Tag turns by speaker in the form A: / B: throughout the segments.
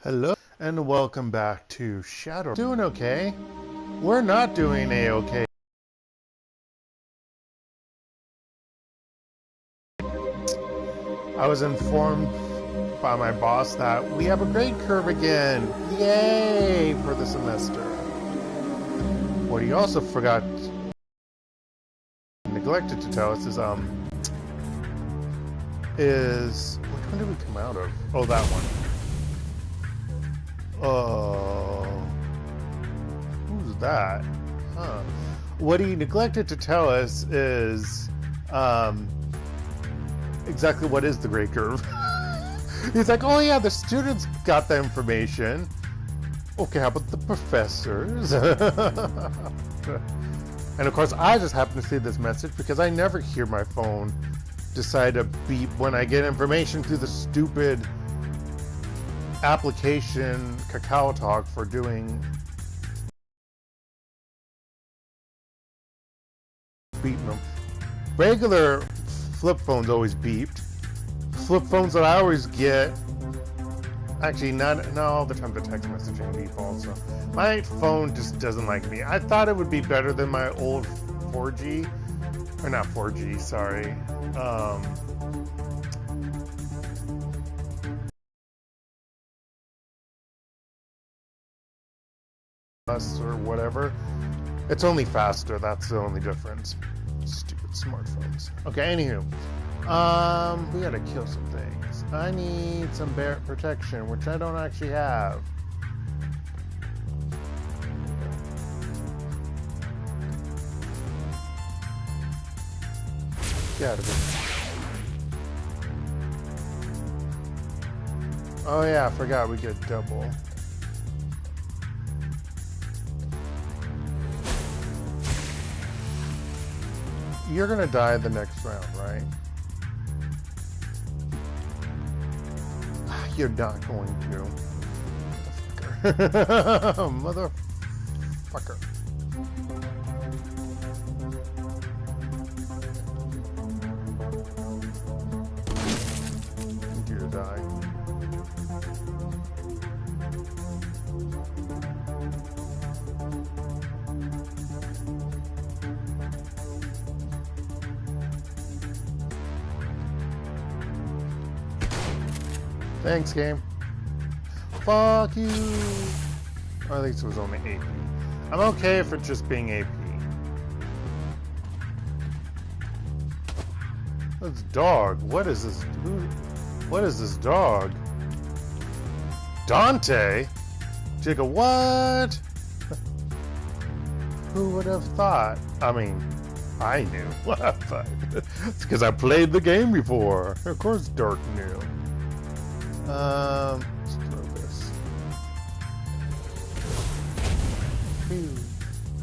A: Hello and welcome back to Shadowrun. Doing okay? We're not doing a-okay. I was informed by my boss that we have a grade curve again. Yay for the semester. What he also forgot, neglected to tell us is which one did we come out of? Oh, that one. Who's that? Huh. What he neglected to tell us is exactly what is the grade curve. He's like, oh yeah, the students got the information. Okay, how about the professors? And of course, I just happen to see this message because I never hear my phone decide to beep when I get information through the stupid application Kakao Talk for doing beeping them. Regular flip phones always beeped. Flip phones that I always get, actually not all the time, the text messaging beep also. My phone just doesn't like me. I thought it would be better than my old 4G, or not 4G, sorry. Or whatever. It's only faster, that's the only difference. Stupid smartphones. Okay, anywho. We gotta kill some things. I need some bear protection, which I don't actually have. Get out of it. Oh yeah, I forgot we get double. You're gonna die the next round, right? You're not going to. Motherfucker. Motherfucker. You're gonna die. Thanks, game. Fuck you. Or at least it was only AP. I'm okay for just being AP. That's dog. What is this? What is this dog? Dante? Jacob, what? Who would have thought? I mean, I knew. It's because I played the game before. Of course, Dark knew. Let's throw this.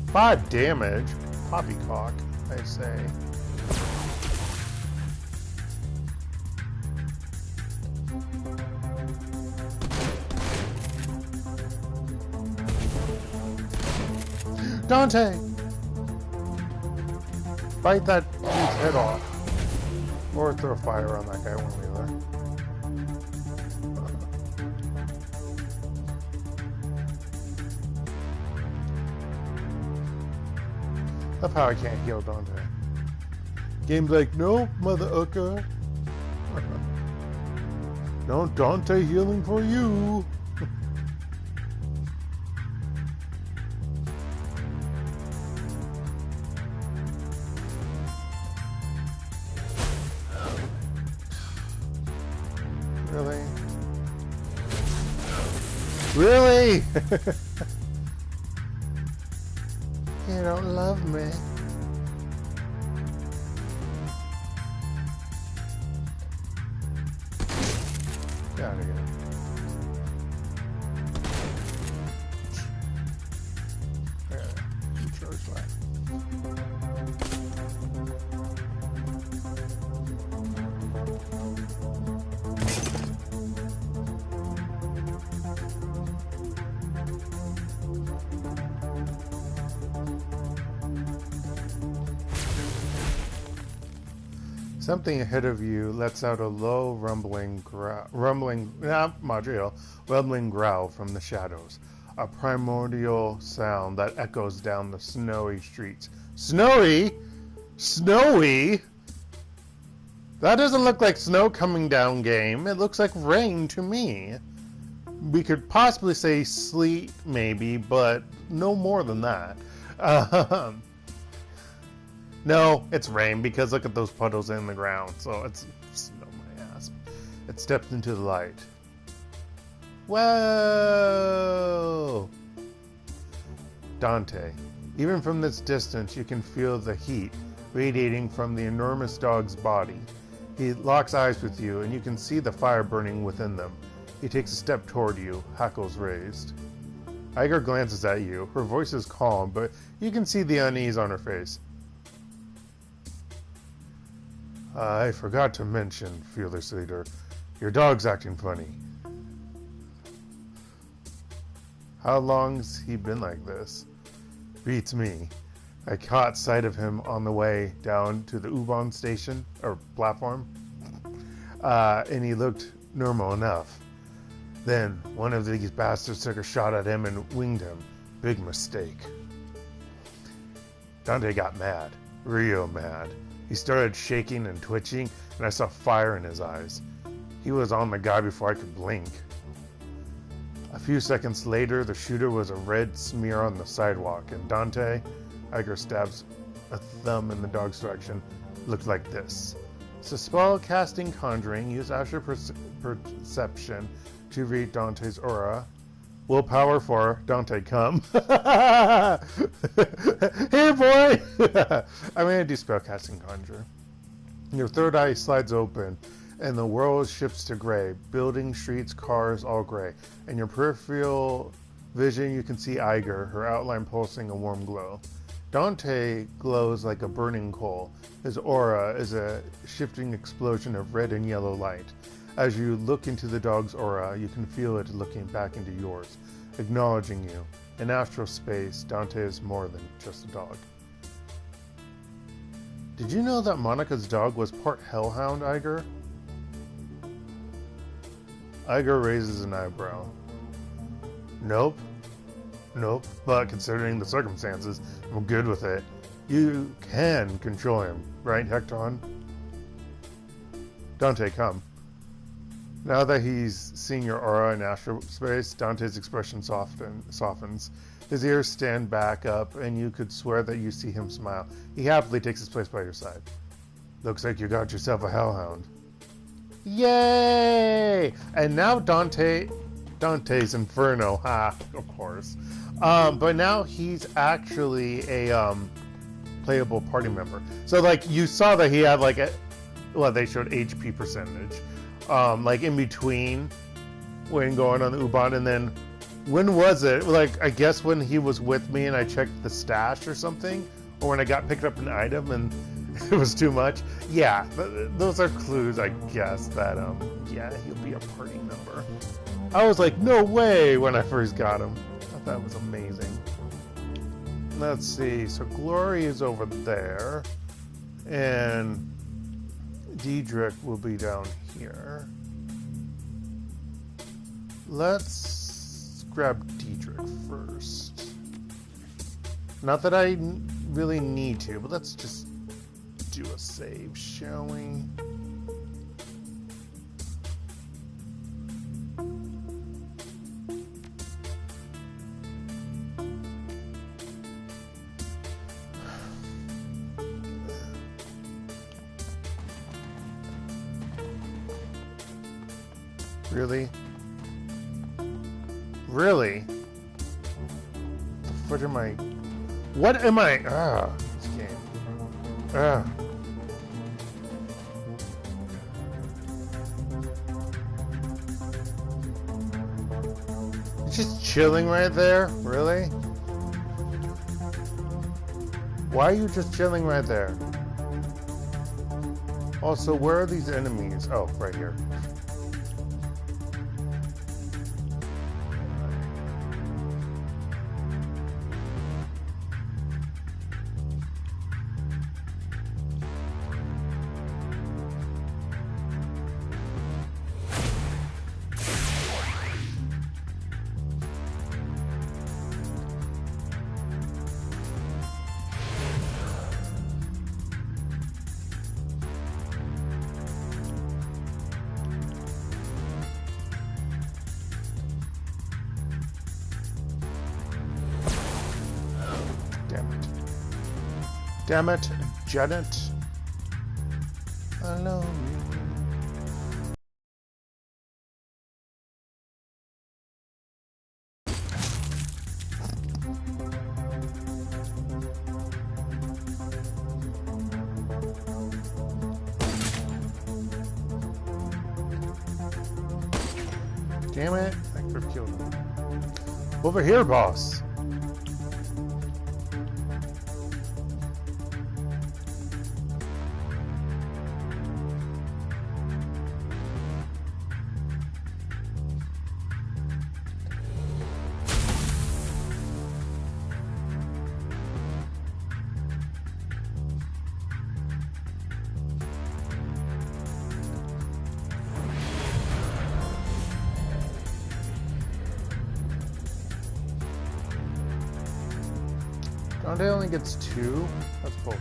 A: 5 damage. Poppycock, I say. Dante! Bite that dude's head off. Or throw fire on that guy, one way or the other. That's how I can't heal Dante. Game's like, nope, mother ucker. No Dante healing for you. Really? Really? You don't love me. Get out of here. There. 2 charges left. Something ahead of you lets out a low rumbling growl from the shadows. A primordial sound that echoes down the snowy streets. Snowy? Snowy? That doesn't look like snow coming down, game. It looks like rain to me. We could possibly say sleet, maybe, but no more than that. No, it's rain, because look at those puddles in the ground. So it's snow my ass. It steps into the light. Whoa! Dante. Even from this distance, you can feel the heat radiating from the enormous dog's body. He locks eyes with you, and you can see the fire burning within them. He takes a step toward you, hackles raised. Iger glances at you. Her voice is calm, but you can see the unease on her face. I forgot to mention, fearless leader, your dog's acting funny. How long's he been like this? Beats me. I caught sight of him on the way down to the U-Bahn station, or platform, and he looked normal enough. Then, one of these bastards took a shot at him and winged him. Big mistake. Dante got mad. Real mad. He started shaking and twitching, and I saw fire in his eyes. He was on the guy before I could blink. A few seconds later, the shooter was a red smear on the sidewalk, and Dante, Iger stabs a thumb in the dog's direction, looked like this. It's a spell casting conjuring. Use astral perception to read Dante's aura. Willpower for Dante, come. Here, boy! I'm going to do spellcasting conjure. Your third eye slides open, and the world shifts to gray. Buildings, streets, cars, all gray. In your peripheral vision, you can see Iger, her outline pulsing a warm glow. Dante glows like a burning coal. His aura is a shifting explosion of red and yellow light. As you look into the dog's aura, you can feel it looking back into yours, acknowledging you. In astral space, Dante is more than just a dog. Did you know that Monica's dog was part hellhound, Iger? Iger raises an eyebrow. Nope, but considering the circumstances, I'm good with it. You can control him, right, Hekton? Dante, come. Now that he's seen your aura in astral space, Dante's expression softens. His ears stand back up, and you could swear that you see him smile. He happily takes his place by your side. Looks like you got yourself a hellhound. Yay! And now Dante's Inferno, of course. But now he's actually a playable party member. So like you saw that he had like they showed HP percentage. Like in between when going on the U-Bahn, and then when was it? Like I guess when he was with me and I checked the stash or something, or when I picked up an item and it was too much. Yeah, those are clues, I guess, that yeah, he'll be a party member. I was like, no way when I first got him. I thought that was amazing. Let's see. So Glory is over there, and Diedrich will be down here. Let's grab Diedrich first. Not that I really need to, but let's just do a save, shall we? Really? Really? What am I? What am I? This game. It's just chilling right there? Really? Why are you just chilling right there? Also, where are these enemies? Oh, right here. Damn it, Janet. I love you. Damn it, I could have killed him. Over here, boss. Dante only gets 2? That's bullshit.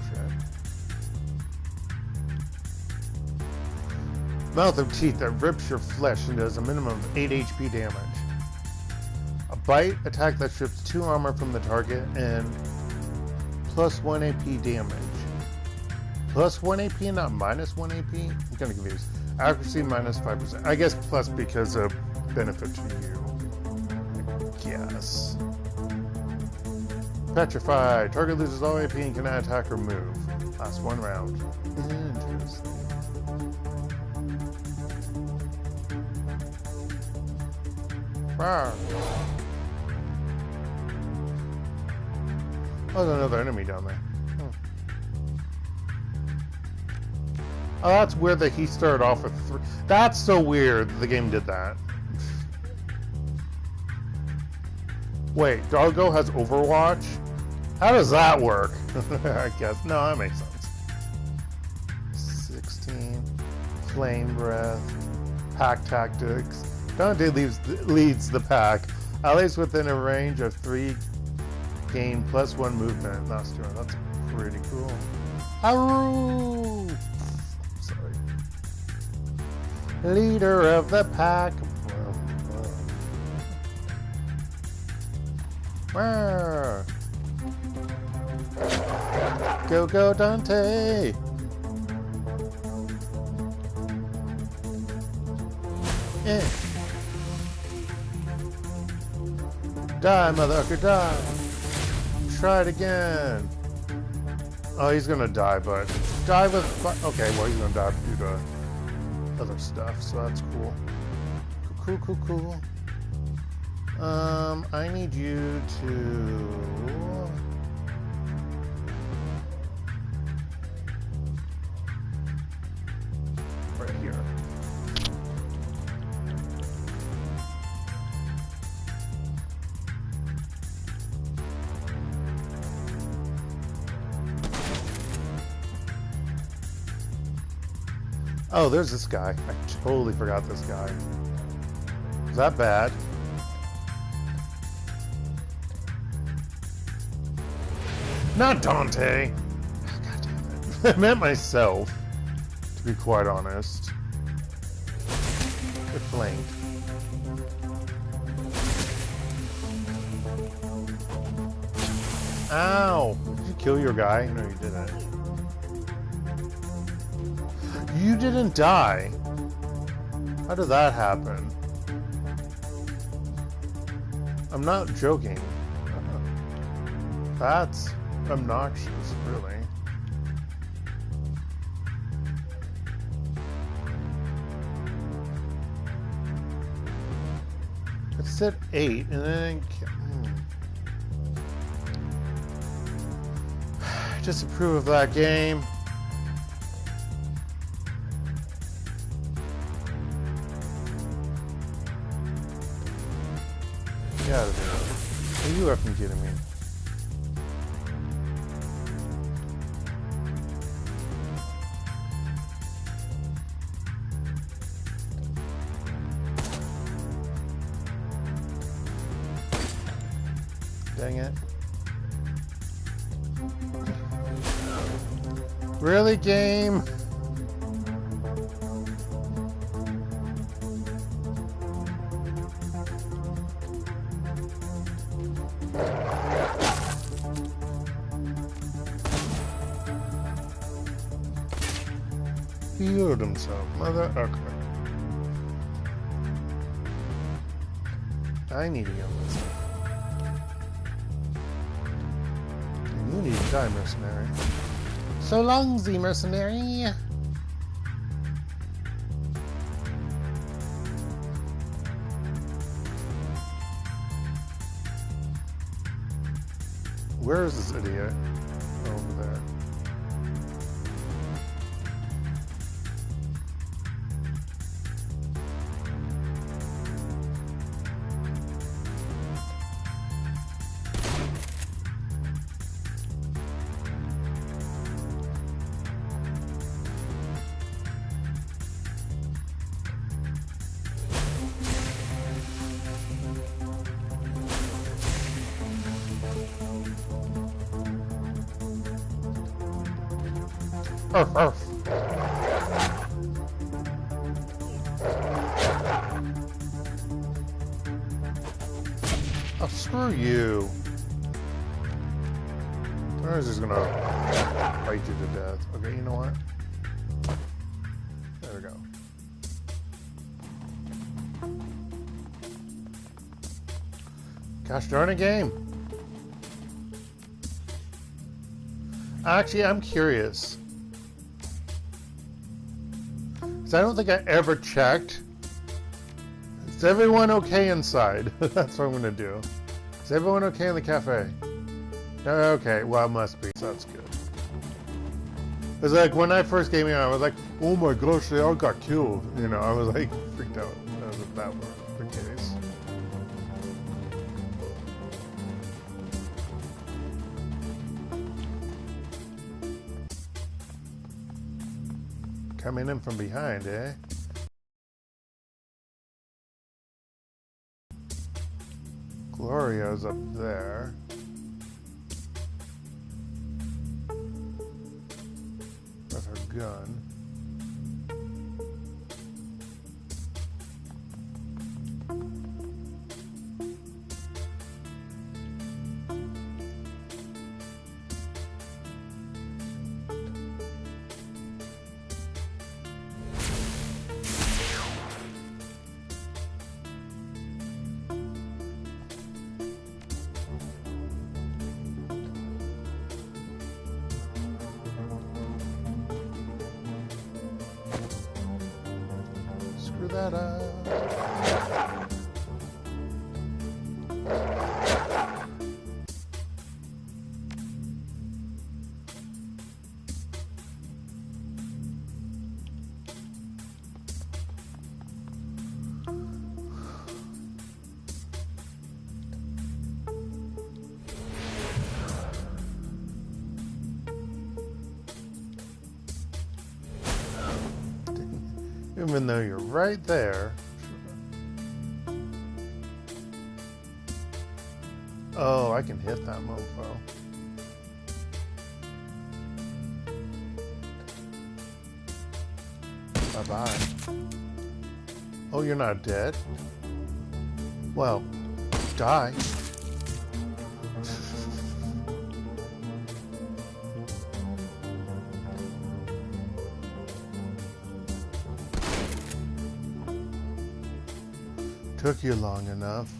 A: Mouth of teeth that rips your flesh and does a minimum of 8 HP damage. A bite attack that strips 2 armor from the target and plus 1 AP damage. Plus 1 AP, not minus 1 AP? I'm kind of confused. Accuracy minus 5%. I guess plus because of benefit to you. I guess. Petrified. Target loses all AP and cannot attack or move. Last 1 round. Interesting. Wow. Oh, there's another enemy down there. Oh, that's weird that he started off with 3. That's so weird that the game did that. Wait, Doggo has Overwatch? How does that work? I guess. No, that makes sense. 16. Flame Breath. Pack Tactics. Dante leads the pack. Allies within a range of 3 gain plus 1 movement. That's pretty cool. Haru! Sorry. Leader of the pack. Go, go, Dante! Yeah. Die, motherfucker, die! Try it again! Oh, he's gonna die, but... Die with... Okay, well, he's gonna die due to other stuff, so that's cool. Cool, cool, cool. I need you to... Right here. Oh, there's this guy. I totally forgot this guy. Is that bad? Not Dante! God damn it. I meant myself, to be quite honest. Get flanked. Ow! Did you kill your guy? No, you didn't. You didn't die! How did that happen? I'm not joking. That's obnoxious, really. It said 8, and then... Disapprove of that game. Get out of here. Are you effing kidding me? Dang it. Really, game? revealed himself. Mother. Okay. I need to go this way. And you need to die, mercenary. So long, Z mercenary. Where is this idiot? Over there. Arf, arf. Oh, screw you. I was just gonna bite you to death. Okay, you know what? There we go. Gosh darn a game. Actually, I'm curious. I don't think I ever checked. Is everyone okay inside? That's what I'm gonna do. Is everyone okay in the cafe? Okay, well, it must be, so that's good. It's like when I first came in, I was like, oh my gosh, they all got killed. You know, I was like freaked out as if that were the case. Coming in from behind, eh? Gloria's up there. With her gun. That up. Even though you're right there. Oh, I can hit that mofo. Bye-bye. Oh, you're not dead? Well, die. Took you long enough.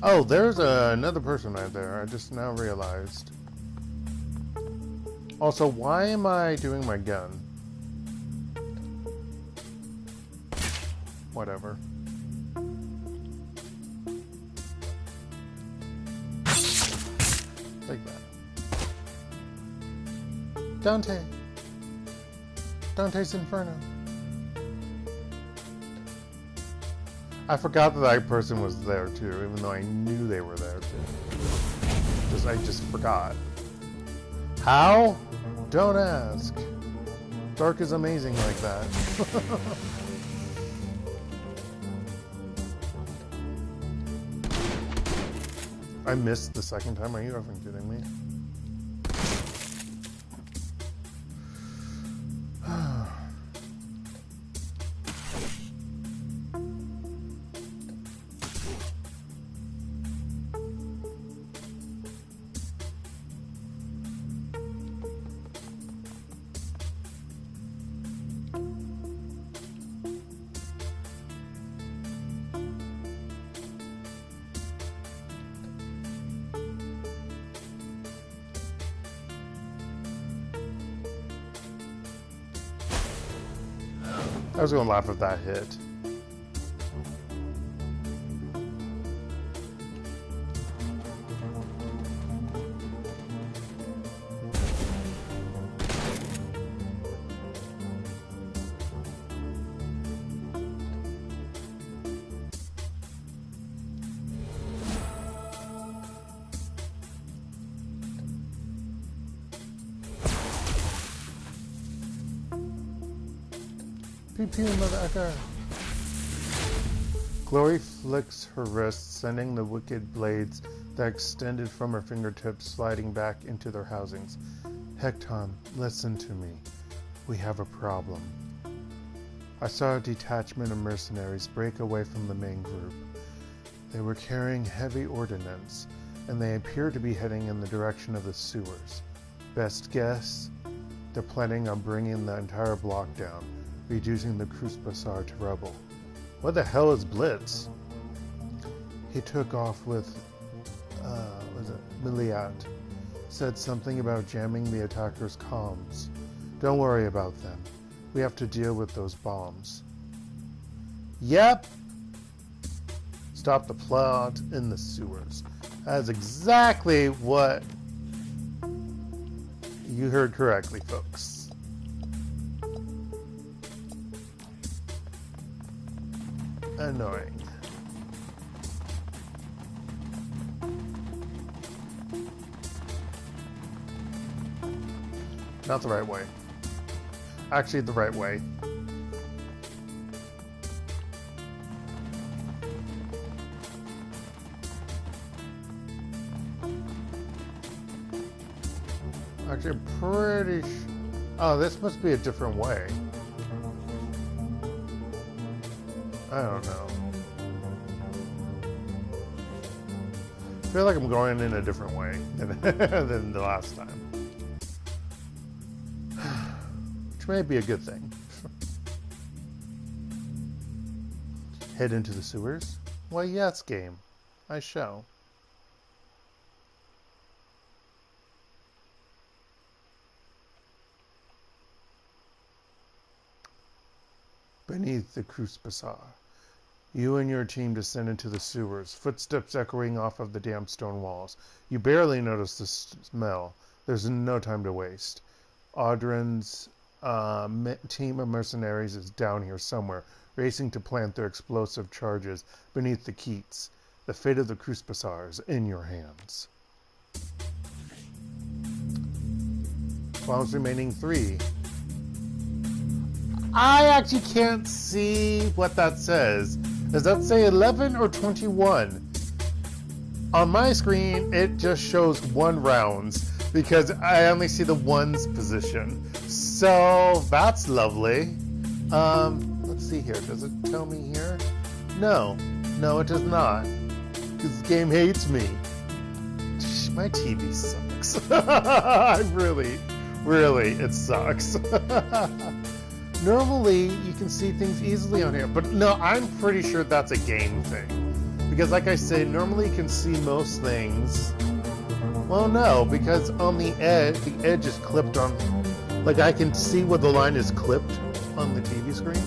A: Oh, there's another person right there. I just now realized. Also, why am I doing my gun? Whatever. Like that. Dante's Inferno. I forgot that that person was there too, even though I knew they were there too. I just forgot. How? Don't ask. Dark is amazing like that. I missed the second time. Are you effing kidding me? I was gonna laugh if that hit. Pew pew, mother ecker. Glory flicks her wrist, sending the wicked blades that extended from her fingertips sliding back into their housings. Hekton, listen to me. We have a problem. I saw a detachment of mercenaries break away from the main group. They were carrying heavy ordnance, and they appear to be heading in the direction of the sewers. Best guess, they're planning on bringing the entire block down, reducing the Kreuzbasar to rubble. What the hell is Blitz? He took off with, Miliat. Said something about jamming the attackers' comms. Don't worry about them. We have to deal with those bombs. Yep! Stop the plot in the sewers. That's exactly what you heard correctly, folks. Annoying. Not the right way. Actually, the right way. Actually, I'm pretty sure. Oh, this must be a different way. I don't know. I feel like I'm going in a different way than the last time. Which may be a good thing. Head into the sewers? Why, yes, game. I shall. Beneath the Kreuzbasar. You and your team descend into the sewers, footsteps echoing off of the damp stone walls. You barely notice the smell. There's no time to waste. Audrin's team of mercenaries is down here somewhere, racing to plant their explosive charges beneath the Keats. The fate of the Kreuzbasar is in your hands. Bombs remaining 3. I actually can't see what that says. Does that say 11 or 21? On my screen, it just shows 1 rounds because I only see the 1's position. So that's lovely. Let's see here. Does it tell me here? No, it does not. This game hates me. My TV sucks. really, it sucks. Normally, you can see things easily on here, but no, I'm pretty sure that's a game thing. Because like I said, normally you can see most things. Well, no, because on the edge is clipped on, like I can see where the line is clipped on the TV screen.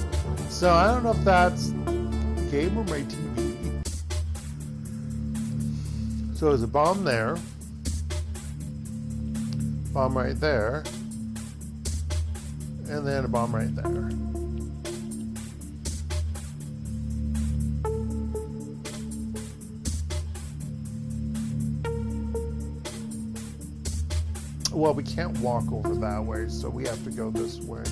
A: So I don't know if that's the game or my TV. So there's a bomb there. Bomb right there. And then a bomb right there. Well, we can't walk over that way, so we have to go this way.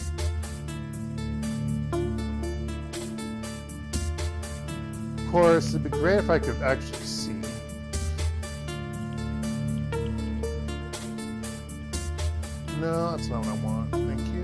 A: Of course, it'd be great if I could actually see. No, that's not what I want. Thank you.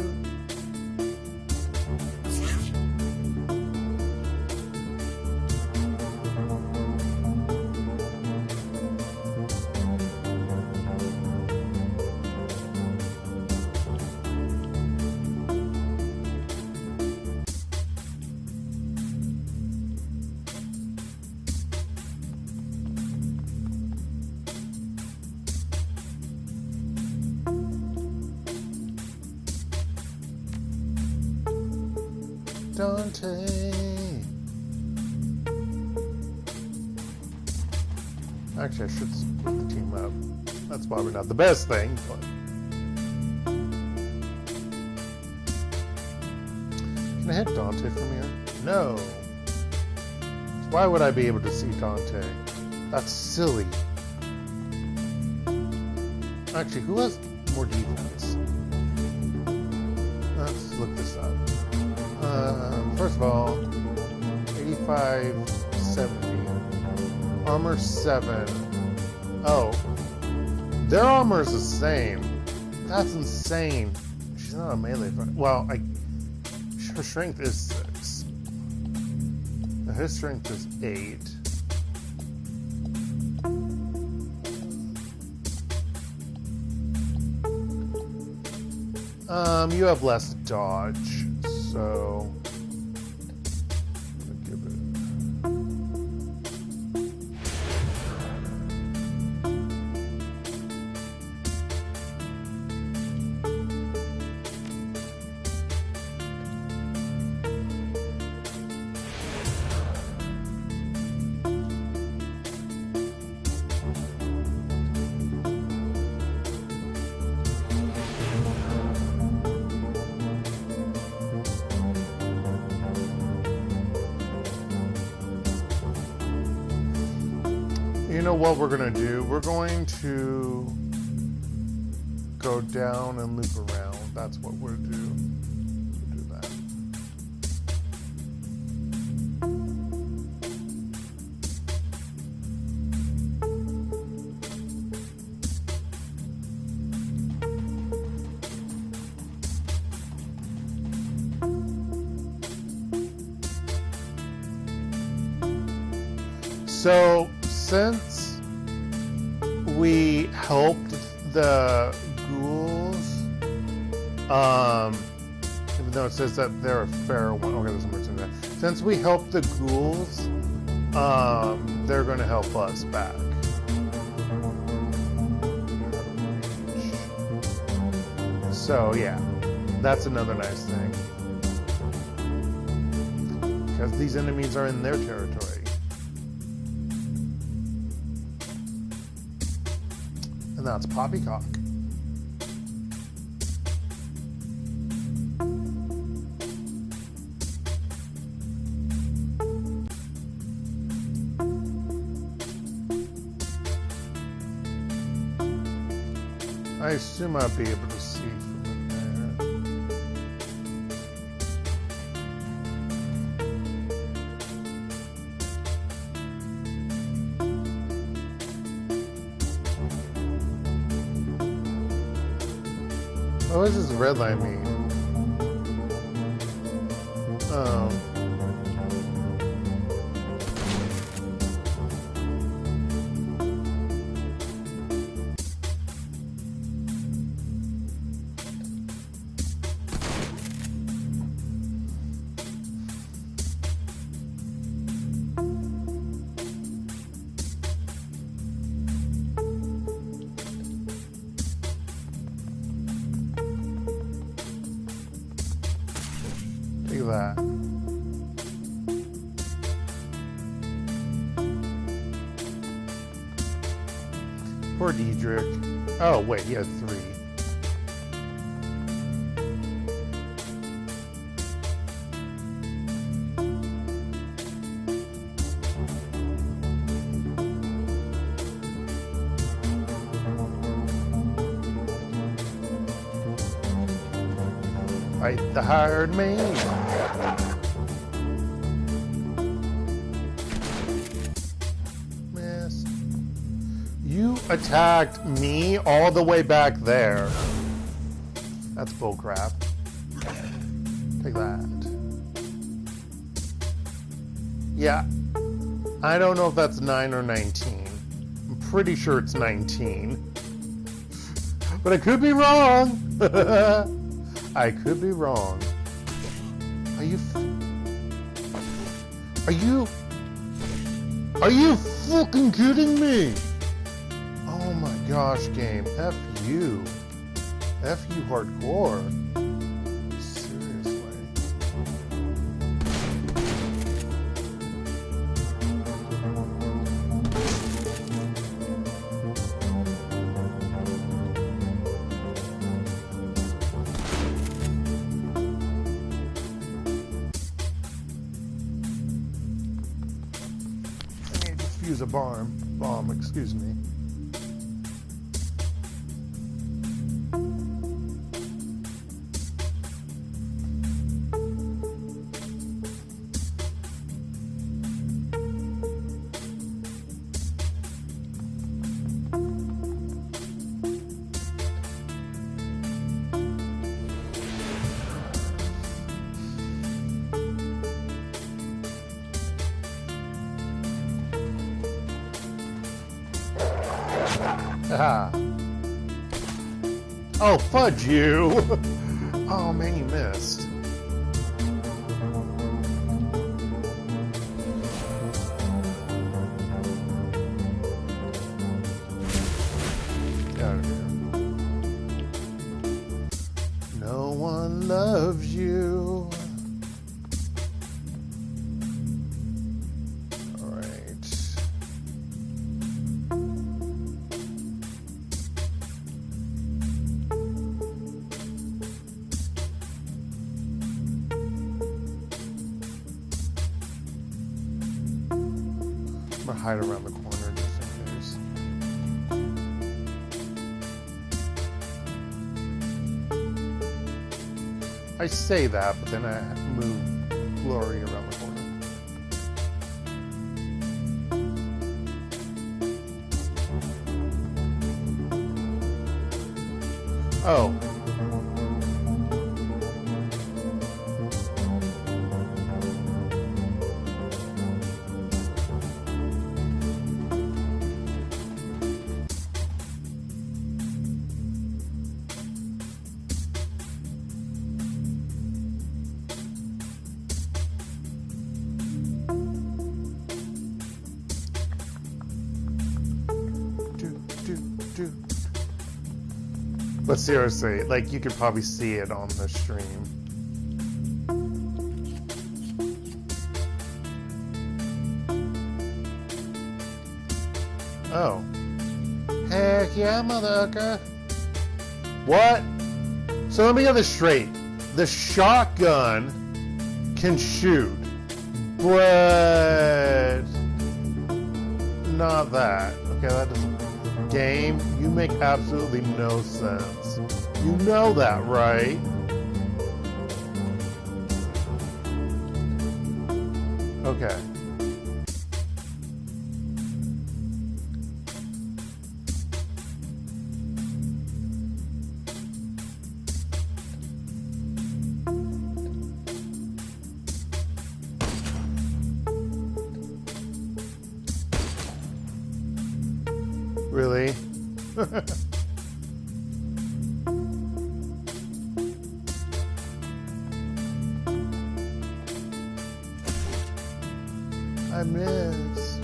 A: Dante. Actually, I should split the team up. That's probably not the best thing, but... Can I hit Dante from here? No. Why would I be able to see Dante? That's silly. Actually, who has more defense? Let's look this up. First of all, 85, 70. Armor 7. Oh. Their armor is the same. That's insane. She's not a melee fighter. Well, her strength is 6. Now his strength is 8. You have less dodge, so I'm gonna give it. You know what we're going to do? We're going to go down and loop around. That's what we'll do. We'll do that. So, since we helped the ghouls, even though it says that they're a fair one, okay, there's more to that. Since we helped the ghouls, they're going to help us back. So yeah, that's another nice thing, because these enemies are in their territory. And that's Poppycock. I assume I'll be able to see from in there. What does this red line mean? Oh. Look at that. Poor Diedrich. Oh, wait, he has 3. Fight the hired man. Miss. You attacked me all the way back there. That's bullcrap. Take that. Yeah. I don't know if that's 9 or 19. I'm pretty sure it's 19. But I could be wrong. I could be wrong. Are you fucking kidding me? Oh my gosh, game. F you. F you hardcore. Seriously. defuse a bomb, excuse me. Ah. Oh, fudge you! Oh man, you missed. Get out of here. No one loves you. I'm gonna hide around the corner just in case. I say that, but then I move Glory around the corner. Oh. But seriously, like, you could probably see it on the stream. Oh. Heck yeah, motherfucker. What? So let me get this straight. The shotgun can shoot, but not that. Okay, that doesn't... Game, you make absolutely no sense. You know that, right? Okay. Really? I missed.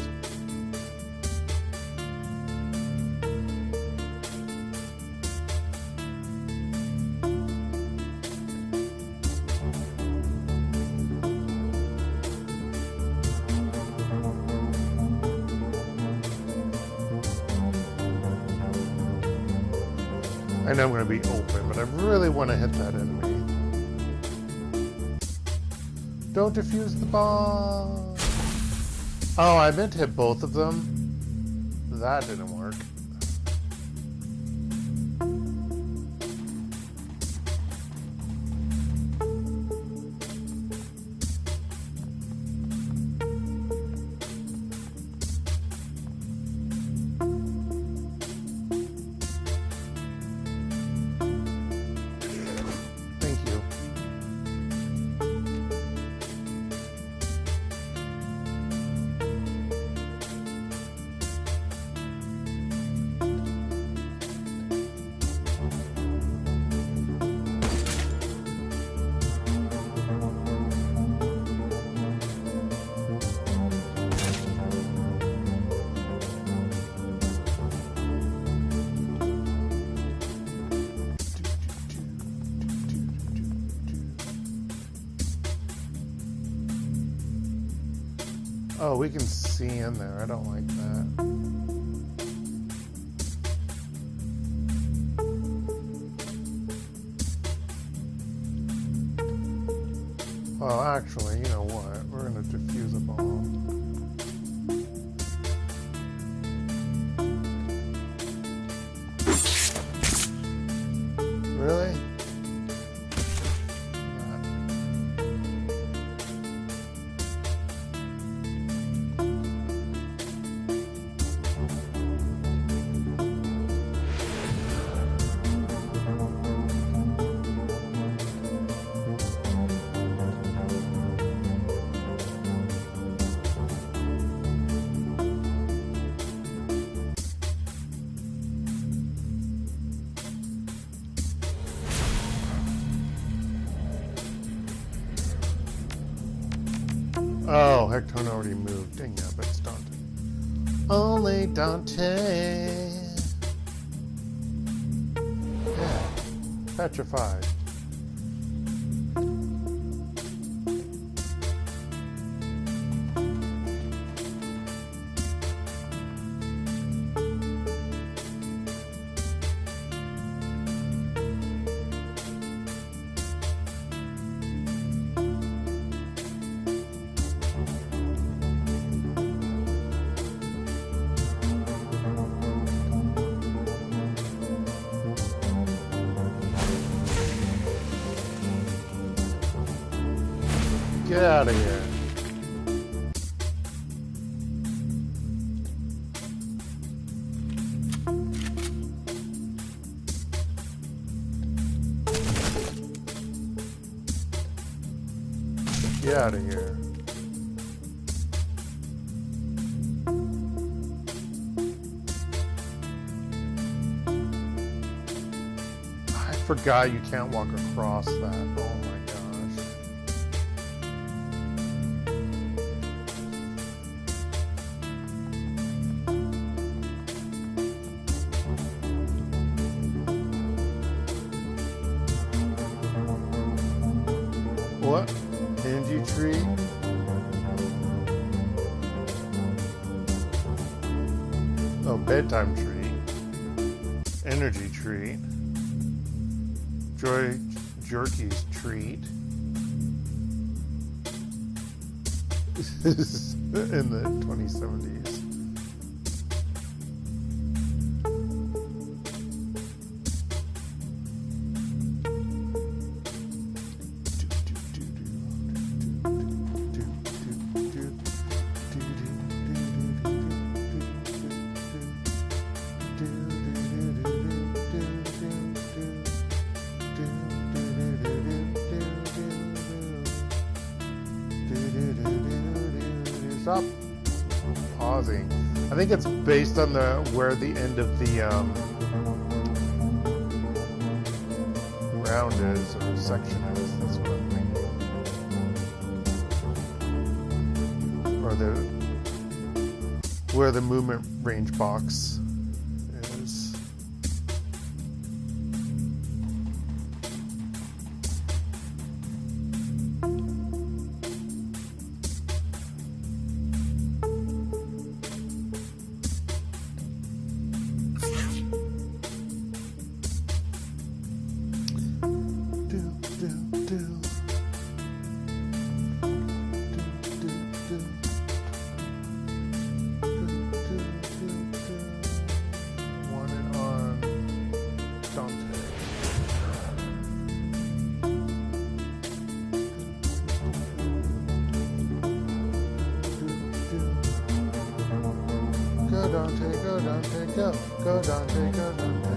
A: I know I'm going to be open, but I really want to hit that enemy. Don't defuse the bomb! Oh, I meant to hit both of them. That didn't work. Oh, we can see in there. I don't like that. Well, actually, you know what? We're going to defuse a bomb. Oh, Hekton already moved. Dang, yeah, but it's Dante. Only Dante. Yeah. Petrified. Get out of here. Get out of here. I forgot you can't walk across that. Oh my gosh. What? Energy tree? Oh, bedtime tree. Energy tree. Joy Jerky's treat. In the 2070s. Stop pausing. I think it's based on where the end of the round is, or section is. That's what I'm thinking. Or where the movement range box is. Go Dante, go Dante, go. Go Dante, go Dante.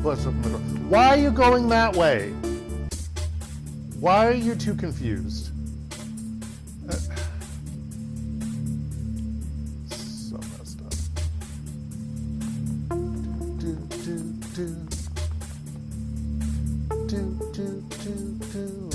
A: Let's open the door. Why are you going that way? Why are you too confused? So messed up. Do, do, do. Do, do, do, do.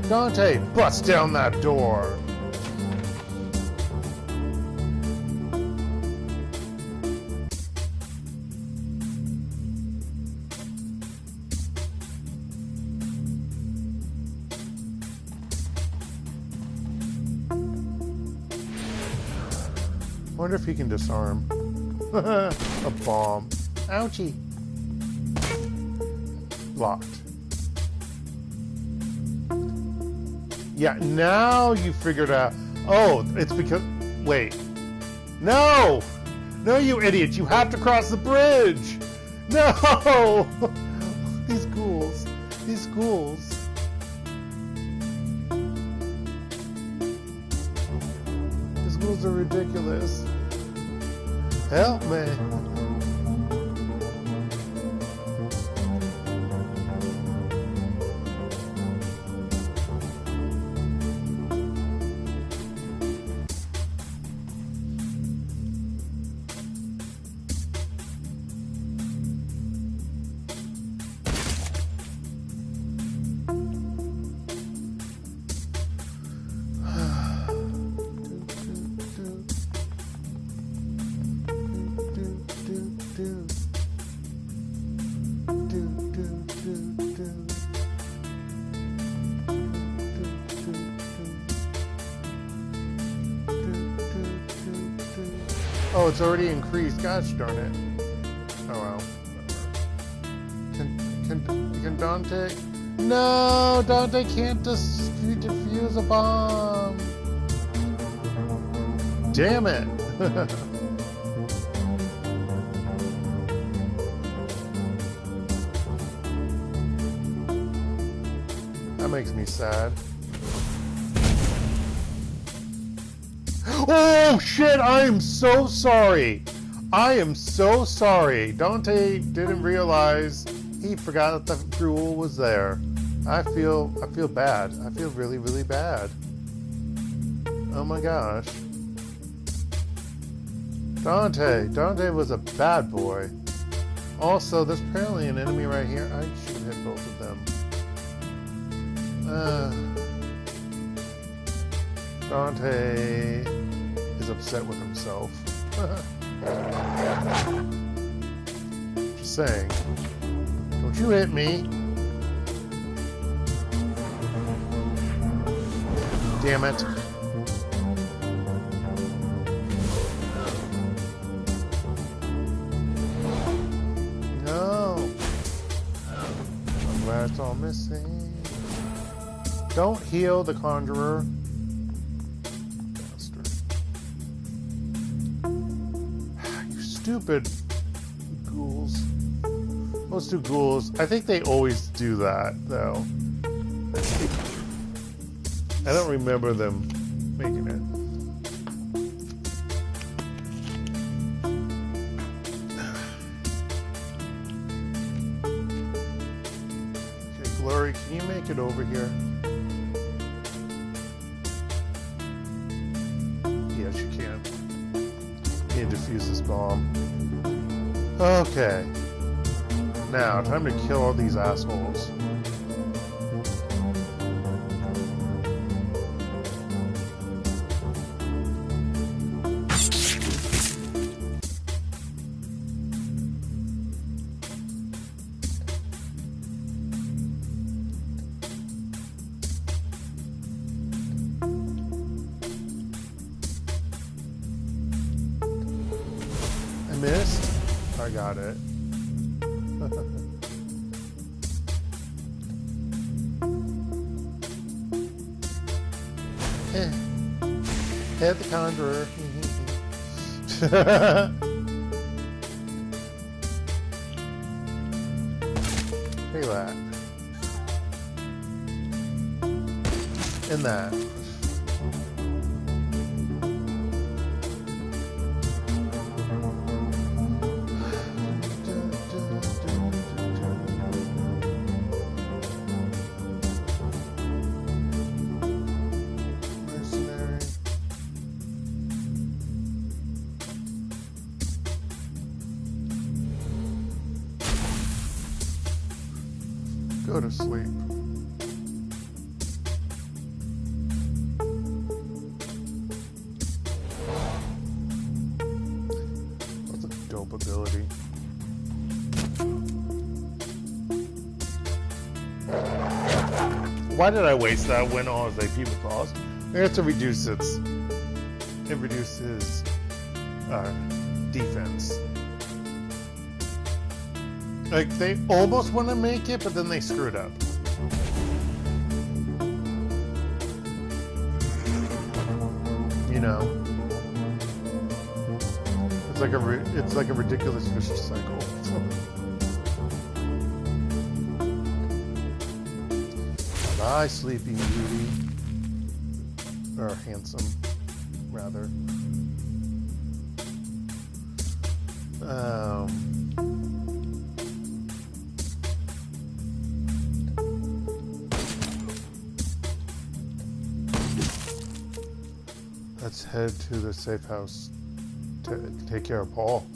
A: Dante, bust down that door! Wonder if he can disarm. A bomb. Ouchie. Blocked. Yeah, now you figured out. Oh, it's because. Wait. No! No, you idiot! You have to cross the bridge! No! These ghouls. these ghouls. These ghouls are ridiculous. Help me. Oh, it's already increased. Gosh darn it. Oh well. Can Dante? No, Dante can't defuse a bomb. Damn it. That makes me sad. Oh shit, I am so sorry. I am so sorry. Dante didn't realize. He forgot that the ghoul was there. I feel bad. I feel really, really bad. Oh my gosh. Dante was a bad boy. Also, there's apparently an enemy right here. I should hit both of them. Dante is upset with himself. Just saying. Don't you hit me. Damn it. No. I'm glad it's all missing. Don't heal the Conjurer. Bastard. You stupid ghouls. Those two ghouls, I think they always do that, though. I don't remember them making it. Okay, Glory, can you make it over here? Yes, you can. You need to defuse this bomb. Okay. Now, time to kill all these assholes. I missed? I got it. Hit the Conjurer. Hey, that. And that. Go to sleep. That's a dope ability. Why did I waste that when all his AP was lost? I have to reduce it reduces defense. Like, they almost want to make it, but then they screwed up. You know? It's like a ridiculous vicious cycle. Bye, Sleeping Beauty. Or handsome, rather. Let's head to the safe house to take care of Paul.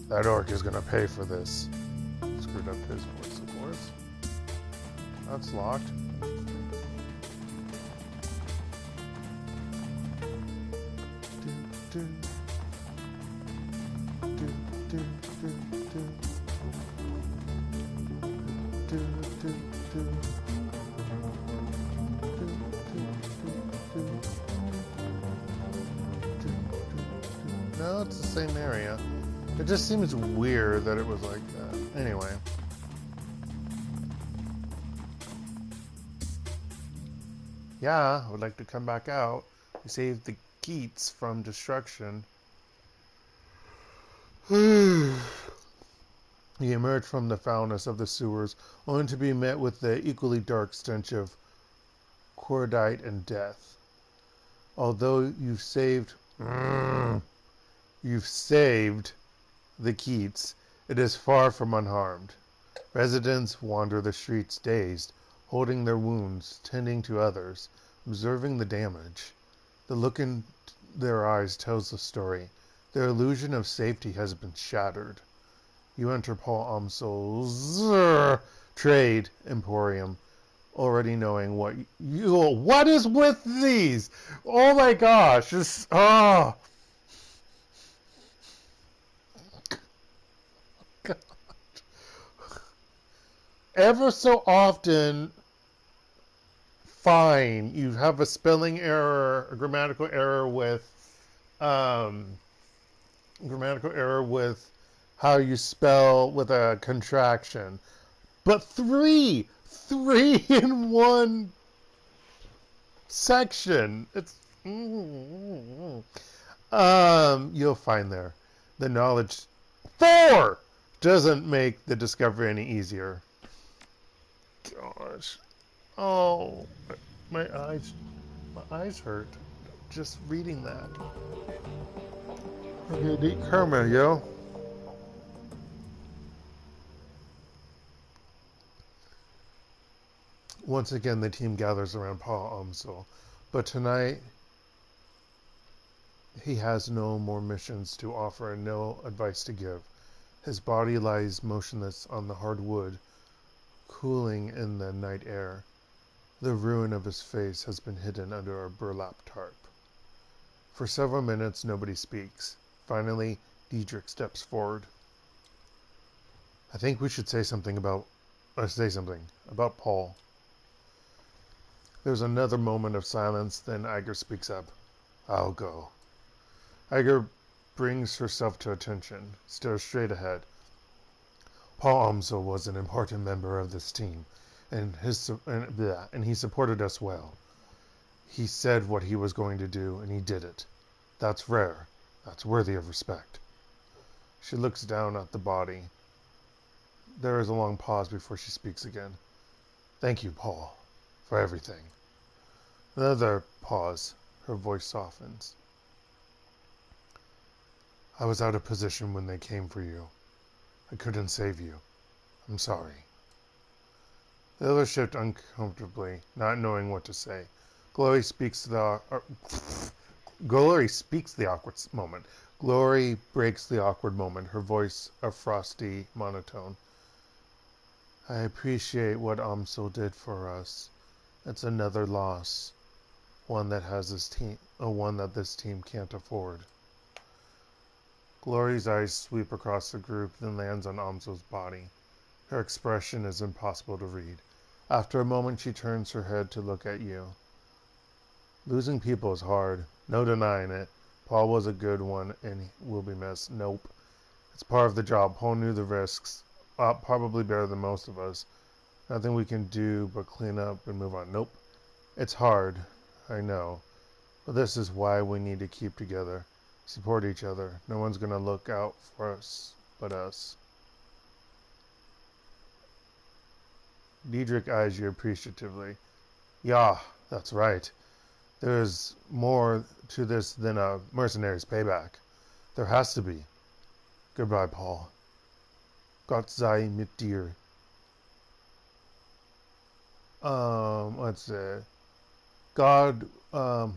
A: That orc is gonna pay for this. Screwed up his voice, of course. That's locked. No, it's the same area. It just seems weird that it was like that. Anyway. Yeah, I would like to come back out. We saved the Geats from destruction. He emerged from the foulness of the sewers, only to be met with the equally dark stench of cordite and death. Although you've saved the Keats, it is far from unharmed. Residents wander the streets dazed, holding their wounds, tending to others, observing the damage. The look in their eyes tells the story. Their illusion of safety has been shattered. You enter Paul Amsel's trade emporium, already knowing what is with these? Oh my gosh! God. Ever so often, fine, you have a spelling error, a grammatical error with how you spell with a contraction. But three in one section. It's you'll find there. The knowledge 4 doesn't make the discovery any easier. Gosh. Oh, my eyes hurt just reading that. Okay, deep karma, yo. Once again, the team gathers around Paul Amsel, but tonight he has no more missions to offer and no advice to give. His body lies motionless on the hard wood, cooling in the night air. The ruin of his face has been hidden under a burlap tarp. For several minutes, nobody speaks. Finally, Diedrich steps forward. I think we should say something about Paul. There's another moment of silence, then Iger speaks up. I'll go. Iger brings herself to attention, stares straight ahead. Paul Amsel was an important member of this team, and he supported us well. He said what he was going to do, and he did it. That's rare. That's worthy of respect. She looks down at the body. There is a long pause before she speaks again. Thank you, Paul, for everything. Another pause. Her voice softens. I was out of position when they came for you. I couldn't save you. I'm sorry. The others shift uncomfortably, not knowing what to say. Glory speaks the awkward moment. Glory breaks the awkward moment, her voice a frosty monotone. I appreciate what Amsel did for us. It's another loss. One that this team can't afford. Glory's eyes sweep across the group, then lands on Amsel's body. Her expression is impossible to read. After a moment, she turns her head to look at you. Losing people is hard. No denying it. Paul was a good one, and he will be missed. Nope. It's part of the job. Paul knew the risks. Probably better than most of us. Nothing we can do but clean up and move on. Nope. It's hard. I know. But this is why we need to keep together. Support each other. No one's going to look out for us but us. Diedrich eyes you appreciatively. Yeah, that's right. There's more to this than a mercenary's payback. There has to be. Goodbye, Paul. Gott sei mit dir. Let's see. God, I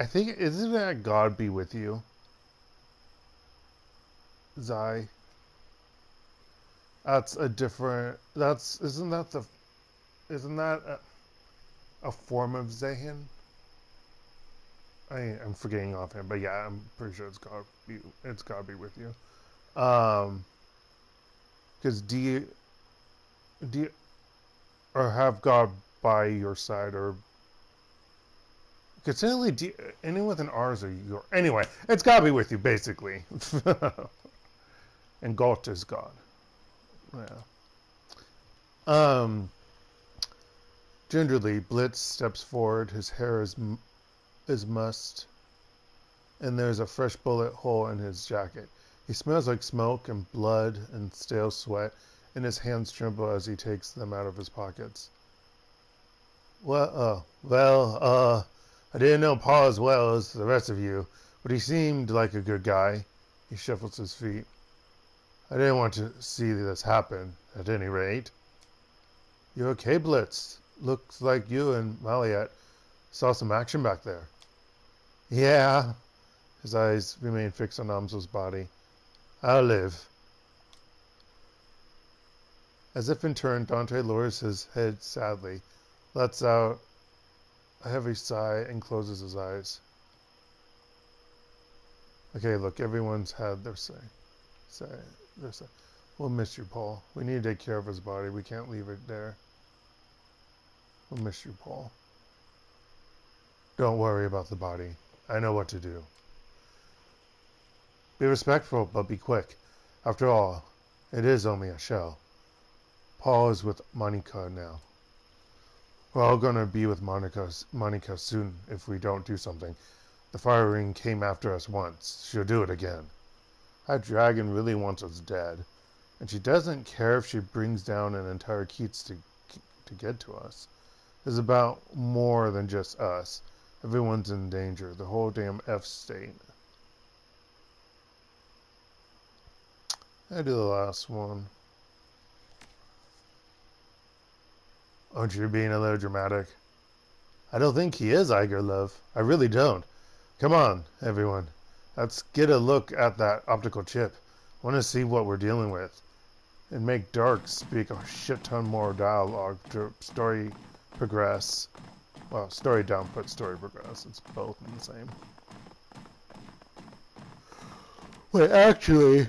A: think, isn't that God be with you? Sei. That's a different, isn't that a form of Zehin? I'm forgetting offhand, but yeah, I'm pretty sure it's God be with you. Because do you, or have God by your side, or considerably anyone with an R is a your. Anyway, it's gotta be with you, basically. And Gott is God. Yeah. Gingerly, Blitz steps forward. His hair is mussed, and there's a fresh bullet hole in his jacket. He smells like smoke and blood and stale sweat, and his hands tremble as he takes them out of his pockets. Well, I didn't know Paul as well as the rest of you, but he seemed like a good guy. He shuffles his feet. I didn't want to see this happen, at any rate. You okay, Blitz? Looks like you and Maliet saw some action back there. Yeah. His eyes remain fixed on Amso's body. I'll live. As if in turn, Dante lowers his head sadly, lets out a heavy sigh, and closes his eyes. Okay, look, everyone's had their say. We'll miss you, Paul. We need to take care of his body. We can't leave it there. We'll miss you, Paul. Don't worry about the body. I know what to do. Be respectful, but be quick. After all, it is only a shell. Paul is with Monica now. We're all going to be with Monica soon if we don't do something. The fire ring came after us once. She'll do it again. That dragon really wants us dead. And she doesn't care if she brings down an entire Keats to get to us. It's about more than just us. Everyone's in danger. The whole damn F-state. I do the last one. Aren't you being a little dramatic? I don't think he is, Iger Love. I really don't. Come on, everyone. Let's get a look at that optical chip. I want to see what we're dealing with. And make Dark speak a shit ton more dialogue to story progress. Well, story down, put story progress. It's both in the same. Wait, actually,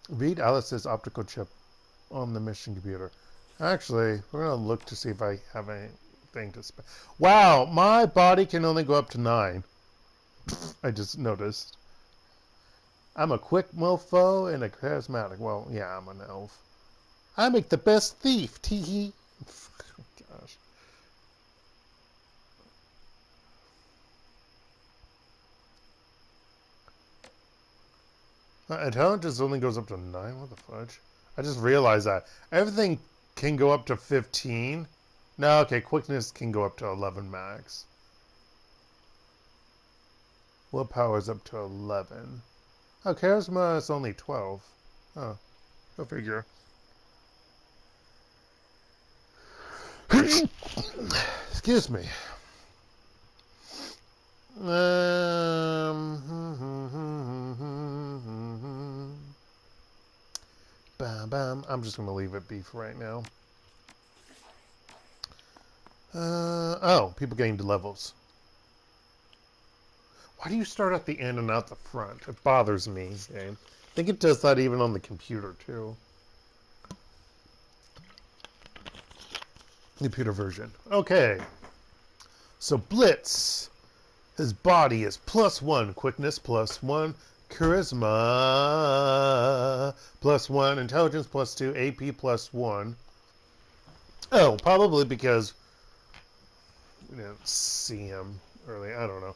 A: read Alice's optical chip on the mission computer. Actually, we're going to look to see if I have anything to spend. Wow, my body can only go up to 9. I just noticed. I'm a quick mofo and a charismatic. Well, yeah, I'm an elf. I make the best thief. Tee-hee. Gosh. Intelligence only goes up to 9? What the fudge? I just realized that. Everything can go up to 15. No, okay, quickness can go up to 11 max. Willpower is up to 11. Oh, charisma is only 12. Oh, go figure. Excuse me. Bam, bam. I'm just going to leave it be for right now. Oh, people getting to levels. Why do you start at the end and not the front? It bothers me. Okay? I think it does that even on the computer, too. Computer version. Okay. So, Blitz. His body is +1. Quickness +1. Charisma +1. Intelligence +2. AP +1. Oh, probably because we didn't see him early. I don't know.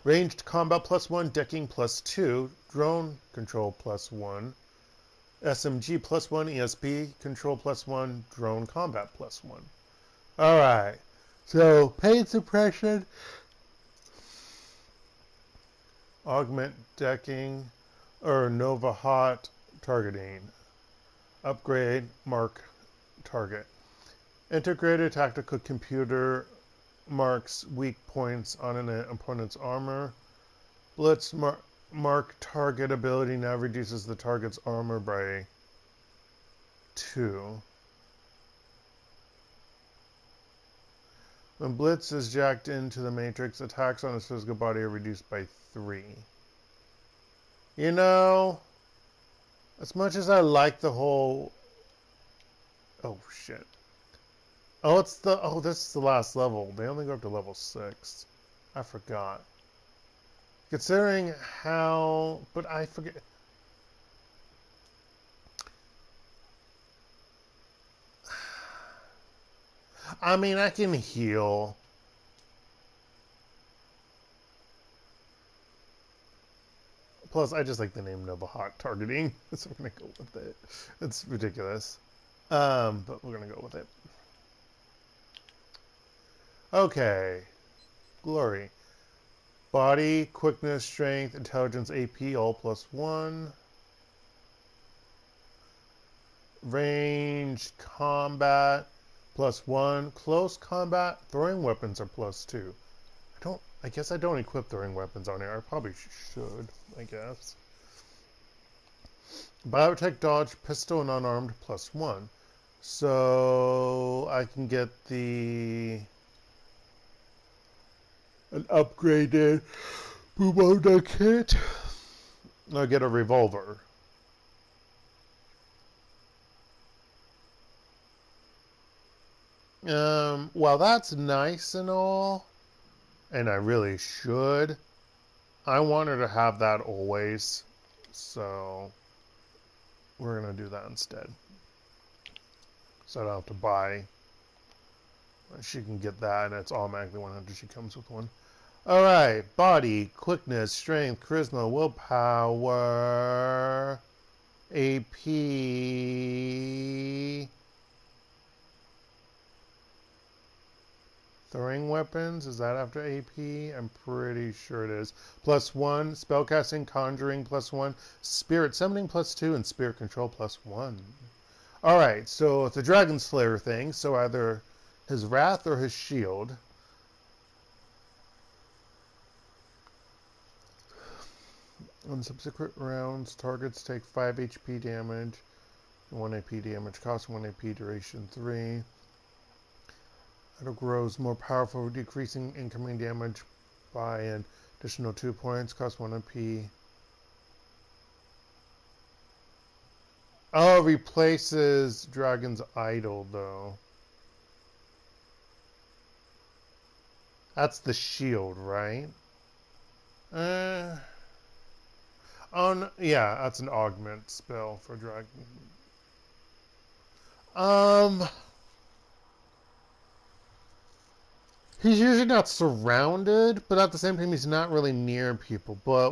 A: Ranged combat +1, decking +2, drone control +1, SMG +1, ESP control +1, drone combat +1. Alright, so pain suppression, augment decking, or Nova Hot targeting, upgrade, mark target. Integrated tactical computer marks weak points on an opponent's armor. Blitz mark target ability now reduces the target's armor by 2. When Blitz is jacked into the Matrix, attacks on his physical body are reduced by 3. You know, as much as I like the whole... Oh, shit. Oh, this is the last level. They only go up to level 6. I forgot. Considering how... But I forget... I mean, I can heal. Plus, I just like the name Nova Hot targeting, so I'm gonna go with it. It's ridiculous, but we're gonna go with it. Okay, glory, body, quickness, strength, intelligence, AP, all +1. Range, combat, +1. Close combat, throwing weapons are +2. I guess I don't equip throwing weapons on here. I probably should, I guess. Biotech, dodge, pistol, and unarmed +1. So I can get an upgraded Bumoda kit. I'll get a revolver. Well, that's nice and all, and I really should. I want her to have that always, so we're going to do that instead. So I don't have to buy. She can get that, and it's automatically 100. She comes with one. Alright, body, quickness, strength, charisma, willpower, AP... Throwing weapons, is that after AP? I'm pretty sure it is. +1, spellcasting, conjuring +1, spirit summoning +2, and spirit control +1. Alright, so it's a Dragon Slayer thing, so either his wrath or his shield. On subsequent rounds, targets take 5 HP damage, 1 AP damage, cost 1 AP, duration 3. It grows more powerful, decreasing incoming damage by an additional 2 points, cost 1 AP. Oh, it replaces Dragon's Idol, though. That's the shield, right? Yeah, that's an augment spell for Dragon. He's usually not surrounded, but at the same time, he's not really near people. But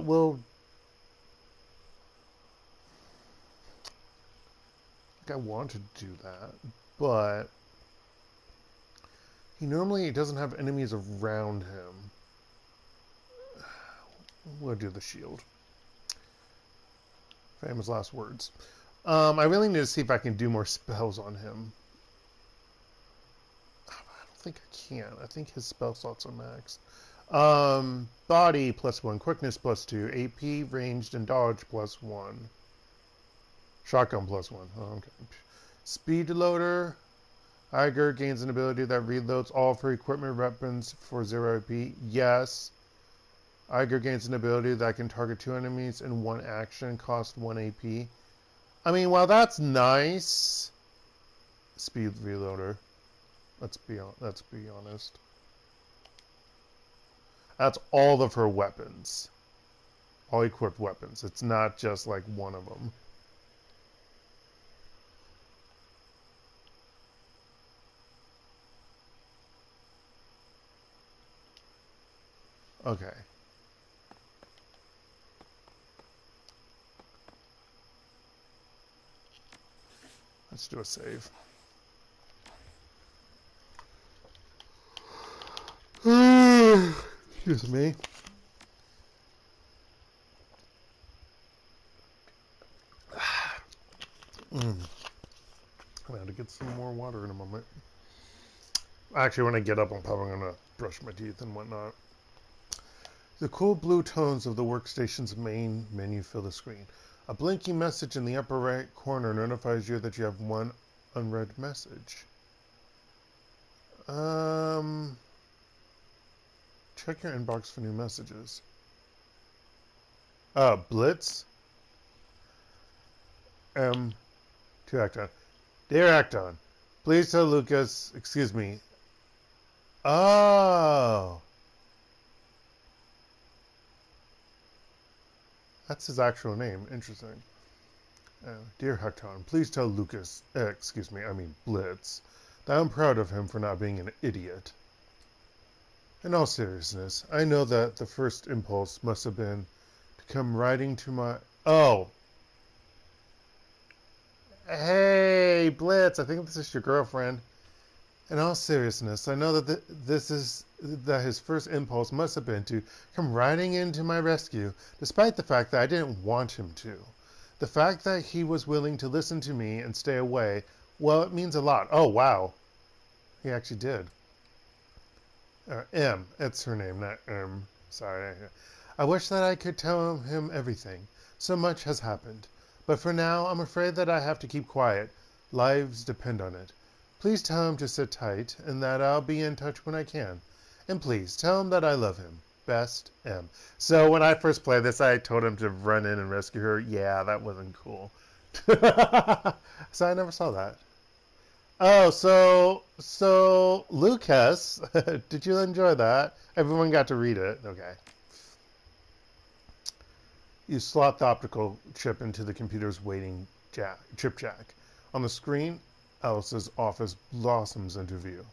A: I want to do that, but he normally doesn't have enemies around him. We'll do the shield. Famous last words. I really need to see if I can do more spells on him. I think I can. I think his spell slots are maxed. Body +1, quickness +2, AP, ranged, and dodge +1. Shotgun +1. Oh, okay. Speed loader. Iger gains an ability that reloads all for equipment weapons for 0 AP. Yes. Iger gains an ability that can target 2 enemies in 1 action, cost 1 AP. I mean, while that's nice, speed reloader. Let's be honest. That's all of her weapons. All equipped weapons. It's not just like one of them. Okay. Let's do a save. Excuse me. I'm going to get some more water in a moment. Actually, when I get up, I'm probably going to brush my teeth and whatnot. The cool blue tones of the workstation's main menu fill the screen. A blinking message in the upper right corner notifies you that you have one unread message. Check your inbox for new messages. Blitz. To Hekton. Dear Hekton, please tell Lucas, excuse me. Oh. That's his actual name. Interesting. Dear Hekton, please tell Lucas, Blitz, that I'm proud of him for not being an idiot. In all seriousness, I know that the first impulse must have been to come riding to my... Oh! Hey, Blitz, I think this is your girlfriend. In all seriousness, I know that that his first impulse must have been to come riding into my rescue, despite the fact that I didn't want him to. The fact that he was willing to listen to me and stay away, well, it means a lot. Oh, wow. He actually did. M, it's her name, not M. Sorry. I wish that I could tell him everything. So much has happened. But for now, I'm afraid that I have to keep quiet. Lives depend on it. Please tell him to sit tight, and that I'll be in touch when I can. And please, tell him that I love him. Best, M. So when I first played this, I told him to run in and rescue her. Yeah, that wasn't cool. So I never saw that. Oh, so Lucas, did you enjoy that? Everyone got to read it. Okay. You slot the optical chip into the computer's waiting chip jack. On the screen, Alice's office blossoms into view.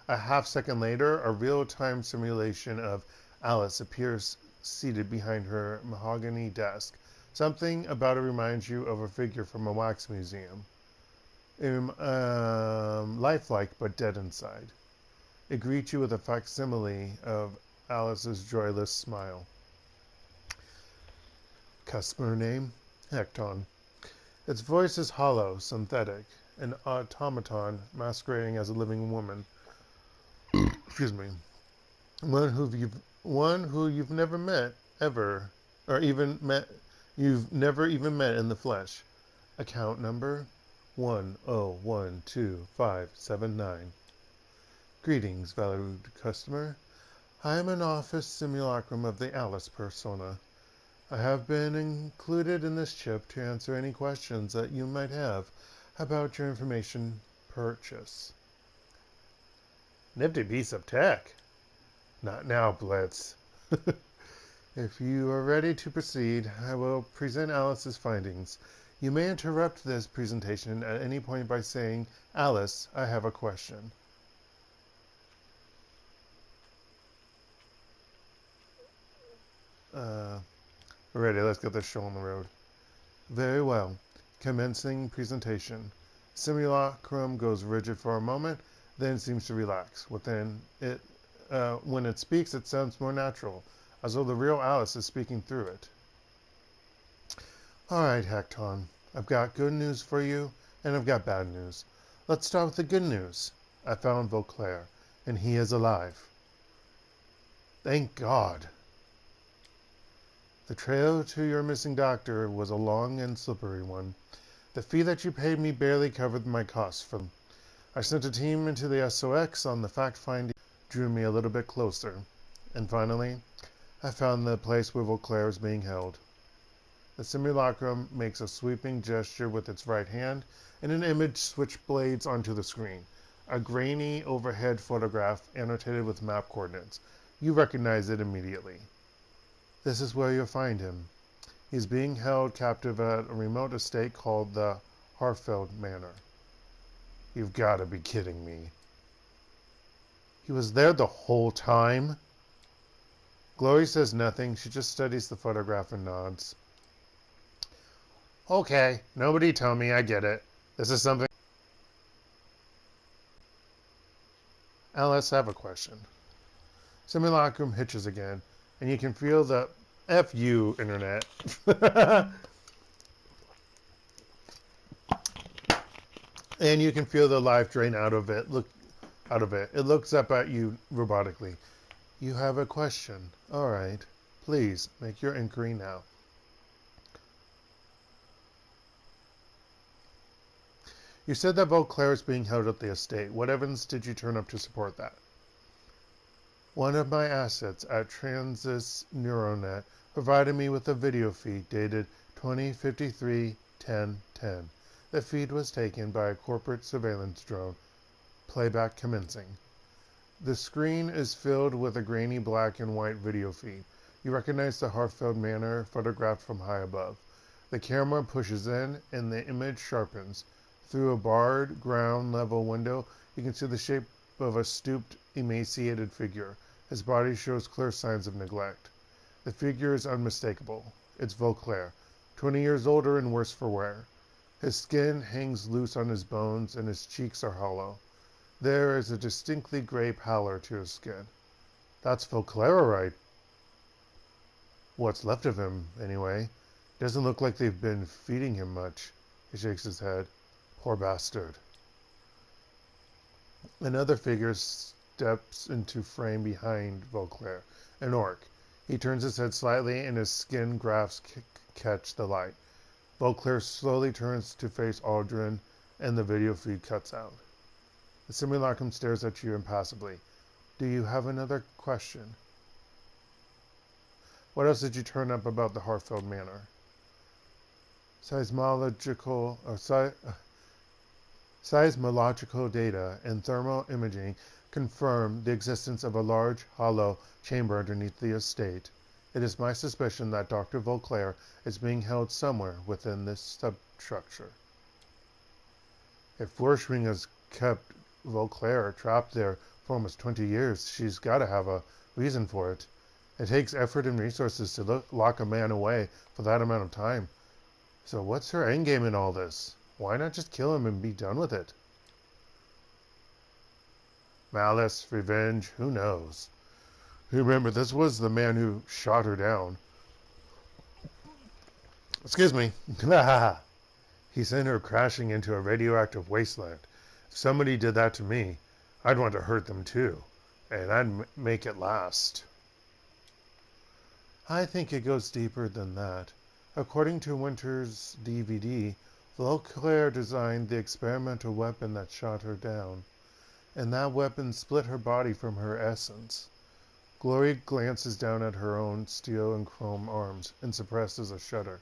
A: A half-second later, a real-time simulation of Alice appears seated behind her mahogany desk. Something about it reminds you of a figure from a wax museum. Lifelike but dead inside. It greets you with a facsimile of Alice's joyless smile. Customer name? Hekton. Its voice is hollow, synthetic, an automaton masquerading as a living woman. Excuse me. One who you've never met ever, or even met. You've never even met in the flesh. Account number 1012579. Greetings, valued customer. I am an office simulacrum of the Alice persona. I have been included in this chip to answer any questions that you might have about your information purchase. Nifty piece of tech. Not now, Blitz. If you are ready to proceed, I will present Alice's findings. You may interrupt this presentation at any point by saying, Alice, I have a question. Ready, let's get this show on the road. Very well. Commencing presentation. Simulacrum goes rigid for a moment, then seems to relax. When it speaks, it sounds more natural, as though the real Alice is speaking through it. All right, Hekton. I've got good news for you, and I've got bad news. Let's start with the good news. I found Vauclair, and he is alive. Thank God. The trail to your missing doctor was a long and slippery one. The fee that you paid me barely covered my costs. I sent a team into the SOX on the fact-finding, drew me a little bit closer. And finally, I found the place where Vauclair is being held. The simulacrum makes a sweeping gesture with its right hand, and an image switchblades onto the screen. A grainy overhead photograph annotated with map coordinates. You recognize it immediately. This is where you'll find him. He's being held captive at a remote estate called the Harfeld Manor. You've got to be kidding me. He was there the whole time? Glory says nothing. She just studies the photograph and nods. Okay, nobody tell me, I get it. This is something... Alice, I have a question. Simulacrum hitches again, and you can feel the F you, internet. And you can feel the life drain out of it. It looks up at you robotically. You have a question. All right. Please make your inquiry now. You said that Vauclair is being held at the estate. What evidence did you turn up to support that? One of my assets at Transys Neuronet provided me with a video feed dated 2053-10-10. The feed was taken by a corporate surveillance drone. Playback commencing. The screen is filled with a grainy black and white video feed. You recognize the Hartfeld Manor photographed from high above. The camera pushes in and the image sharpens. Through a barred ground-level window, you can see the shape of a stooped, emaciated figure. His body shows clear signs of neglect. The figure is unmistakable. It's Vauclair, 20 years older and worse for wear. His skin hangs loose on his bones and his cheeks are hollow. There is a distinctly gray pallor to his skin. That's Vauclair, all right. What's left of him, anyway. Doesn't look like they've been feeding him much. He shakes his head. Poor bastard. Another figure steps into frame behind Vauclair, an orc. He turns his head slightly and his skin grafts catch the light. Vauclair slowly turns to face Aldrin and the video feed cuts out. The simulacrum stares at you impassively. Do you have another question? What else did you turn up about the Hartfeld Manor? Seismological data and thermal imaging confirm the existence of a large, hollow chamber underneath the estate. It is my suspicion that Dr. Vauclair is being held somewhere within this substructure. If Wershring has kept Vauclair trapped there for almost 20 years, she's got to have a reason for it. It takes effort and resources to lock a man away for that amount of time. So what's her endgame in all this? Why not just kill him and be done with it? Malice, revenge, who knows? Remember, this was the man who shot her down. Excuse me. He sent her crashing into a radioactive wasteland. If somebody did that to me, I'd want to hurt them too. And I'd make it last. I think it goes deeper than that. According to Winter's DVD, Vauclair designed the experimental weapon that shot her down. And that weapon split her body from her essence. Glory glances down at her own steel and chrome arms and suppresses a shudder.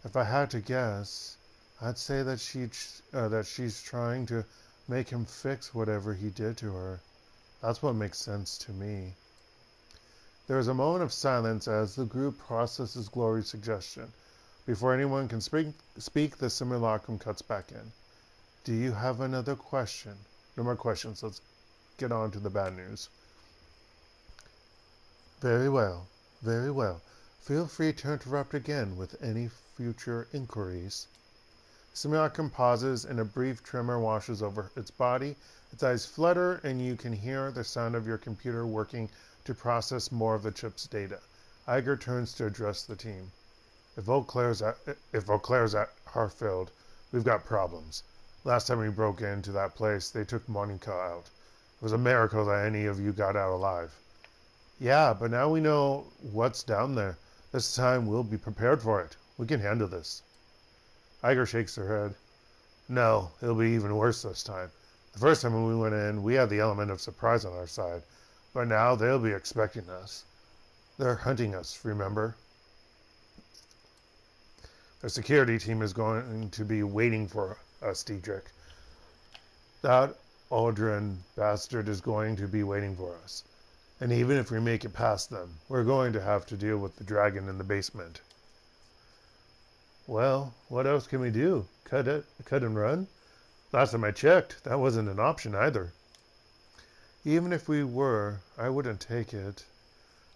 A: If I had to guess, I'd say that she's trying to make him fix whatever he did to her. That's what makes sense to me. There is a moment of silence as the group processes Glory's suggestion. Before anyone can speak, the simulacrum cuts back in. Do you have another question? No more questions. Let's get on to the bad news. Very well. Very well. Feel free to interrupt again with any future inquiries. Simulacrum pauses and a brief tremor washes over its body. Its eyes flutter and you can hear the sound of your computer working to process more of the chip's data. Iger turns to address the team. If Vauclair's at Hartfeld, we've got problems. Last time we broke into that place, they took Monica out. It was a miracle that any of you got out alive. Yeah, but now we know what's down there. This time we'll be prepared for it. We can handle this. Iger shakes her head. No, it'll be even worse this time. The first time when we went in, we had the element of surprise on our side. But now they'll be expecting us. They're hunting us, remember? The security team is going to be waiting for us, Diedrich. That Aldrin bastard is going to be waiting for us. And even if we make it past them, we're going to have to deal with the dragon in the basement. Well, what else can we do? Cut and run? Last time I checked, that wasn't an option either. Even if we were, I wouldn't take it.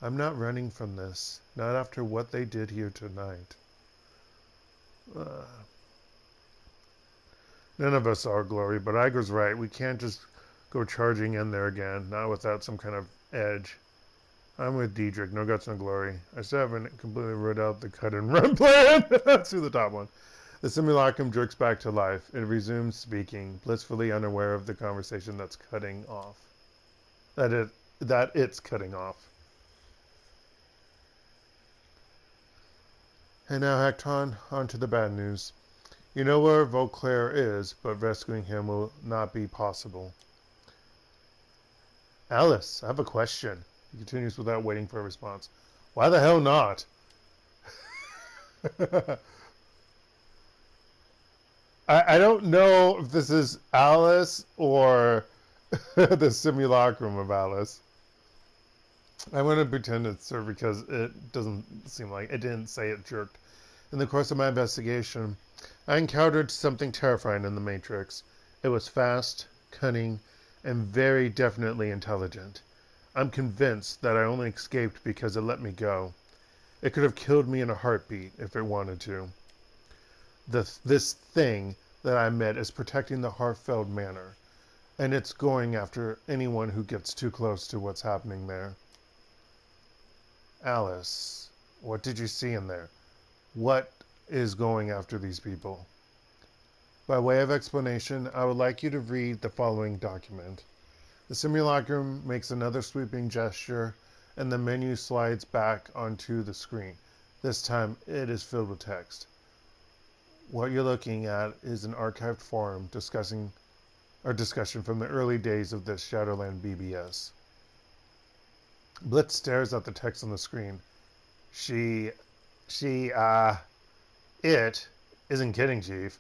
A: I'm not running from this, not after what they did here tonight. None of us are Glory, but Iger's right. We can't just go charging in there again, not without some kind of edge. I'm with Diedrich. No guts, no glory. I still haven't completely ruled out the cut and run plan. Let's do the top one. The simulacrum jerks back to life. It resumes speaking, blissfully unaware of the conversation that's cutting off. That it's cutting off. And now, Hekton, on to the bad news. You know where Vauclair is, but rescuing him will not be possible. Alice, I have a question. He continues without waiting for a response. Why the hell not? I don't know if this is Alice or the simulacrum of Alice. I'm going to pretend it's her because it doesn't seem like it didn't say it jerked. In the course of my investigation, I encountered something terrifying in the Matrix. It was fast, cunning, and very definitely intelligent. I'm convinced that I only escaped because it let me go. It could have killed me in a heartbeat if it wanted to. This thing that I met is protecting the Harfeld Manor, and it's going after anyone who gets too close to what's happening there. Alice, what did you see in there? What is going after these people? By way of explanation, I would like you to read the following document. The simulacrum makes another sweeping gesture, and the menu slides back onto the screen. This time, it is filled with text. What you're looking at is an archived forum discussion from the early days of this Shadowland BBS. Blitz stares at the text on the screen. It isn't kidding, Chief.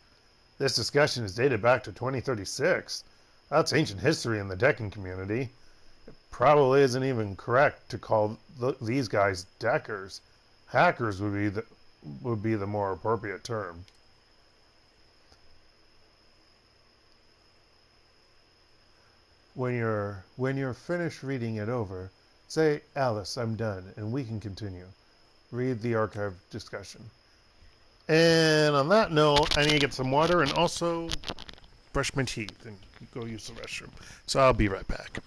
A: This discussion is dated back to 2036. That's ancient history in the Deccan community. It probably isn't even correct to call these guys deckers. Hackers would be the more appropriate term. When you're finished reading it over, say, Alice, I'm done, and we can continue. Read the archive discussion. And on that note, I need to get some water and also brush my teeth and go use the restroom. So I'll be right back.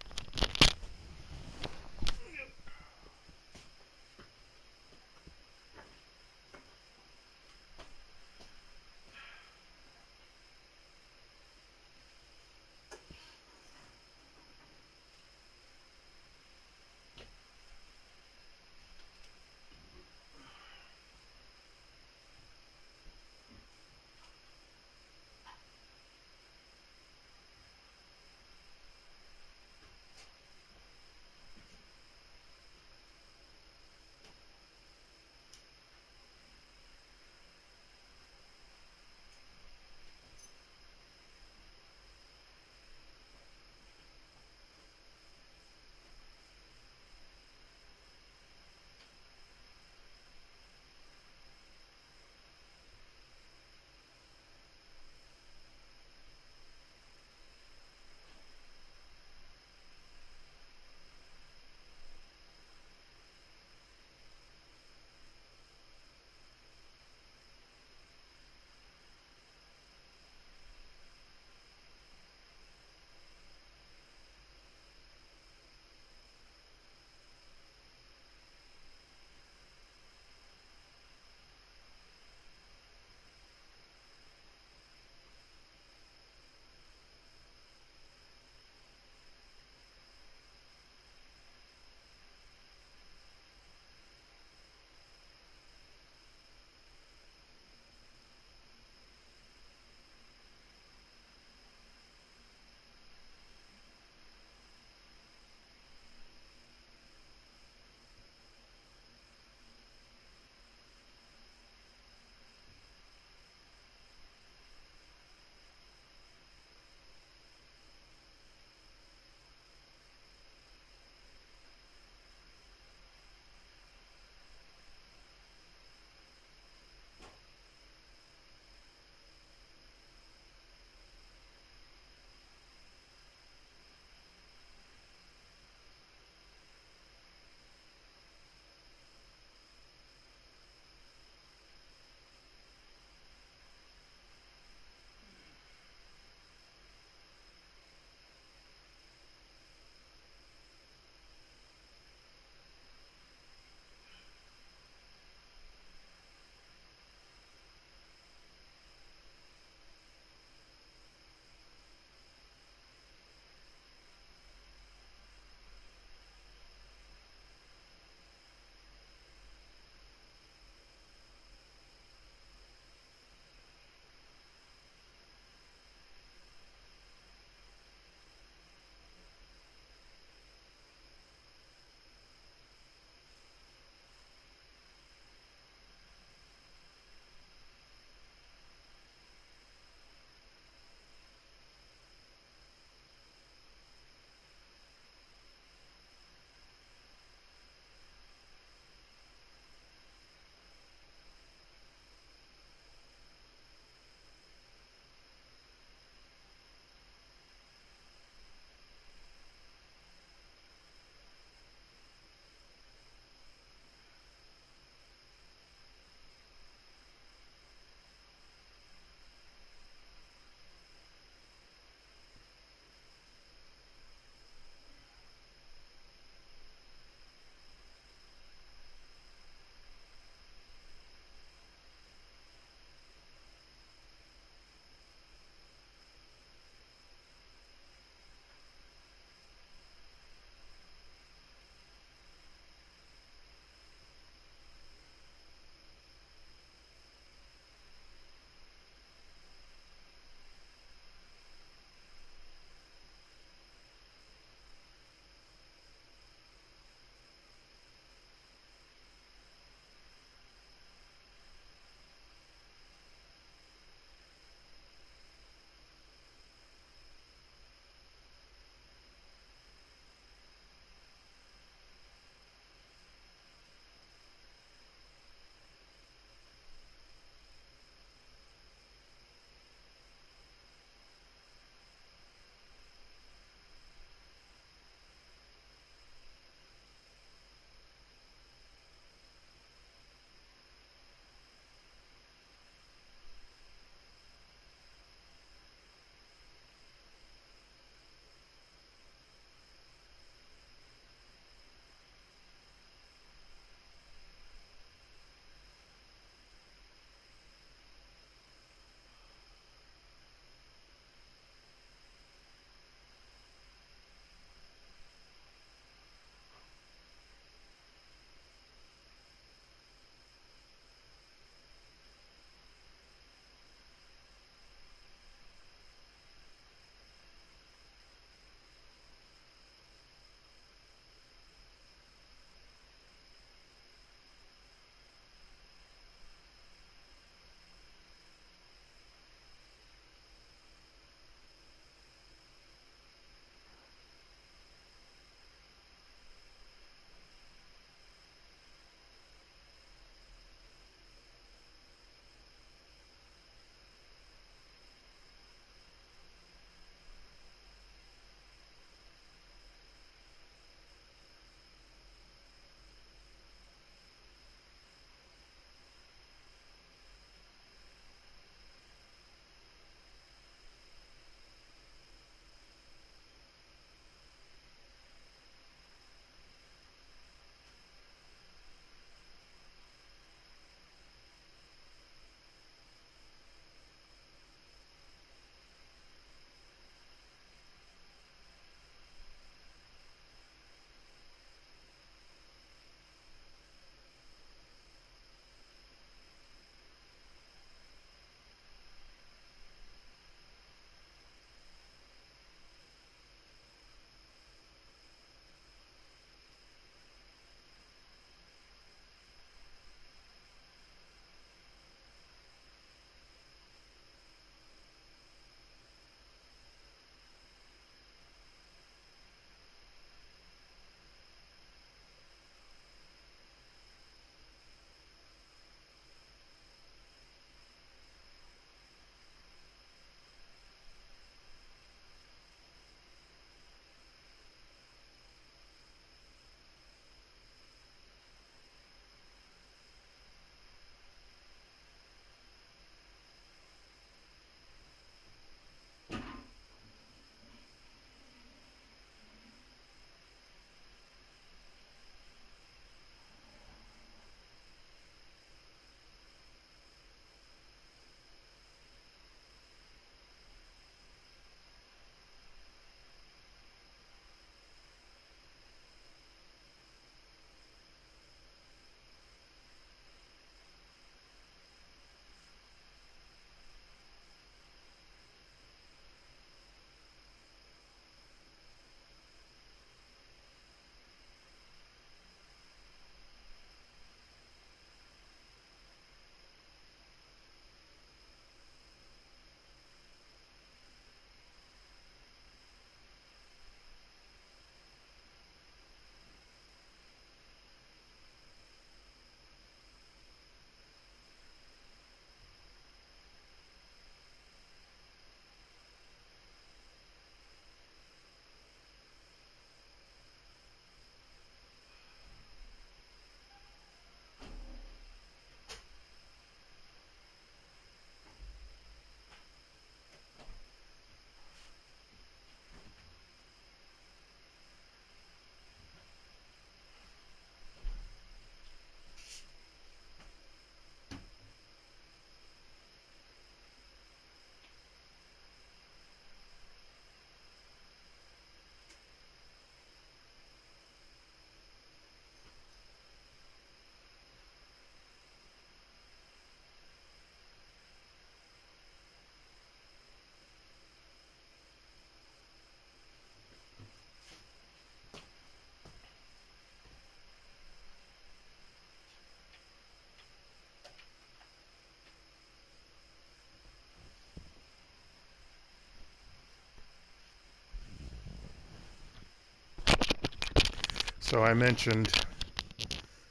A: So I mentioned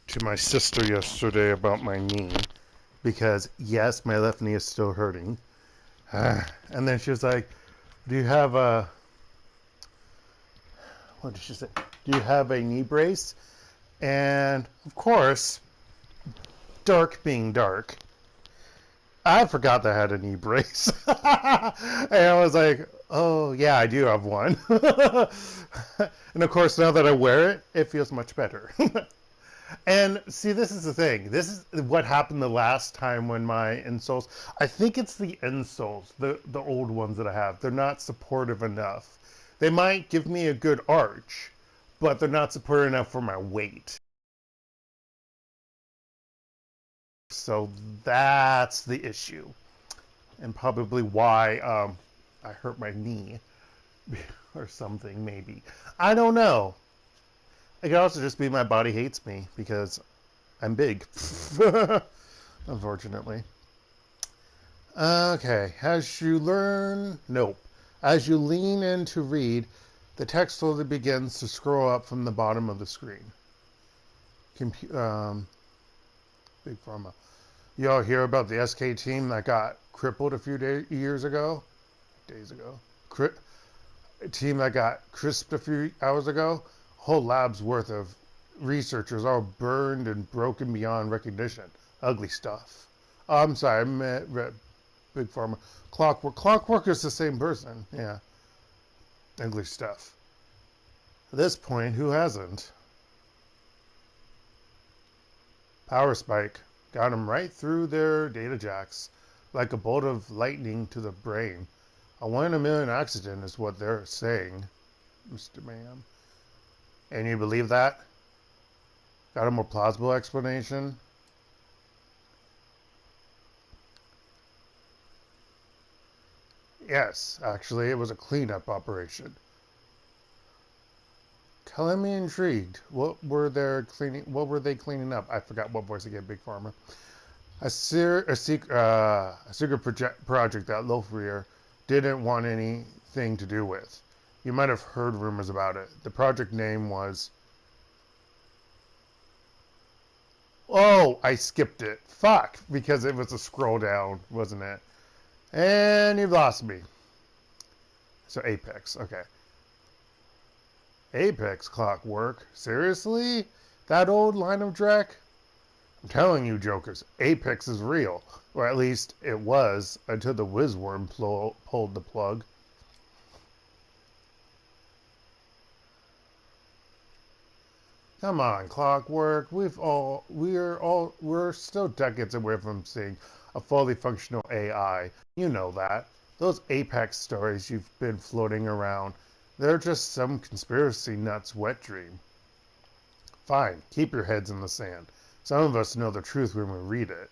A: to my sister yesterday about my knee because, yes, my left knee is still hurting. And then she was like, do you have a, what did she say? Do you have a knee brace? And, of course, dark being dark, I forgot that I had a knee brace. And I was like, oh, yeah, I do have one. And, of course, now that I wear it, it feels much better. And see, this is the thing. This is what happened the last time when my insoles, I think it's the insoles, the old ones that I have. They're not supportive enough. They might give me a good arch, but they're not supportive enough for my weight. So that's the issue. And probably why I hurt my knee or something, maybe. I don't know. It could also just be my body hates me because I'm big. Unfortunately. Okay. As you learn... Nope. As you lean in to read, the text slowly begins to scroll up from the bottom of the screen. Big Pharma. You all hear about the SK team that got crippled a few days ago? Team that got crisped a few hours ago? Whole lab's worth of researchers all burned and broken beyond recognition. Ugly stuff. Oh, I'm sorry, I meant Big Pharma. Clockwork. Clockwork is the same person. Yeah. Ugly stuff. At this point, who hasn't? Power spike. Got them right through their data jacks. Like a bolt of lightning to the brain. A 1 in a million accident is what they're saying, Mr. Ma'am. And you believe that? Got a more plausible explanation? Yes, actually, it was a cleanup operation. Color me intrigued. What were they cleaning up? I forgot what voice again, Big Pharma. A secret project that Lofreer didn't want anything to do with. You might have heard rumors about it. The project name was... Oh, I skipped it. Fuck, because it was a scroll down, wasn't it? And you've lost me. So Apex, okay. Apex Clockwork? Seriously? That old line of Drek? I'm telling you, jokers, Apex is real. Or at least it was, until the Whizworm pulled the plug. Come on, Clockwork. We're still decades away from seeing a fully functional AI. You know that. Those Apex stories you've been floating around, they're just some conspiracy nuts wet dream. Fine, keep your heads in the sand. Some of us know the truth when we read it.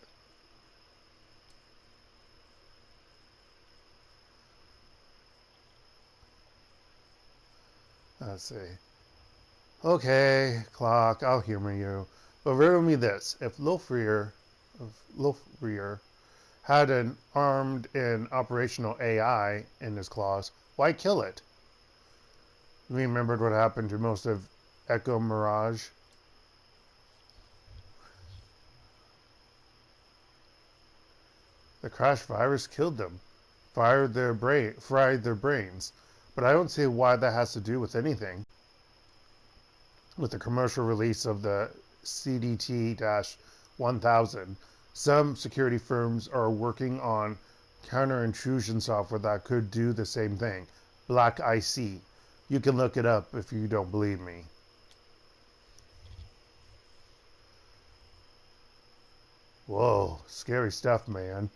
A: Let's see. Okay, Clock, I'll humor you. But riddle me this. If Lofreer had an armed and operational AI in his claws, why kill it? You remembered what happened to most of Echo Mirage? The crash virus killed them. Fried their brains. But I don't see why that has to do with anything. With the commercial release of the CDT-1000, some security firms are working on counter-intrusion software that could do the same thing. Black IC. You can look it up if you don't believe me. Whoa, scary stuff, man.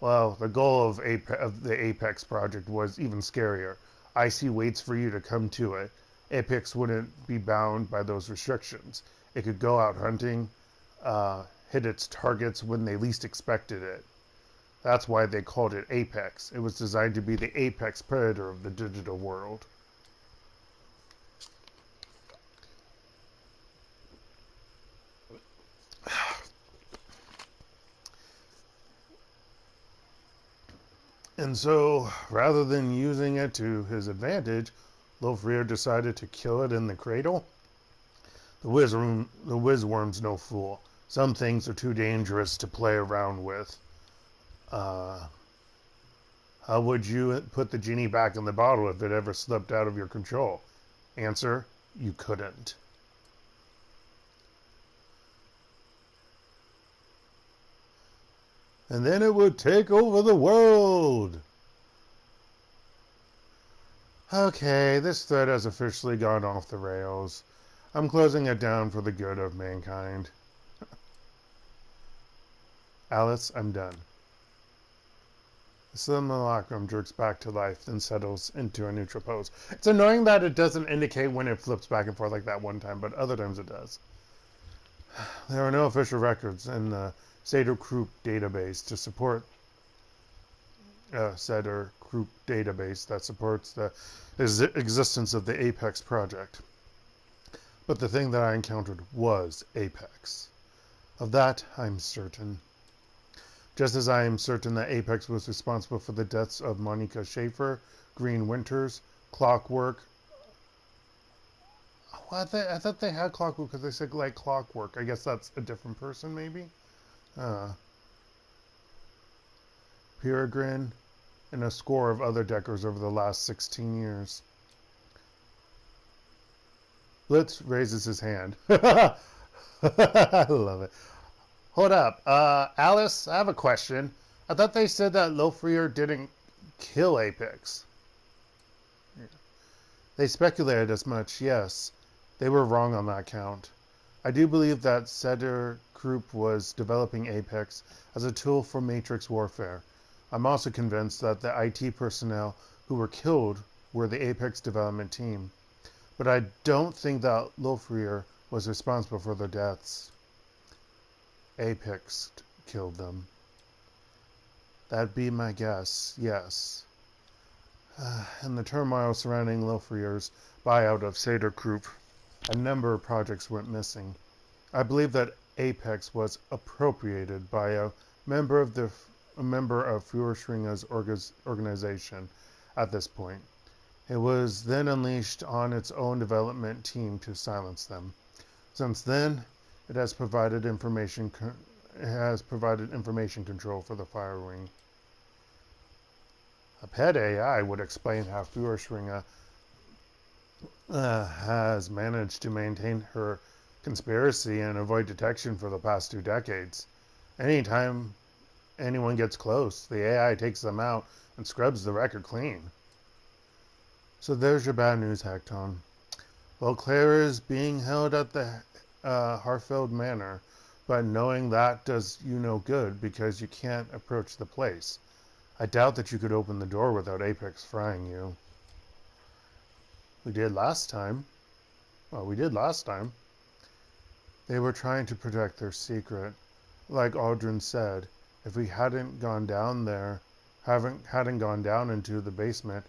A: Well, the goal of the Apex project was even scarier. IC waits for you to come to it. Apex wouldn't be bound by those restrictions. It could go out hunting, hit its targets when they least expected it. That's why they called it Apex. It was designed to be the apex predator of the digital world. And so, rather than using it to his advantage, Lofreer decided to kill it in the cradle. The Wizworm's no fool. Some things are too dangerous to play around with. How would you put the genie back in the bottle if it ever slipped out of your control? Answer, you couldn't. And then it would take over the world. Okay, this thread has officially gone off the rails. I'm closing it down for the good of mankind. Alice, I'm done. The simulacrum jerks back to life, then settles into a neutral pose. It's annoying that it doesn't indicate when it flips back and forth like that one time, but other times it does. There are no official records in the Shadowrun database to support Shadowrun database that supports the existence of the Apex project. But the thing that I encountered was Apex. Of that, I'm certain. Just as I am certain that Apex was responsible for the deaths of Monica Schaefer, Green Winters, Clockwork. Oh, I thought they had Clockwork because they said like Clockwork. I guess that's a different person, maybe? Peregrine, and a score of other Deckers over the last 16 years. Blitz raises his hand. I love it. Hold up. Alice, I have a question. I thought they said that Lofreer didn't kill Apex. They speculated as much, yes. They were wrong on that count. I do believe that Cedar Group was developing Apex as a tool for Matrix warfare. I'm also convinced that the IT personnel who were killed were the Apex development team. But I don't think that Lofreer was responsible for their deaths. Apex killed them. That'd be my guess, yes. In the turmoil surrounding Lofreer's buyout of Cedar Group, a number of projects went missing. I believe that Apex was appropriated by a member of Führerschwinger's organization at this point. It was then unleashed on its own development team to silence them. Since then, it has provided information control for the Firewing. A pet AI would explain how Führerschwinger has managed to maintain her conspiracy and avoid detection for the past 2 decades. Anytime anyone gets close, the AI takes them out and scrubs the record clean. So there's your bad news, Hekton. Claire is being held at the Harfeld Manor, but knowing that does you no good because you can't approach the place. I doubt that you could open the door without Apex frying you. We did last time. Well, we did last time. They were trying to protect their secret. Like Aldrin said, if we hadn't gone down there, hadn't gone down into the basement,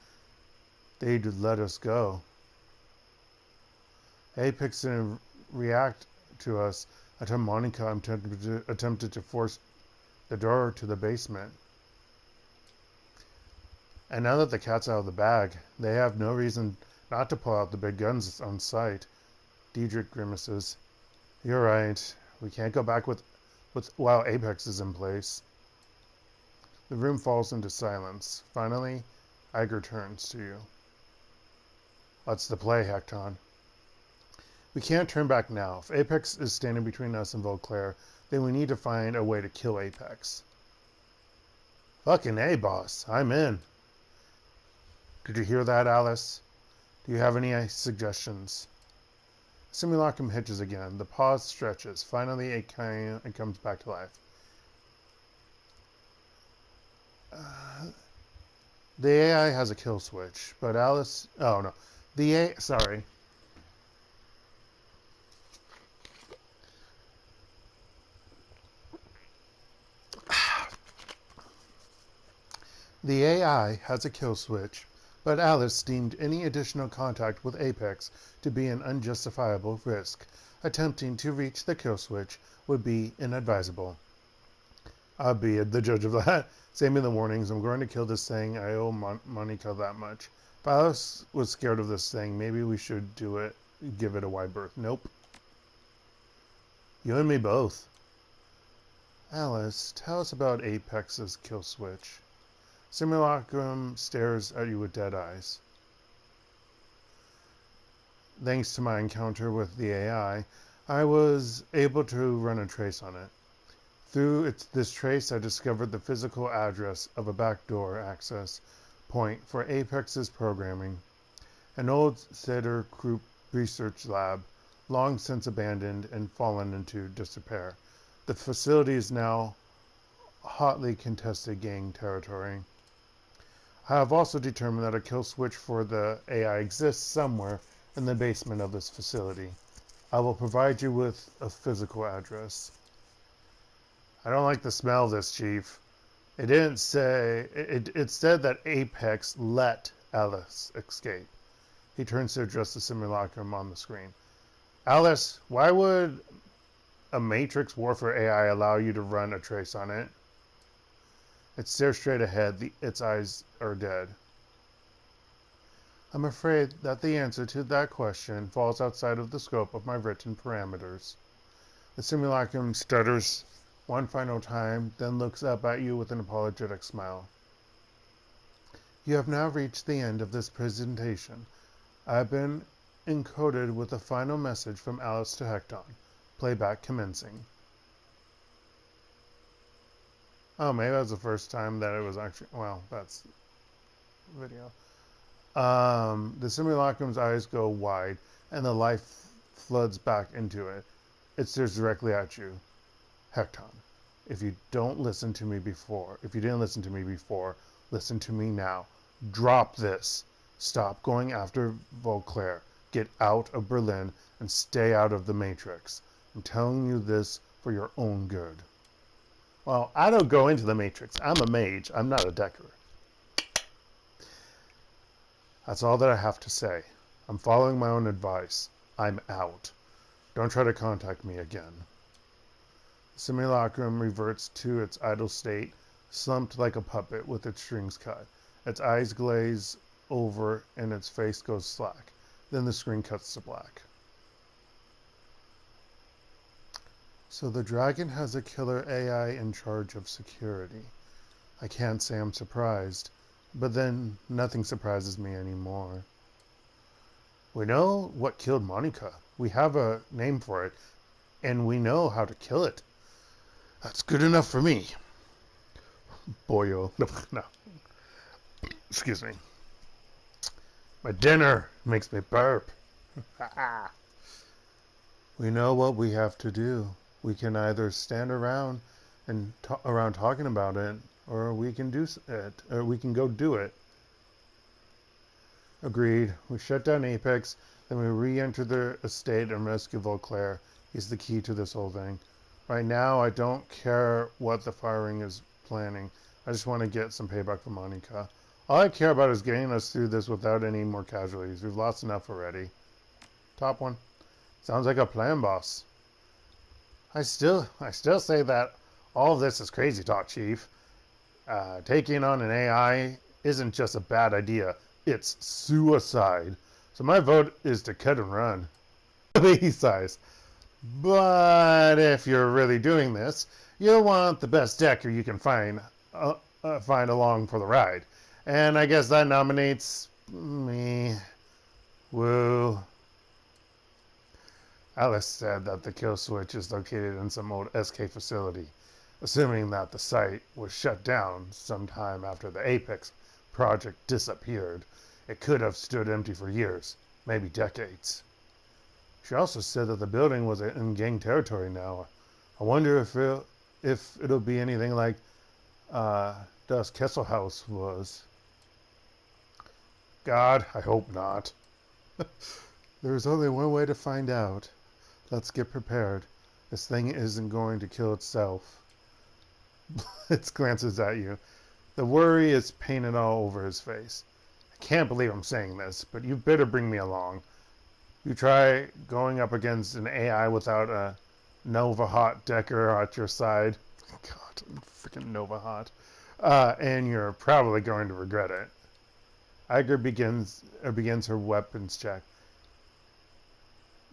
A: they'd let us go. Apex didn't react to us until Monica attempted to force the door to the basement. And now that the cat's out of the bag, they have no reason not to pull out the big guns on sight. Diedrich grimaces. You're right. We can't go back while Apex is in place. The room falls into silence. Finally, Iger turns to you. What's the play, Hekton? We can't turn back now. If Apex is standing between us and Volclaire, then we need to find a way to kill Apex. Fucking A, boss. I'm in. Did you hear that, Alice? Do you have any suggestions? Simulacrum hitches again. The pause stretches. Finally, it comes back to life. The AI has a kill switch, but Alice... Oh, no. Sorry. The AI has a kill switch, but Alice deemed any additional contact with Apex to be an unjustifiable risk. Attempting to reach the kill switch would be inadvisable. I'll be the judge of that. Save me the warnings. I'm going to kill this thing. I owe Monica that much. If Alice was scared of this thing, maybe we should do it. Give it a wide berth. Nope. You and me both. Alice, tell us about Apex's kill switch. Simulacrum stares at you with dead eyes. Thanks to my encounter with the AI, I was able to run a trace on it. Through this trace, I discovered the physical address of a backdoor access point for Apex's programming. An old Seder Group research lab, long since abandoned and fallen into disrepair. The facility is now hotly contested gang territory. I have also determined that a kill switch for the AI exists somewhere in the basement of this facility. I will provide you with a physical address. I don't like the smell of this, Chief. It didn't say... It said that Apex let Alice escape. He turns to address the simulacrum on the screen. Alice, why would a Matrix Warfare AI allow you to run a trace on it? It stares straight ahead. Its eyes are dead. I'm afraid that the answer to that question falls outside of the scope of my written parameters. The simulacrum stutters one final time, then looks up at you with an apologetic smile. You have now reached the end of this presentation. I have been encoded with a final message from Alice to Hekton. Playback commencing. Oh, maybe that was the first time that it was actually... Well, that's video. The simulacrum's eyes go wide, and the life floods back into it. It stares directly at you. Hekton, if you didn't listen to me before, listen to me now. Drop this. Stop going after Vauclair. Get out of Berlin and stay out of the Matrix. I'm telling you this for your own good. Well, I don't go into the Matrix. I'm a mage. I'm not a decker. That's all that I have to say. I'm following my own advice. I'm out. Don't try to contact me again. The simulacrum reverts to its idle state, slumped like a puppet with its strings cut. Its eyes glaze over and its face goes slack. Then the screen cuts to black. So the dragon has a killer AI in charge of security. I can't say I'm surprised, but then nothing surprises me anymore. We know what killed Monica. We have a name for it, and we know how to kill it. That's good enough for me. Boyo. No. Excuse me. My dinner makes me burp. We know what we have to do. We can either stand around and talking about it, or we can do it, or we can go do it. Agreed. We shut down Apex, then we re-enter the estate and rescue Vauclair. He's the key to this whole thing. Right now, I don't care what the firing is planning. I just want to get some payback for Monica. All I care about is getting us through this without any more casualties. We've lost enough already. Top one. Sounds like a plan, boss. I still say that all of this is crazy talk, Chief. Taking on an AI isn't just a bad idea. It's suicide. So my vote is to cut and run. He sighs. But if you're really doing this, you'll want the best decker you can find along for the ride. And I guess that nominates me. Woo. Alice said that the kill switch is located in some old SK facility, assuming that the site was shut down sometime after the Apex project disappeared. It could have stood empty for years, maybe decades. She also said that the building was in gang territory now. I wonder if it'll be anything like Das Kesselhaus was. God, I hope not. There's only one way to find out. Let's get prepared. This thing isn't going to kill itself. It glances at you. The worry is painted all over his face. I can't believe I'm saying this, but you better bring me along. You try going up against an AI without a Nova Hot Decker at your side. God, freaking Nova Hot. And you're probably going to regret it. Iger begins her weapons check.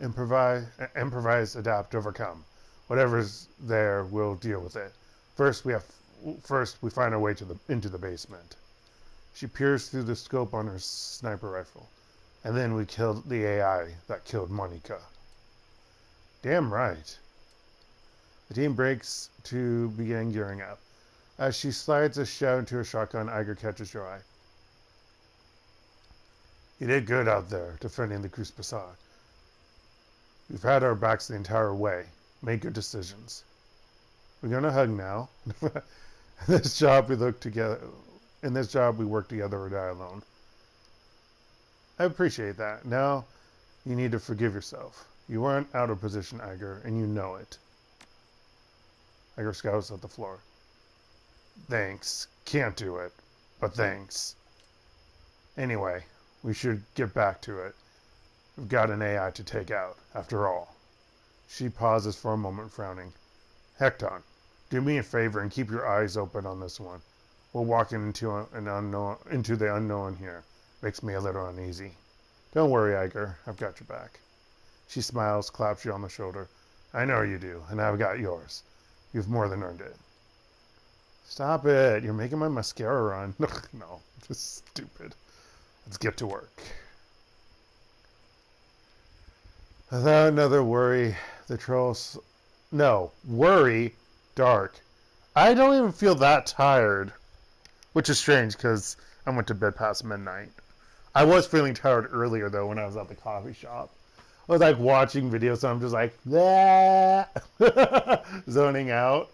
A: Improvise, adapt, overcome. Whatever's there, we'll deal with it. First, we find our way into the basement. She peers through the scope on her sniper rifle. And then we killed the AI that killed Monica. Damn right. The team breaks to begin gearing up. As she slides a shell into her shotgun, Iger catches your eye. You did good out there, defending the Kreuzbasar. We've had our backs the entire way. Make good decisions. We're gonna hug now. In this job we work together or die alone. I appreciate that. Now you need to forgive yourself. You weren't out of position, Iger, and you know it. Iger scowls at the floor. Thanks. Can't do it, but thanks. Anyway, we should get back to it. We've got an AI to take out, after all. She pauses for a moment, frowning. Hekton, do me a favor and keep your eyes open on this one. We're walking into the unknown here. Makes me a little uneasy. Don't worry, Iger. I've got your back. She smiles, claps you on the shoulder. I know you do, and I've got yours. You've more than earned it. Stop it. You're making my mascara run. No, just stupid. Let's get to work. Without another worry, the trolls... No, worry, dark. I don't even feel that tired. Which is strange, because I went to bed past midnight. I was feeling tired earlier, though, when I was at the coffee shop. I was, like, watching videos, so I'm just like, zoning out.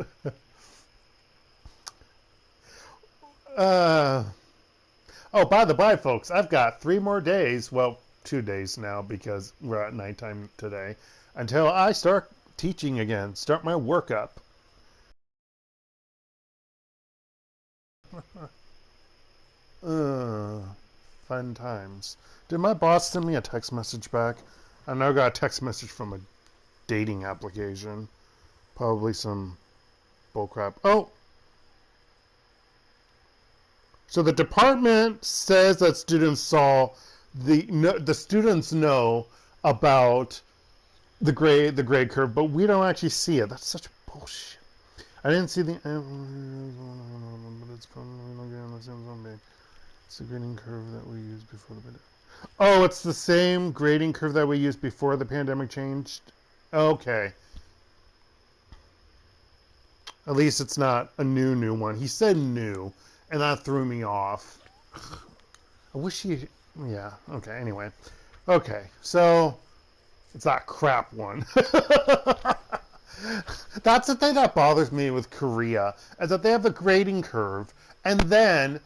A: Oh, by the by, folks, I've got 3 more days, well, 2 days now, because we're at nighttime today, until I start teaching again, start my workup. Fun times. Did my boss send me a text message back? I know I got a text message from a dating application. Probably some bullcrap. Oh! So the department says that students saw the students know about the grade curve, but we don't actually see it. That's such bullshit. I didn't see the. But it's the grading curve that we used before the pandemic. Oh, it's the same grading curve that we used before the pandemic changed. Okay. At least it's not a new one. He said new, and that threw me off. I wish he... Yeah, okay, anyway. Okay, so it's that crap one. That's the thing that bothers me with Korea, is that they have the grading curve, and then,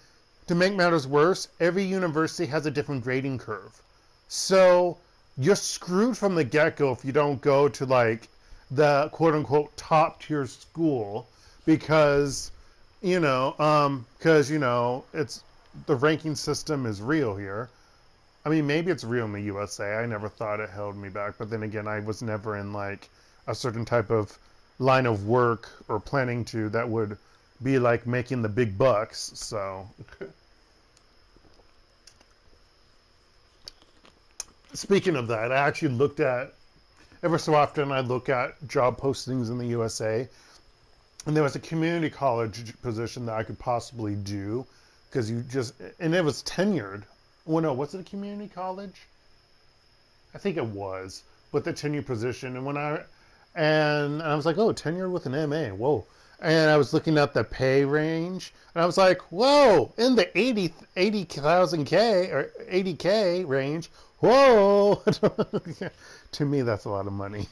A: to make matters worse, every university has a different grading curve. So you're screwed from the get-go if you don't go to, like, the quote-unquote top-tier school, because, you know, it's the ranking system is real here. I mean, maybe it's real in the USA. I never thought it held me back, but then again, I was never in, like, a certain type of line of work or planning to that would be, like, making the big bucks, so... Speaking of that, I actually looked at, ever so often I look at job postings in the USA, and there was a community college position that I could possibly do, because you just, and it was tenured. Well, no, was it a community college? I think it was, with the tenure position, and I was like, oh, tenured with an MA, whoa. And I was looking at the pay range, and I was like, whoa, in the 80,000 K, or 80K range, whoa! To me, that's a lot of money.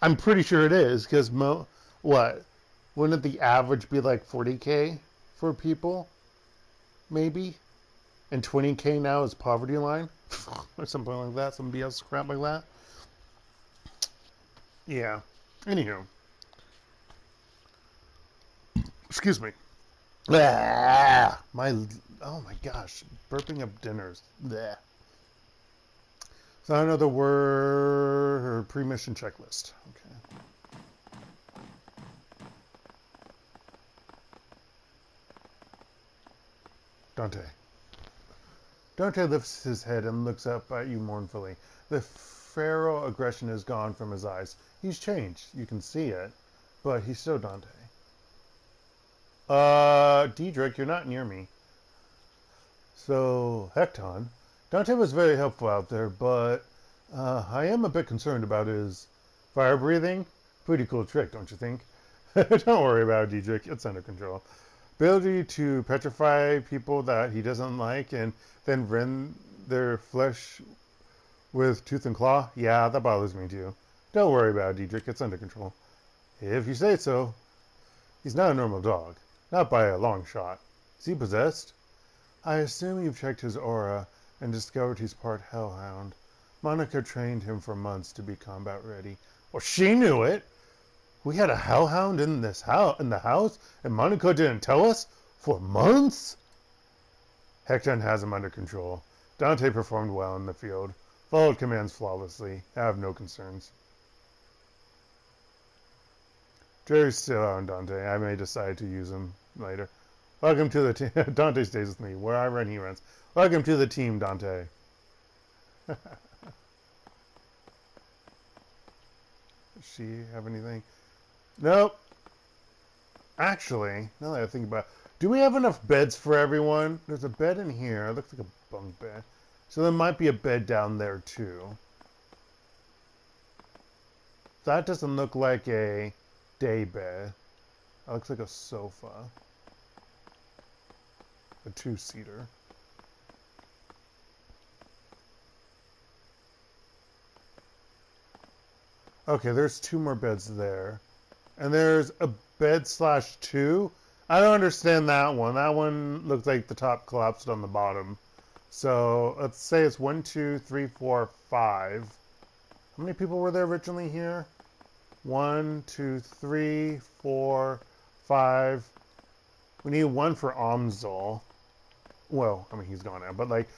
A: I'm pretty sure it is, because what? Wouldn't the average be like 40K for people? Maybe? And 20K now is poverty line? Or something like that, some BS crap like that. Yeah. Anywho. Excuse me. Oh my gosh. Burping up dinners. Bleh. So another word, pre-mission checklist. Okay. Dante lifts his head and looks up at you mournfully. The feral aggression is gone from his eyes. He's changed. You can see it. But he's still Dante. Diedrich, you're not near me. So, Hekton. Dante was very helpful out there, but I am a bit concerned about his fire breathing. Pretty cool trick, don't you think? Don't worry about it, Diedrich. It's under control. Ability to petrify people that he doesn't like and then rend their flesh with tooth and claw? Yeah, that bothers me too. Don't worry about it, Diedrich. It's under control. If you say so. He's not a normal dog. Not by a long shot. Is he possessed? I assume you've checked his aura and discovered he's part hellhound. Monica trained him for months to be combat ready. Well, she knew it. We had a hellhound in the house, and Monica didn't tell us for months. Hekton has him under control. Dante performed well in the field. Followed commands flawlessly. I have no concerns. Jerry's still out on Dante. I may decide to use him later. Welcome to the team. Dante stays with me. Where I run, he runs. Welcome to the team, Dante. Does she have anything? Nope. Actually, now that I think about it, do we have enough beds for everyone? There's a bed in here. It looks like a bunk bed. So there might be a bed down there, too. That doesn't look like a day bed. That looks like a sofa. A two-seater. Okay, there's two more beds there. And there's a bed / two. I don't understand that one. That one looks like the top collapsed on the bottom. So let's say it's 1, 2, 3, 4, 5. How many people were there originally here? 1, 2, 3, 4, 5. We need one for Amzal. Well, I mean, he's gone now, but like,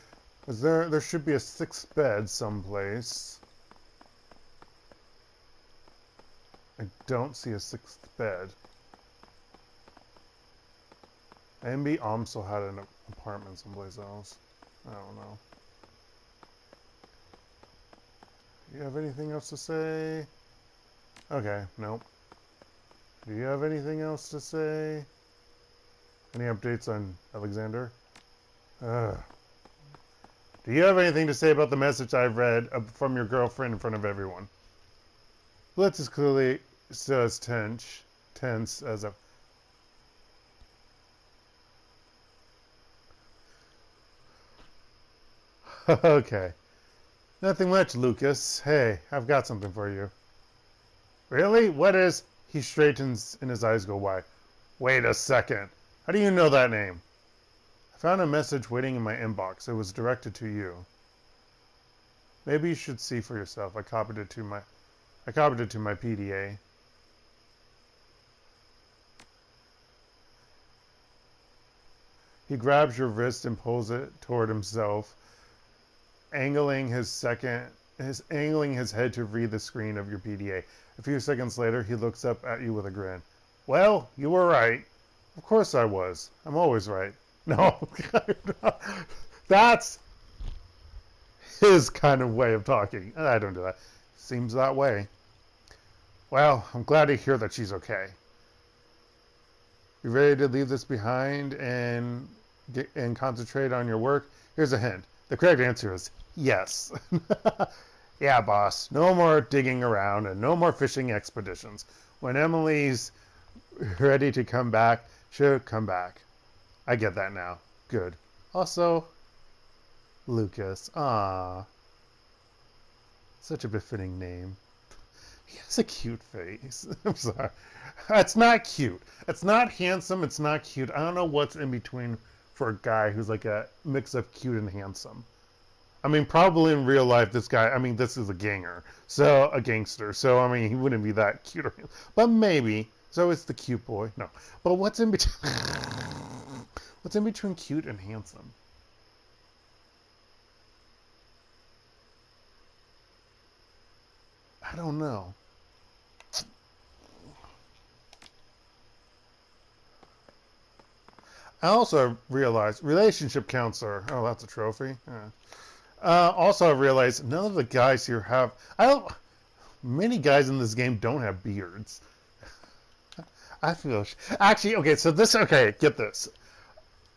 A: there should be a 6th bed someplace. I don't see a 6th bed. Maybe Amsel had an apartment someplace else. I don't know. Do you have anything else to say? Okay, nope. Do you have anything else to say? Any updates on Alexander? Do you have anything to say about the message I've read from your girlfriend in front of everyone? Blitz is clearly still as tense as a... Okay. Nothing much, Lucas. Hey, I've got something for you. Really? What is... He straightens and his eyes go wide. Wait a second. How do you know that name? I found a message waiting in my inbox. It was directed to you. Maybe you should see for yourself. I copied it to my PDA. He grabs your wrist and pulls it toward himself, angling his head to read the screen of your PDA. A few seconds later, he looks up at you with a grin. Well, you were right. Of course I was. I'm always right. No, that's his kind of way of talking. I don't do that. Seems that way. Well, I'm glad to hear that she's okay. You ready to leave this behind and concentrate on your work? Here's a hint. The correct answer is yes. Yeah, boss. No more digging around and no more fishing expeditions. When Emily's ready to come back, she'll come back. I get that now. Good. Also, Lucas. Ah, such a befitting name. He has a cute face. I'm sorry. It's not cute. It's not handsome. It's not cute. I don't know what's in between for a guy who's like a mix of cute and handsome. I mean, probably in real life, this guy, I mean, this is a gangster. So, I mean, he wouldn't be that cute or handsome. But maybe. So it's the cute boy. No. But what's in between? What's in between cute and handsome? I don't know. I also realized relationship counselor. Oh, that's a trophy. Yeah. Also, I realized none of the guys here have. I don't. Many guys in this game don't have beards. I feel. Actually, okay. So this. Okay, get this.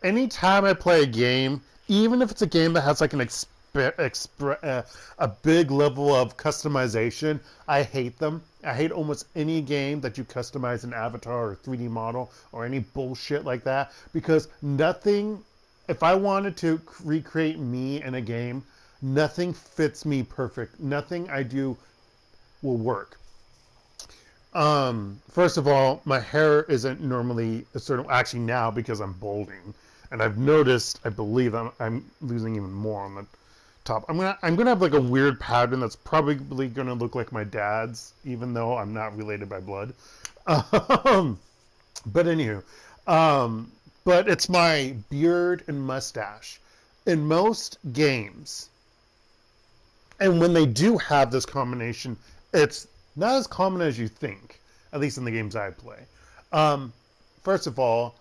A: Anytime I play a game, even if it's a game that has like a big level of customization, I hate them. I hate almost any game that you customize an avatar or 3D model or any bullshit like that, because nothing, if I wanted to recreate me in a game, nothing fits me perfect. Nothing I do will work. First of all, my hair isn't normally a certain. Actually, now because I'm balding, and I've noticed, I believe I'm losing even more on the top. I'm gonna have like a weird pattern that's probably gonna look like my dad's, even though I'm not related by blood. But anywho, but it's my beard and mustache. In most games, and when they do have this combination, it's not as common as you think, at least in the games I play. First of all,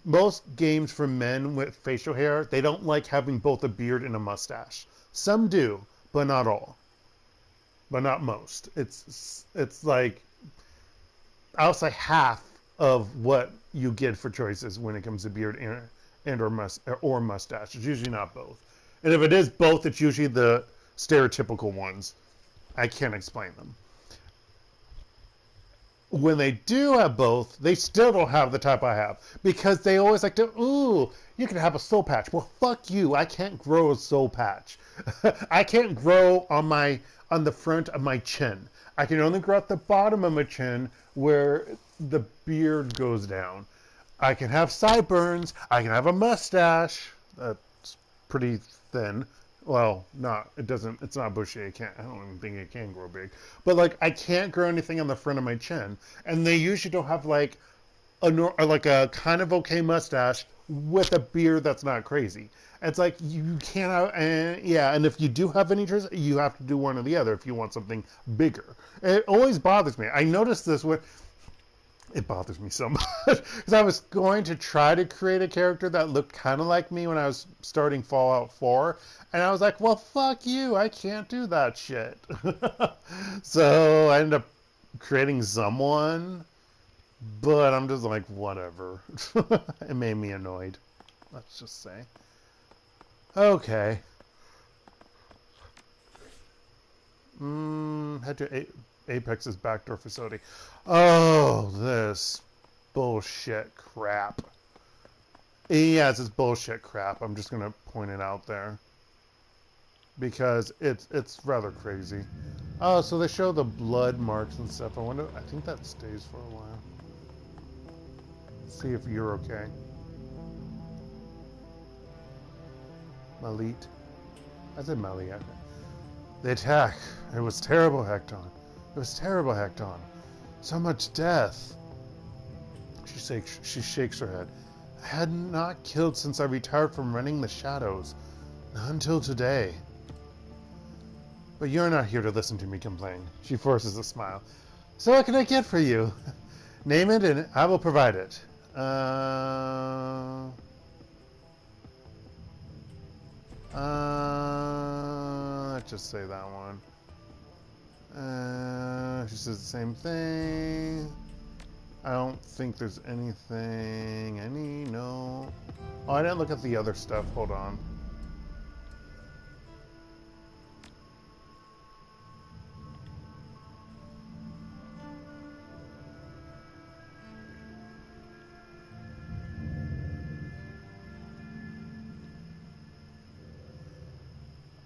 A: most games for men with facial hair, they don't like having both a beard and a mustache. Some do, but not all. But not most. It's like, I'll say half of what you get for choices when it comes to beard or mustache. It's usually not both. And if it is both, it's usually the stereotypical ones. I can't explain them. When they do have both, they still don't have the type I have, because they always like to, ooh, you can have a soul patch. Well, fuck you. I can't grow a soul patch. I can't grow on the front of my chin. I can only grow at the bottom of my chin where the beard goes down. I can have sideburns. I can have a mustache. That's pretty thin. Well, it's not bushy. I don't even think it can grow big. But like, I can't grow anything on the front of my chin. And they usually don't have like a kind of okay mustache with a beard that's not crazy. It's like, you can't have, and if you do have any choice, you have to do one or the other if you want something bigger. It always bothers me. I noticed this with, it bothers me so much, because I was going to try to create a character that looked kind of like me when I was starting Fallout 4, and I was like, well, fuck you, I can't do that shit. So I ended up creating someone, but I'm just like, whatever. It made me annoyed, let's just say. Okay. Head to Apex's backdoor facility. Oh, this bullshit crap. Yes, it's bullshit crap. I'm just gonna point it out there, because it's rather crazy. Oh, so they show the blood marks and stuff. I think that stays for a while. See if you're okay. Malit. I said Malit. The attack. It was terrible, Hekton. It was terrible, Hekton. So much death. She shakes her head. I had not killed since I retired from running the shadows. Not until today. But you're not here to listen to me complain. She forces a smile. So what can I get for you? Name it and I will provide it. Let's just say that one. She says the same thing. I don't think there's anything. No. Oh, I didn't look at the other stuff. Hold on.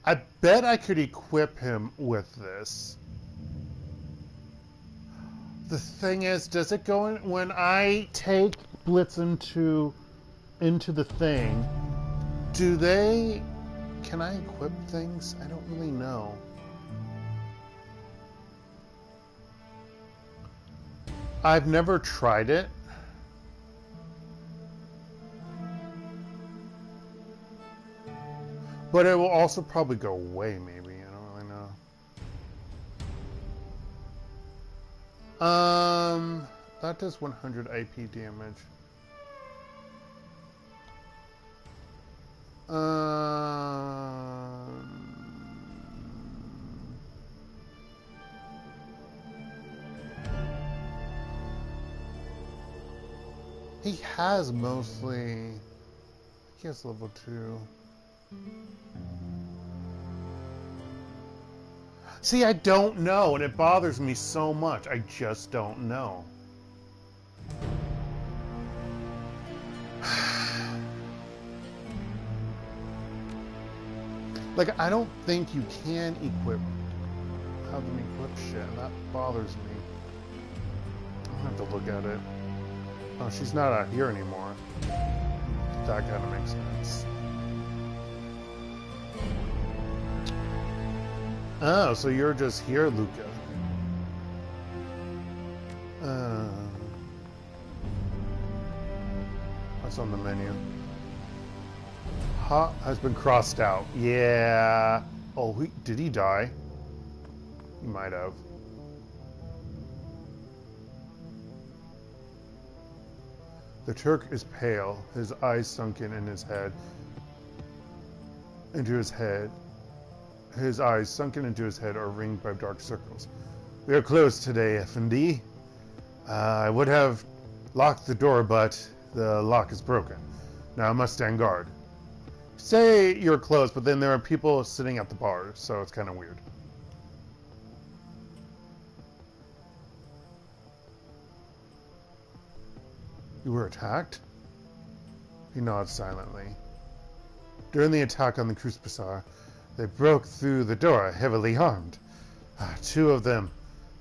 A: I bet I could equip him with this. The thing is, does it go in when I take Blitz into the thing? Can I equip things? I don't really know. I've never tried it. But it will also probably go away, maybe. I don't really know. That does 100 IP damage. He has mostly... He has level 2. See, I don't know, and it bothers me so much. I just don't know. Like, I don't think you can equip... have them equip shit, and that bothers me. I'll have to look at it. Oh, she's not out here anymore. That kind of makes sense. Oh, so you're just here, Luca. What's on the menu? Hot has been crossed out. Yeah. Oh, did he die? He might have. The Turk is pale, his eyes sunken in his head. His eyes sunken into his head are ringed by dark circles. We are closed today, F&D. I would have locked the door, but the lock is broken. Now I must stand guard. Say you're closed, but then there are people sitting at the bar, so it's kind of weird. You were attacked? He nods silently. During the attack on the Kreuzbasar, they broke through the door, heavily armed. 2 of them.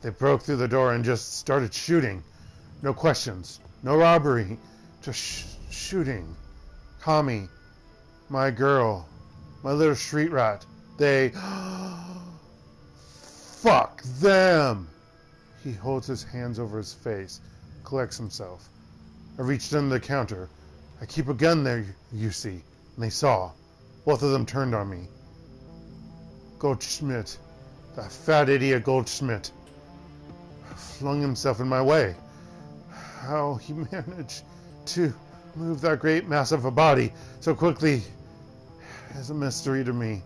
A: They broke through the door and just started shooting. No questions. No robbery. Just shooting. Kami. My girl. My little street rat. They... Fuck them! He holds his hands over his face. Collects himself. I reached under the counter. I keep a gun there, you see. And they saw. Both of them turned on me. Goldschmidt. That fat idiot Goldschmidt. Flung himself in my way. How he managed to move that great mass of a body so quickly is a mystery to me.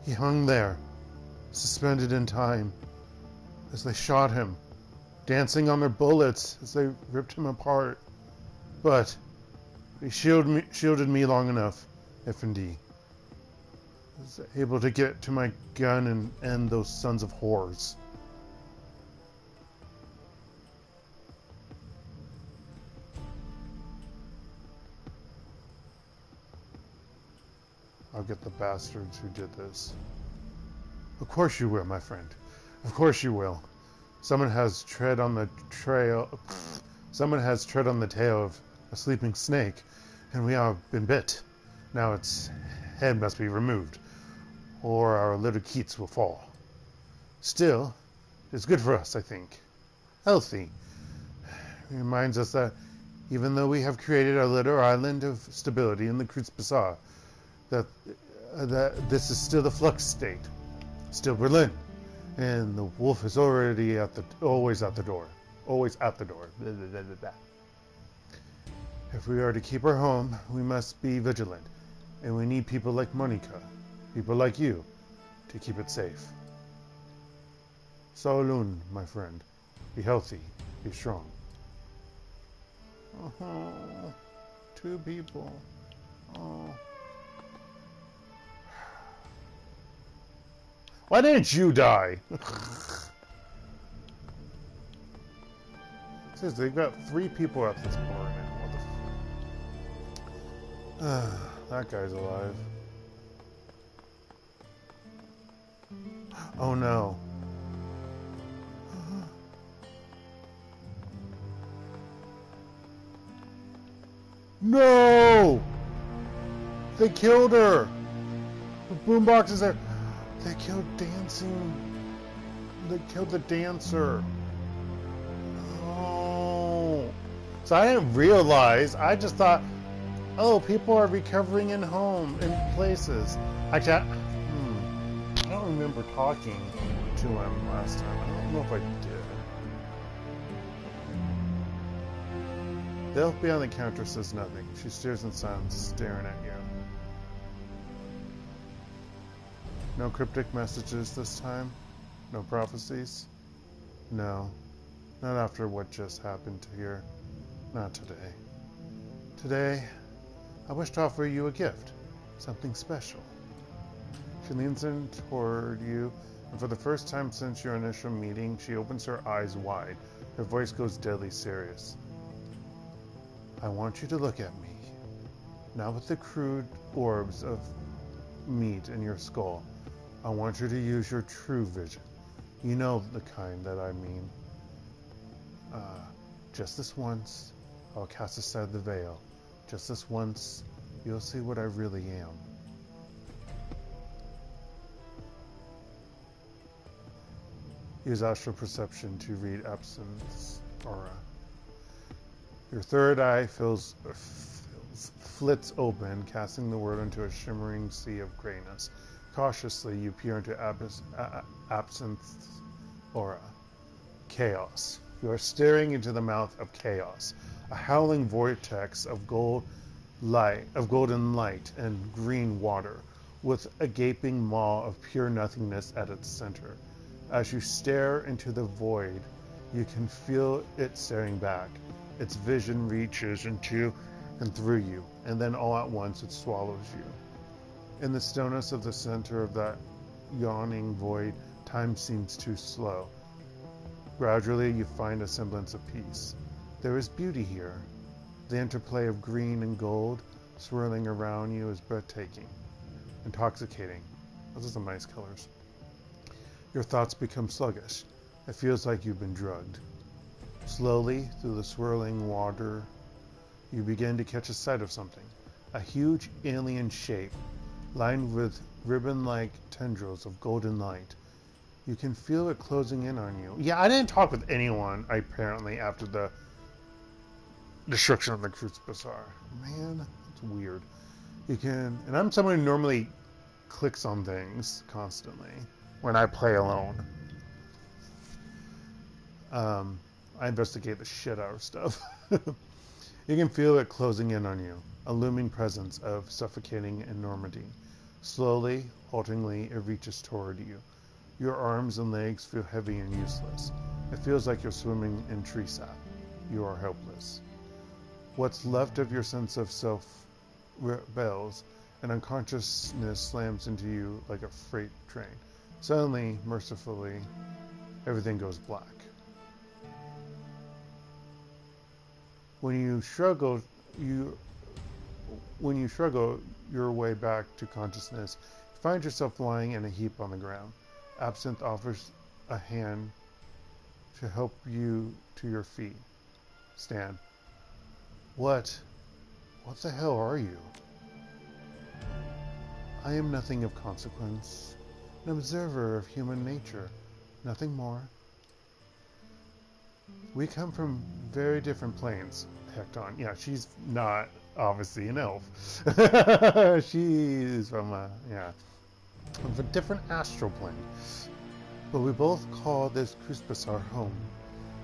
A: He hung there, suspended in time, as they shot him, dancing on their bullets as they ripped him apart. But he shielded me long enough, F&D. I was able to get to my gun and end those sons of whores. I'll get the bastards who did this. Of course you will, my friend. Of course you will. Someone has tread on the tail of a sleeping snake, and we have been bit. Now its head must be removed, or our little Keats will fall. Still, it's good for us, I think. Healthy. It reminds us that even though we have created our little island of stability in the Kreuzbasar, that this is still the Flux-State, still Berlin, and the wolf is already always at the door. Blah, blah, blah, blah. If we are to keep our home, we must be vigilant, and we need people like Monica, people like you, to keep it safe. Salun, my friend. Be healthy, be strong. Oh, 2 people. Oh. Why didn't you die? It says they've got 3 people at this bar now. What the that guy's alive. Oh no. No! They killed her! The boombox is there. They killed dancing. They killed the dancer. Oh. So I didn't realize. I just thought, oh, people are recovering in places. Actually, I don't remember talking to him last time. I don't know if I did. The elf behind the counter says nothing. She stares in silence, staring at you. No cryptic messages this time? No prophecies? No. Not after what just happened here. Not today. Today, I wish to offer you a gift. Something special. She leans in toward you, and for the first time since your initial meeting, she opens her eyes wide. Her voice goes deadly serious. I want you to look at me. Not with the crude orbs of meat in your skull. I want you to use your true vision. You know the kind that I mean. Just this once, I'll cast aside the veil. Just this once, you'll see what I really am. Use astral perception to read Absinthe's aura. Your third eye flits open, casting the world into a shimmering sea of grayness. Cautiously, you peer into Absinthe's aura. Chaos. You are staring into the mouth of chaos, a howling vortex of golden light and green water, with a gaping maw of pure nothingness at its center. As you stare into the void, you can feel it staring back. Its vision reaches into and through you, and then all at once it swallows you. In the stillness of the center of that yawning void, time seems too slow. Gradually, you find a semblance of peace. There is beauty here. The interplay of green and gold swirling around you is breathtaking, intoxicating. Those are some nice colors. Your thoughts become sluggish. It feels like you've been drugged. Slowly, through the swirling water, you begin to catch a sight of something. A huge alien shape, lined with ribbon-like tendrils of golden light. You can feel it closing in on you. Yeah, I didn't talk with anyone, apparently, after the destruction of the Kreuzbasar. Man, that's weird. You can... And I'm someone who normally clicks on things constantly when I play alone. I investigate the shit out of stuff. You can feel it closing in on you, a looming presence of suffocating enormity. Slowly, haltingly, it reaches toward you. Your arms and legs feel heavy and useless. It feels like you're swimming in tree sap. You are helpless. What's left of your sense of self rebels, and unconsciousness slams into you like a freight train. Suddenly, mercifully, everything goes black. When you struggle your way back to consciousness, you find yourself lying in a heap on the ground. Absinthe offers a hand to help you to your feet. Stand. What the hell are you? I am nothing of consequence. An observer of human nature. Nothing more. We come from very different planes, Hekton. Yeah, she's not obviously an elf. She's from of a different astral plane. But we both call this Kreuzbasar home,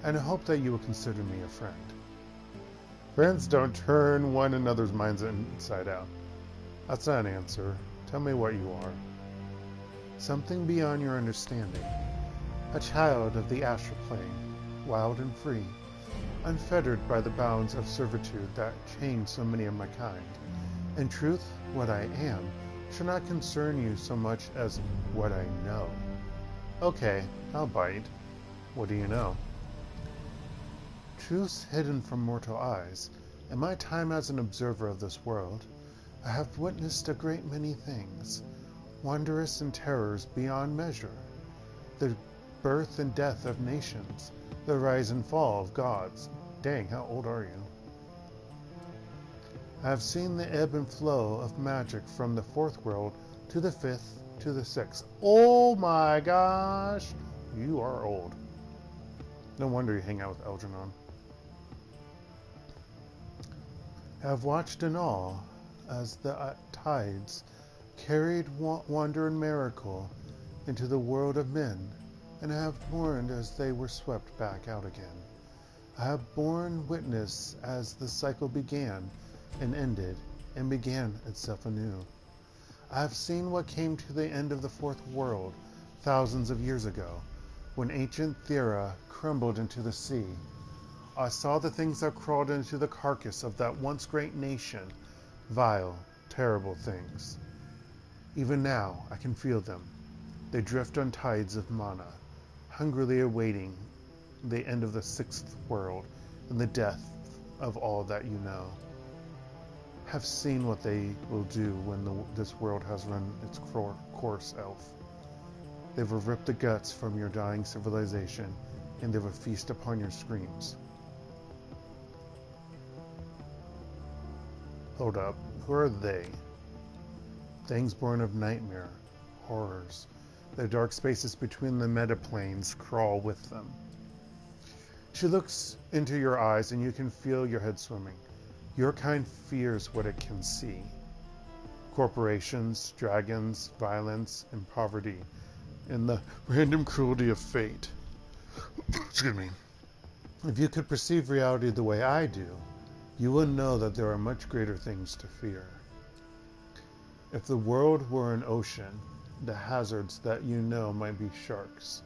A: and I hope that you will consider me a friend. Friends don't turn one another's minds inside out. That's not an answer. Tell me what you are. Something beyond your understanding. A child of the astral plane, wild and free, unfettered by the bounds of servitude that chain so many of my kind. In truth, what I am should not concern you so much as what I know. Okay, I'll bite. What do you know? Truths hidden from mortal eyes. In my time as an observer of this world, I have witnessed a great many things, wondrous and terrors beyond measure. The birth and death of nations, the rise and fall of gods. Dang, how old are you? I have seen the ebb and flow of magic from the fourth world to the fifth to the sixth. Oh my gosh! You are old. No wonder you hang out with Algernon. I have watched in awe as the tides carried wonder and miracle into the world of men, and I have mourned as they were swept back out again. I have borne witness as the cycle began and ended and began itself anew. I have seen what came to the end of the fourth world thousands of years ago, when ancient Thera crumbled into the sea. I saw the things that crawled into the carcass of that once great nation, vile, terrible things. Even now, I can feel them. They drift on tides of mana, hungrily awaiting the end of the sixth world and the death of all that you know. Have seen what they will do when this world has run its course, Elf. They will rip the guts from your dying civilization, and they will feast upon your screams. Hold up, who are they? Things born of nightmare, horrors. The dark spaces between the metaplanes crawl with them. She looks into your eyes and you can feel your head swimming. Your kind fears what it can see. Corporations, dragons, violence, and poverty, and the random cruelty of fate. Excuse me. If you could perceive reality the way I do, you would know that there are much greater things to fear. If the world were an ocean, the hazards that you know might be sharks.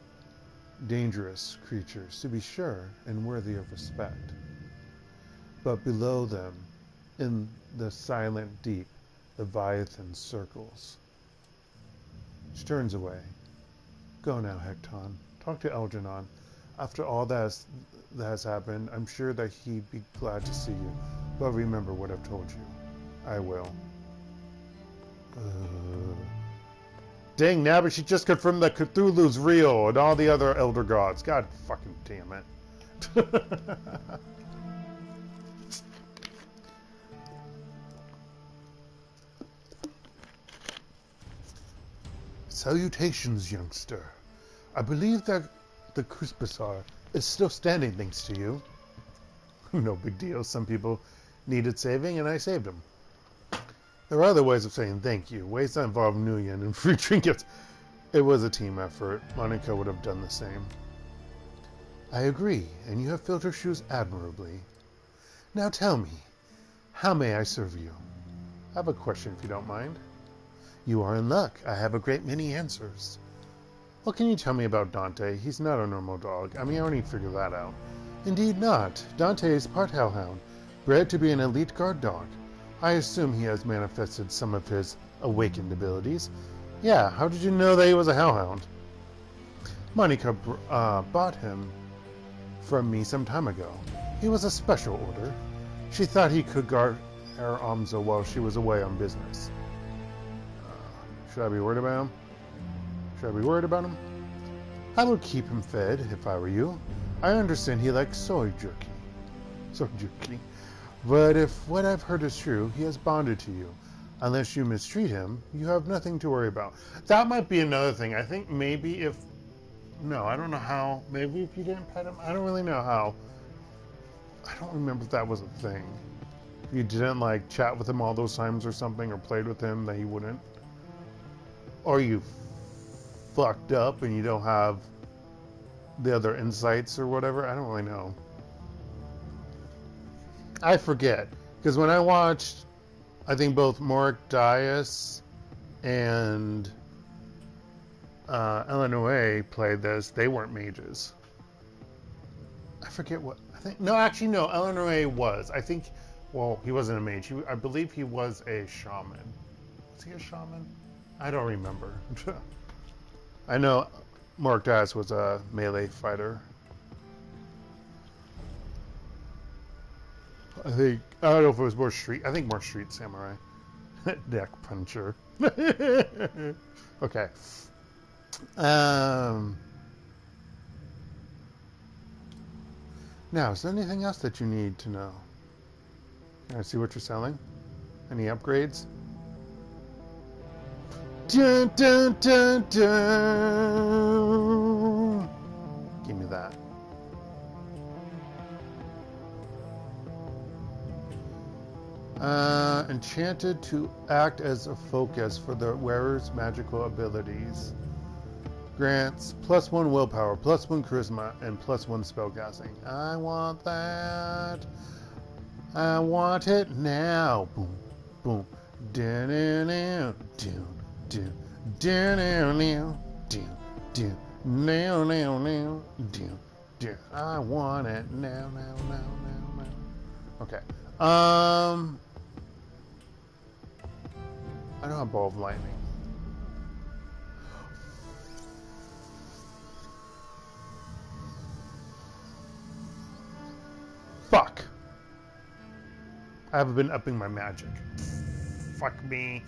A: Dangerous creatures, to be sure, and worthy of respect. But below them, in the silent deep, Leviathan circles. She turns away. Go now, Hekton. Talk to Algernon. After all that has happened, I'm sure that he'd be glad to see you. But remember what I've told you. I will. Dang, now but she just confirmed that Cthulhu's real and all the other elder gods. God fucking damn it. Salutations, youngster. I believe that the Kreuzbasar is still standing thanks to you. No big deal. Some people needed saving and I saved them. There are other ways of saying thank you, ways that involve Nuyen and free trinkets. It was a team effort. Monica would have done the same. I agree, and you have filled her shoes admirably. Now tell me, how may I serve you? I have a question if you don't mind. You are in luck. I have a great many answers. What can you tell me about Dante? He's not a normal dog. I mean, I already figured that out. Indeed not. Dante is part hellhound, bred to be an elite guard dog. I assume he has manifested some of his awakened abilities. Yeah, how did you know that he was a hellhound? Monica bought him from me some time ago. He was a special order. She thought he could guard her Amza while she was away on business. Should I be worried about him? Should I be worried about him? I would keep him fed if I were you. I understand he likes soy jerky. Soy jerky. But if what I've heard is true, he has bonded to you. Unless you mistreat him, you have nothing to worry about. That might be another thing. I think maybe if... No, I don't know how. Maybe if you didn't pet him. I don't really know how. I don't remember if that was a thing. If you didn't, like, chat with him all those times or something, or played with him, that he wouldn't. Or you fucked up and you don't have the other insights or whatever. I don't really know. I forget. Because when I watched, I think both Morik Dias and Illinois played this, they weren't mages. I forget what, I think, no, actually no, Illinois was. I think, well, he wasn't a mage. I believe he was a shaman. Was he a shaman? I don't remember. I know Morik Dias was a melee fighter. I don't know if it was more street. I think more street samurai. Neck puncher. Okay. Now, is there anything else that you need to know? Can I see what you're selling? Any upgrades? Dun, dun, dun, dun. Give me that. Enchanted to act as a focus for the wearer's magical abilities. Grants +1 willpower, +1 charisma, and +1 spellcasting. I want that. I want it now. Boom, boom. Down, down, down, down, down, down, down, Now, now, now. I want it now, now, now, now, now. Okay. I don't have Ball of Lightning. Fuck. I haven't been upping my magic. Fuck me.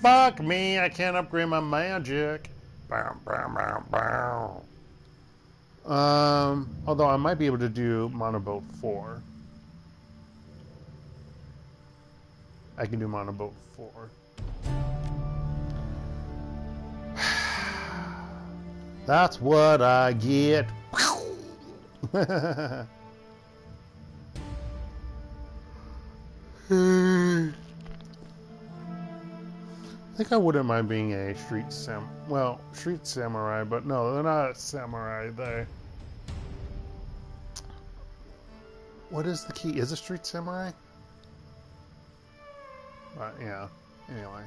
A: Fuck me. I can't upgrade my magic. Bow, bow, bow, bow. Although I might be able to do Monoboat 4. I can do Monoboat 4. That's what I get. I think I wouldn't mind being a street samurai, but no, they're not samurai. What is the key? Is a street samurai? But yeah. Anyway.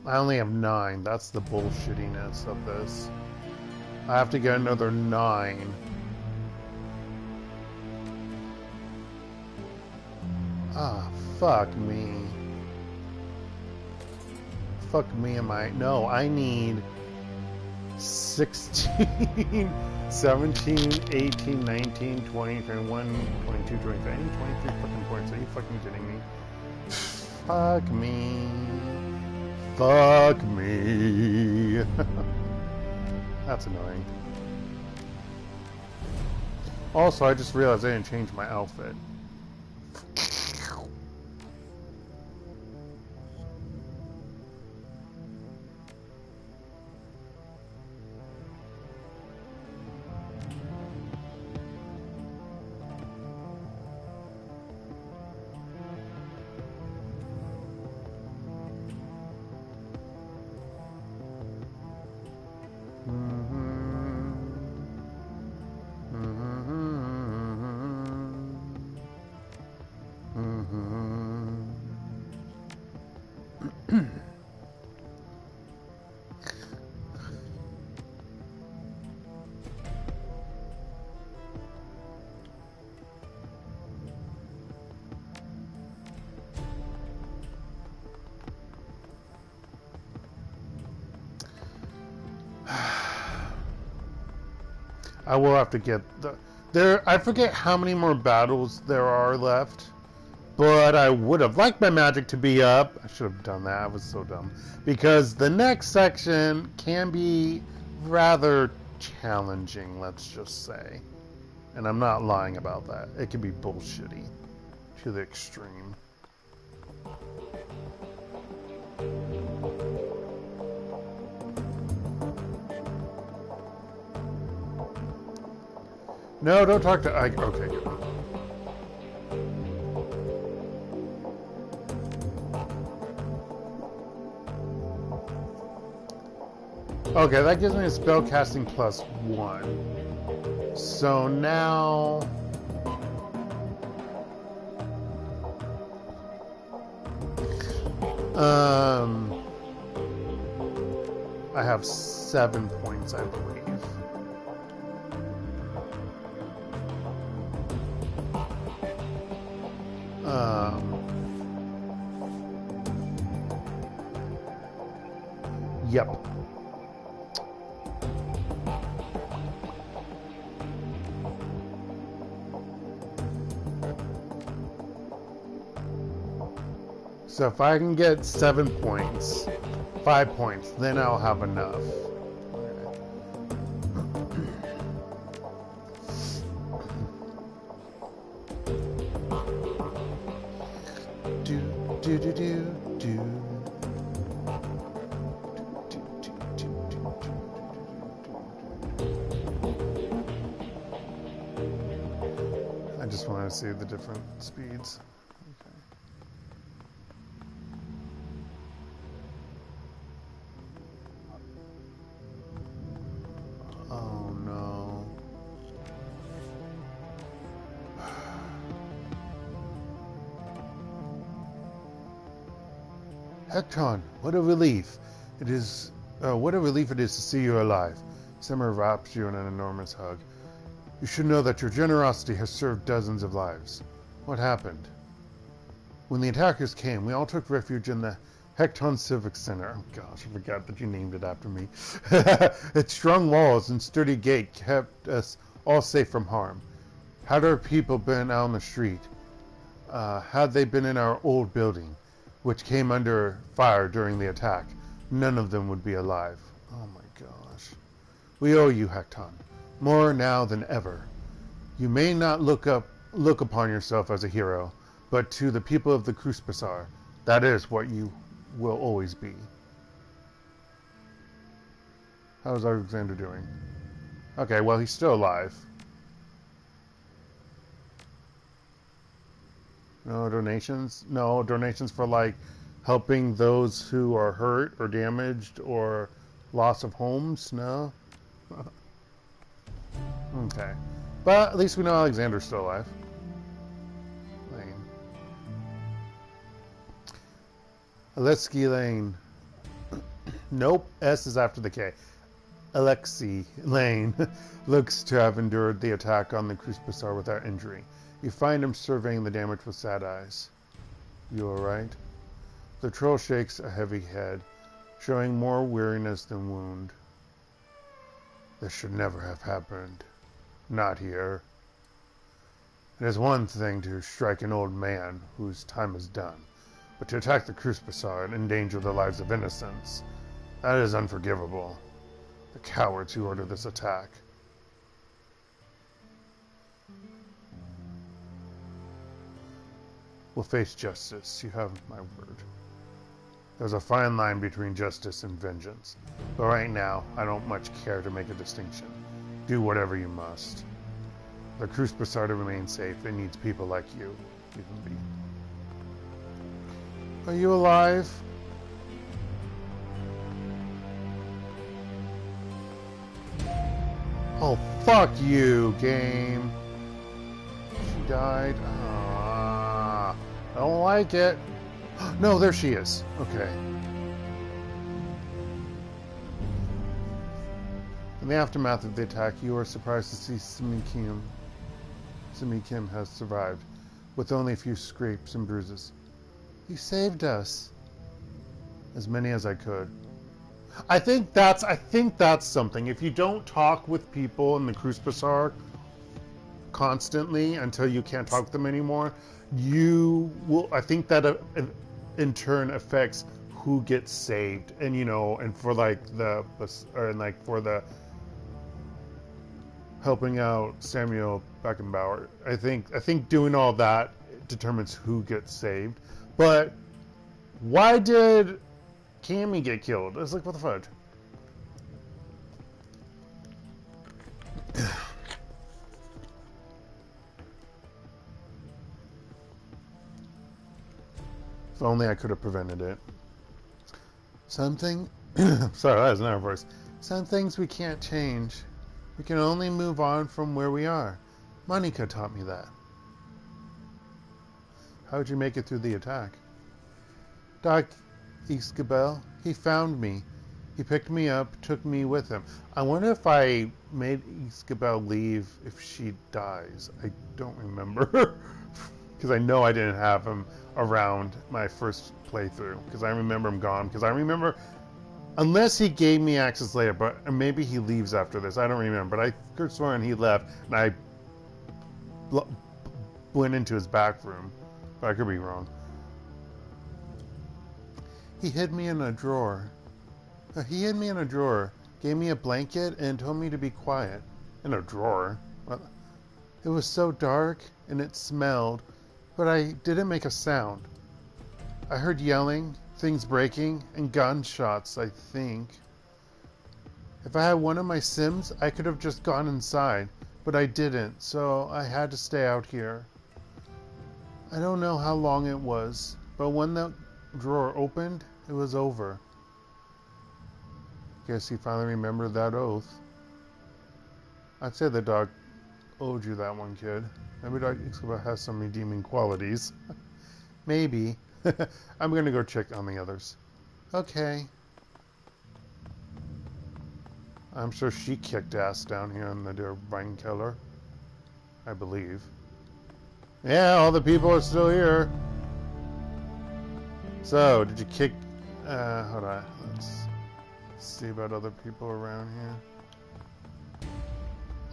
A: I only have 9. That's the bullshittiness of this. I have to get another 9. Ah, fuck me. Fuck me am I... No, I need 16, 17, 18, 19, 20, 21, 22, 23. I need 23 fucking points. Are you fucking kidding me? Fuck me. Fuck me. That's annoying. Also, I just realized I didn't change my outfit. I will have to get I forget how many more battles there are left, but I would have liked my magic to be up. I should have done that. I was so dumb. Because the next section can be rather challenging, let's just say. And I'm not lying about that. It can be bullshitty to the extreme. No, don't talk to Ike. Okay, good. Okay, that gives me a spell casting +1. So now... I have 7 points, I believe. Yep. So if I can get 7 points, 5 points, then I'll have enough. just wanted to see the different speeds. Okay. Oh no. Hekton, what a relief. It is, what a relief it is to see you alive. Simmer wraps you in an enormous hug. You should know that your generosity has served dozens of lives. What happened? When the attackers came, we all took refuge in the Hekton Civic Center. Oh gosh, I forgot that you named it after me. Its strong walls and sturdy gate kept us all safe from harm. Had our people been out on the street, had they been in our old building, which came under fire during the attack, none of them would be alive. Oh my gosh. We owe you, Hekton, more now than ever. You may not look upon yourself as a hero, but to the people of the Kreuzbasar, that is what you will always be. How's Alexander doing? Okay, well, he's still alive. No donations? No donations for, like, helping those who are hurt or damaged or loss of homes? No? Okay. But at least we know Alexander's still alive. Lane. Alexei Lane. Nope. S is after the K. Alexei Lane looks to have endured the attack on the Kreuzbasar without injury. You find him surveying the damage with sad eyes. You alright? The troll shakes a heavy head, showing more weariness than wound. This should never have happened. Not here. It is one thing to strike an old man whose time is done, but to attack the Kreuzbasar and endanger the lives of innocents, that is unforgivable. The cowards who ordered this attack. Will face justice. You have my word. There's a fine line between justice and vengeance, but right now, I don't much care to make a distinction. Do whatever you must. The Kreuzbasar to remain safe, it needs people like you. Even me. Are you alive? Oh, fuck you, game. She died. Ah, I don't like it. No, there she is. Okay. In the aftermath of the attack, you are surprised to see Simi Kim has survived, with only a few scrapes and bruises. You saved us. As many as I could. I think that's something. If you don't talk with people in the Kreuzbasar constantly until you can't talk with them anymore, you will. I think that in turn affects who gets saved, and you know, and for like for the helping out Samuel Beckenbauer. I think doing all that determines who gets saved. But why did Cammy get killed? It's like, what the fudge? If only I could have prevented it. Something... Sorry, that was another voice. Some things we can't change. We can only move on from where we are. Monica taught me that. How did you make it through the attack? Doc Isabel, he found me. He picked me up, took me with him. I wonder if I made Isabel leave if she dies. I don't remember. Because I know I didn't have him around my first playthrough. Because I remember him gone. Because I remember, unless he gave me access later, but maybe he leaves after this. I don't remember. But I could have sworn he left, and I went into his back room. But I could be wrong. He hid me in a drawer. He hid me in a drawer, gave me a blanket, and told me to be quiet. In a drawer? Well, it was so dark, and it smelled, but I didn't make a sound. I heard yelling, things breaking, and gunshots, I think. If I had one of my Sims, I could have just gone inside, but I didn't, so I had to stay out here. I don't know how long it was, but when the drawer opened, it was over. Guess he finally remembered that oath. I'd say the dog owed you that one, kid. Maybe Dog has some redeeming qualities. Maybe. I'm gonna go check on the others. Okay. I'm sure she kicked ass down here in the Divine Keller. I believe. Yeah, all the people are still here. So, did you kick... hold on. Let's see about other people around here.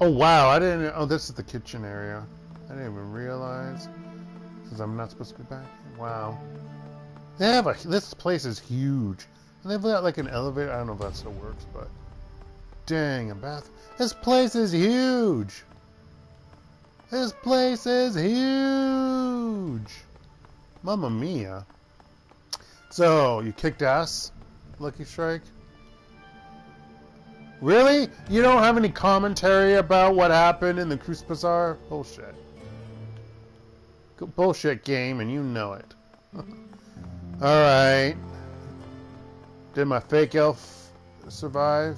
A: Oh, wow. I didn't... Oh, this is the kitchen area. I didn't even realize. Because I'm not supposed to be back here. Wow. They have a... This place is huge. And they've got like an elevator. I don't know if that still works, but... Dang, a bath. This place is huge. This place is huge. Mamma mia. So, you kicked ass, Lucky Strike? Really? You don't have any commentary about what happened in the Kreuzbasar? Bullshit. Bullshit game, and you know it. Alright. Did my fake elf survive?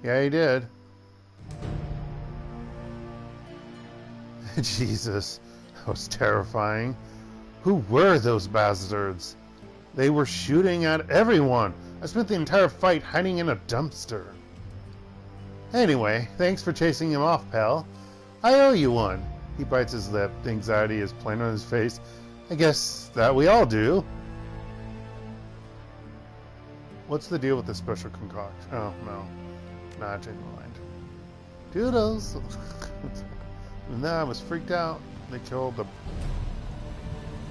A: Yeah, he did. Jesus, that was terrifying. Who were those bastards? They were shooting at everyone. I spent the entire fight hiding in a dumpster. Anyway, thanks for chasing him off, pal. I owe you one. He bites his lip. The anxiety is plain on his face. I guess that we all do. What's the deal with this special concoction? Oh, no. Nah, change my mind. Doodles! And then I was freaked out. They killed the...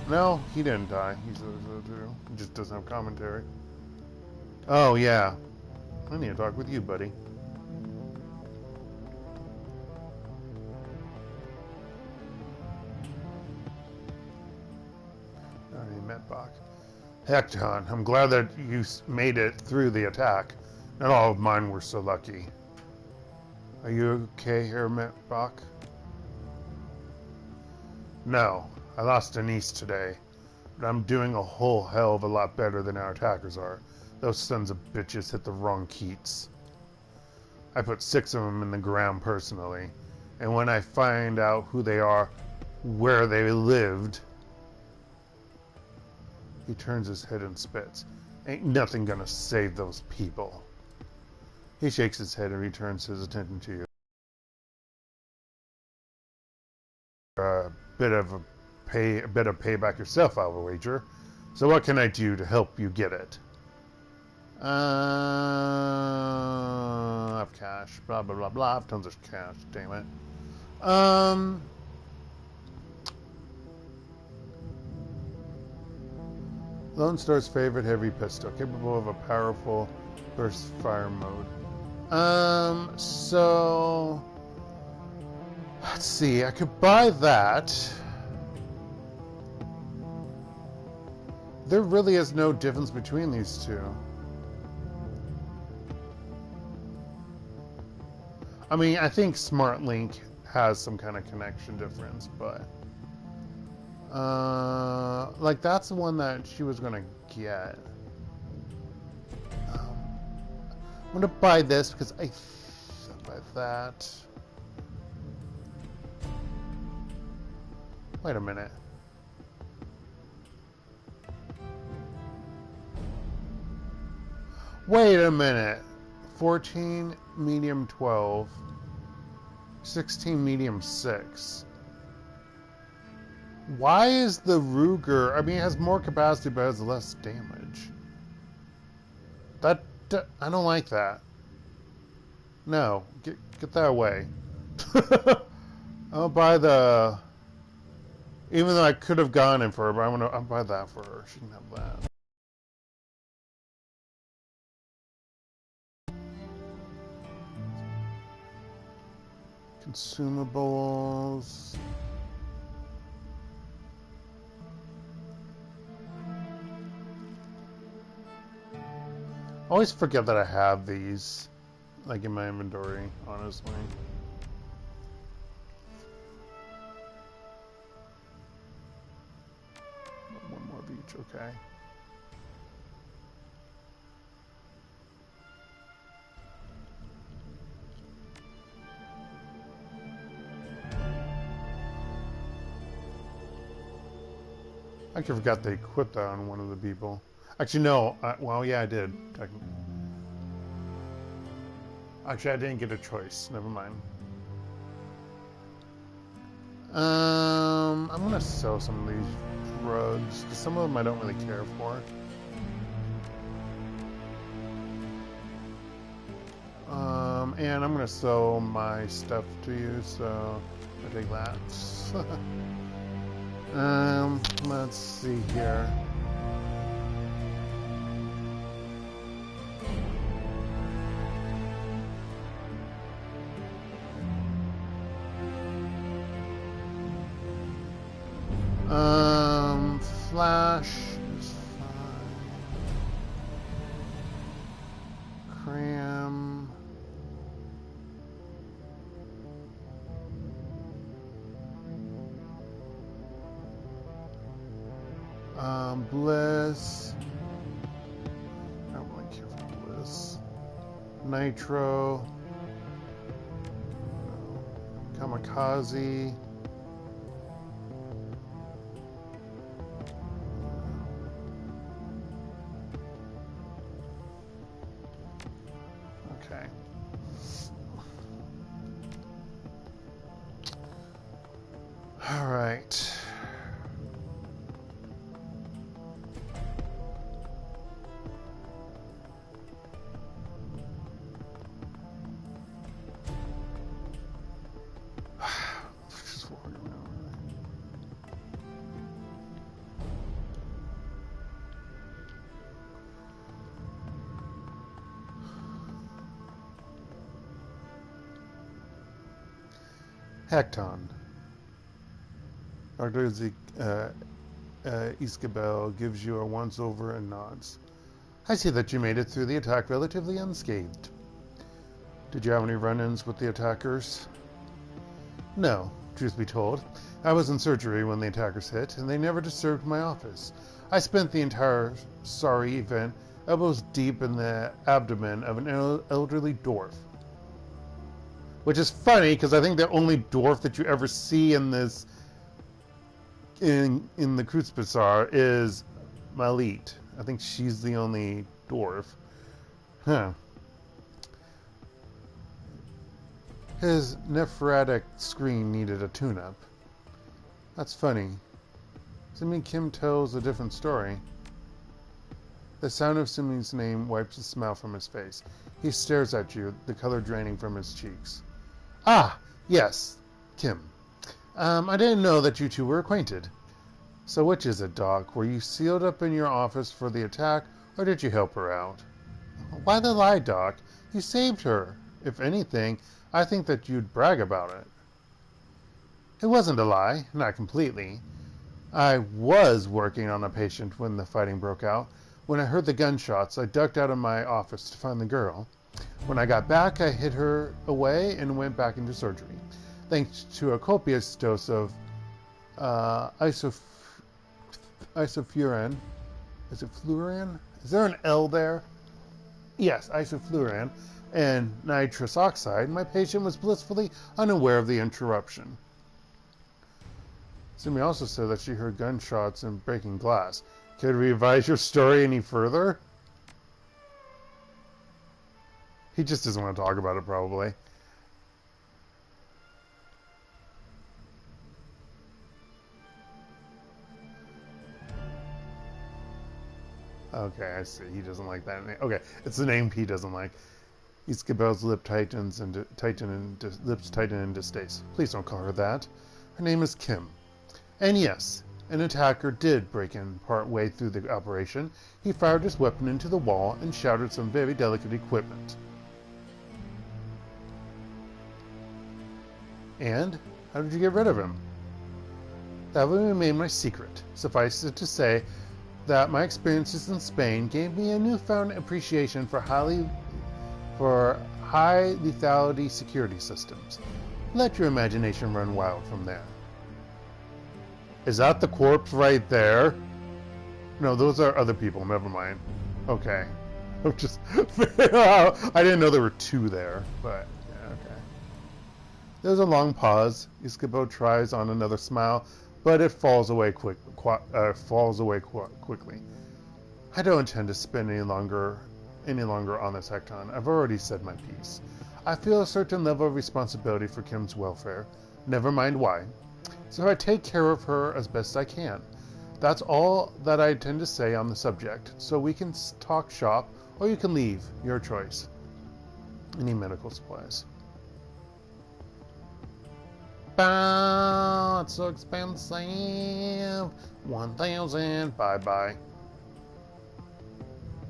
A: No, he didn't die. He just doesn't have commentary. Oh, yeah. I need to talk with you, buddy. Alright, met Bach. Hekton, I'm glad that you made it through the attack. Not all of mine were so lucky. Are you okay here, Bach? No, I lost a niece today, but I'm doing a whole hell of a lot better than our attackers are. Those sons of bitches hit the wrong Keats. I put 6 of them in the ground personally, and when I find out who they are, where they lived... He turns his head and spits. Ain't nothing gonna save those people. He shakes his head and returns his attention to you. A bit of payback yourself, I'll wager. So what can I do to help you get it? I have cash. Blah blah blah blah. I have tons of cash. Damn it. Lone Star's favorite heavy pistol, capable of a powerful burst fire mode. So let's see, I could buy that. There really is no difference between these two. I mean, I think Smart Link has some kind of connection difference, but like that's the one that she was gonna get. I'm gonna buy this because I buy that. Wait a minute. Wait a minute. 14 medium 12. 16 medium 6. Why is the Ruger... I mean, it has more capacity, but it has less damage. That... I don't like that. No. Get that away. I'll buy the... Even though I could have gone in for her, but I'll buy that for her. She can have that. Consumables... I always forget that I have these. like in my inventory, honestly. One more of each, okay. I actually forgot they equipped that on one of the people. Actually, no. Well, yeah, I did. Actually, I didn't get a choice. Never mind. I'm gonna sell some of these drugs. Some of them I don't really care for. And I'm gonna sell my stuff to you, so I'll take that. Let's see here. Flash is fine. Cram. Bliss. I don't really care for Bliss. Nitro. Kamikaze. Okay. All right. Hekton. Dr. Iskabel gives you a once-over and nods. I see that you made it through the attack relatively unscathed. Did you have any run-ins with the attackers? No, truth be told. I was in surgery when the attackers hit, and they never disturbed my office. I spent the entire sorry event elbows deep in the abdomen of an elderly dwarf. Which is funny, because I think the only dwarf that you ever see in this, in the Kreuzbasar is Malit. I think she's the only dwarf. Huh. His nephratic screen needed a tune-up. That's funny. Simi Kim tells a different story. The sound of Simi's name wipes a smile from his face. He stares at you, the color draining from his cheeks. Ah, yes, Kim. I didn't know that you two were acquainted. So which is it, Doc? Were you sealed up in your office for the attack, or did you help her out? Why the lie, Doc? You saved her. If anything, I think that you'd brag about it. It wasn't a lie, not completely. I was working on a patient when the fighting broke out. When I heard the gunshots, I ducked out of my office to find the girl. When I got back, I hid her away and went back into surgery. Thanks to a copious dose of isofluran. Is it fluoran? Is there an L there? Yes, isofluran and nitrous oxide, my patient was blissfully unaware of the interruption. Simi also said that she heard gunshots and breaking glass. Could we revise your story any further? He just doesn't want to talk about it, probably. Okay, I see. He doesn't like that name. Okay, it's the name he doesn't like. Iskabel's lips tighten in distaste. Please don't call her that. Her name is Kim. And yes, an attacker did break in part way through the operation. He fired his weapon into the wall and shattered some very delicate equipment. And how did you get rid of him? That will remain my secret. Suffice it to say that my experiences in Spain gave me a newfound appreciation for high lethality security systems. Let your imagination run wild from there. Is that the corpse right there? No, those are other people. Never mind. Okay. I'm just... I didn't know there were two there, but... yeah, okay. There's a long pause. Iskabo tries on another smile, but it falls away quickly. I don't intend to spend any longer on this Hekton. I've already said my piece. I feel a certain level of responsibility for Kim's welfare. Never mind why. So I take care of her as best I can. That's all that I intend to say on the subject. So we can talk shop, or you can leave. Your choice. Any medical supplies? Bow, it's so expensive. 1,000. Bye-bye.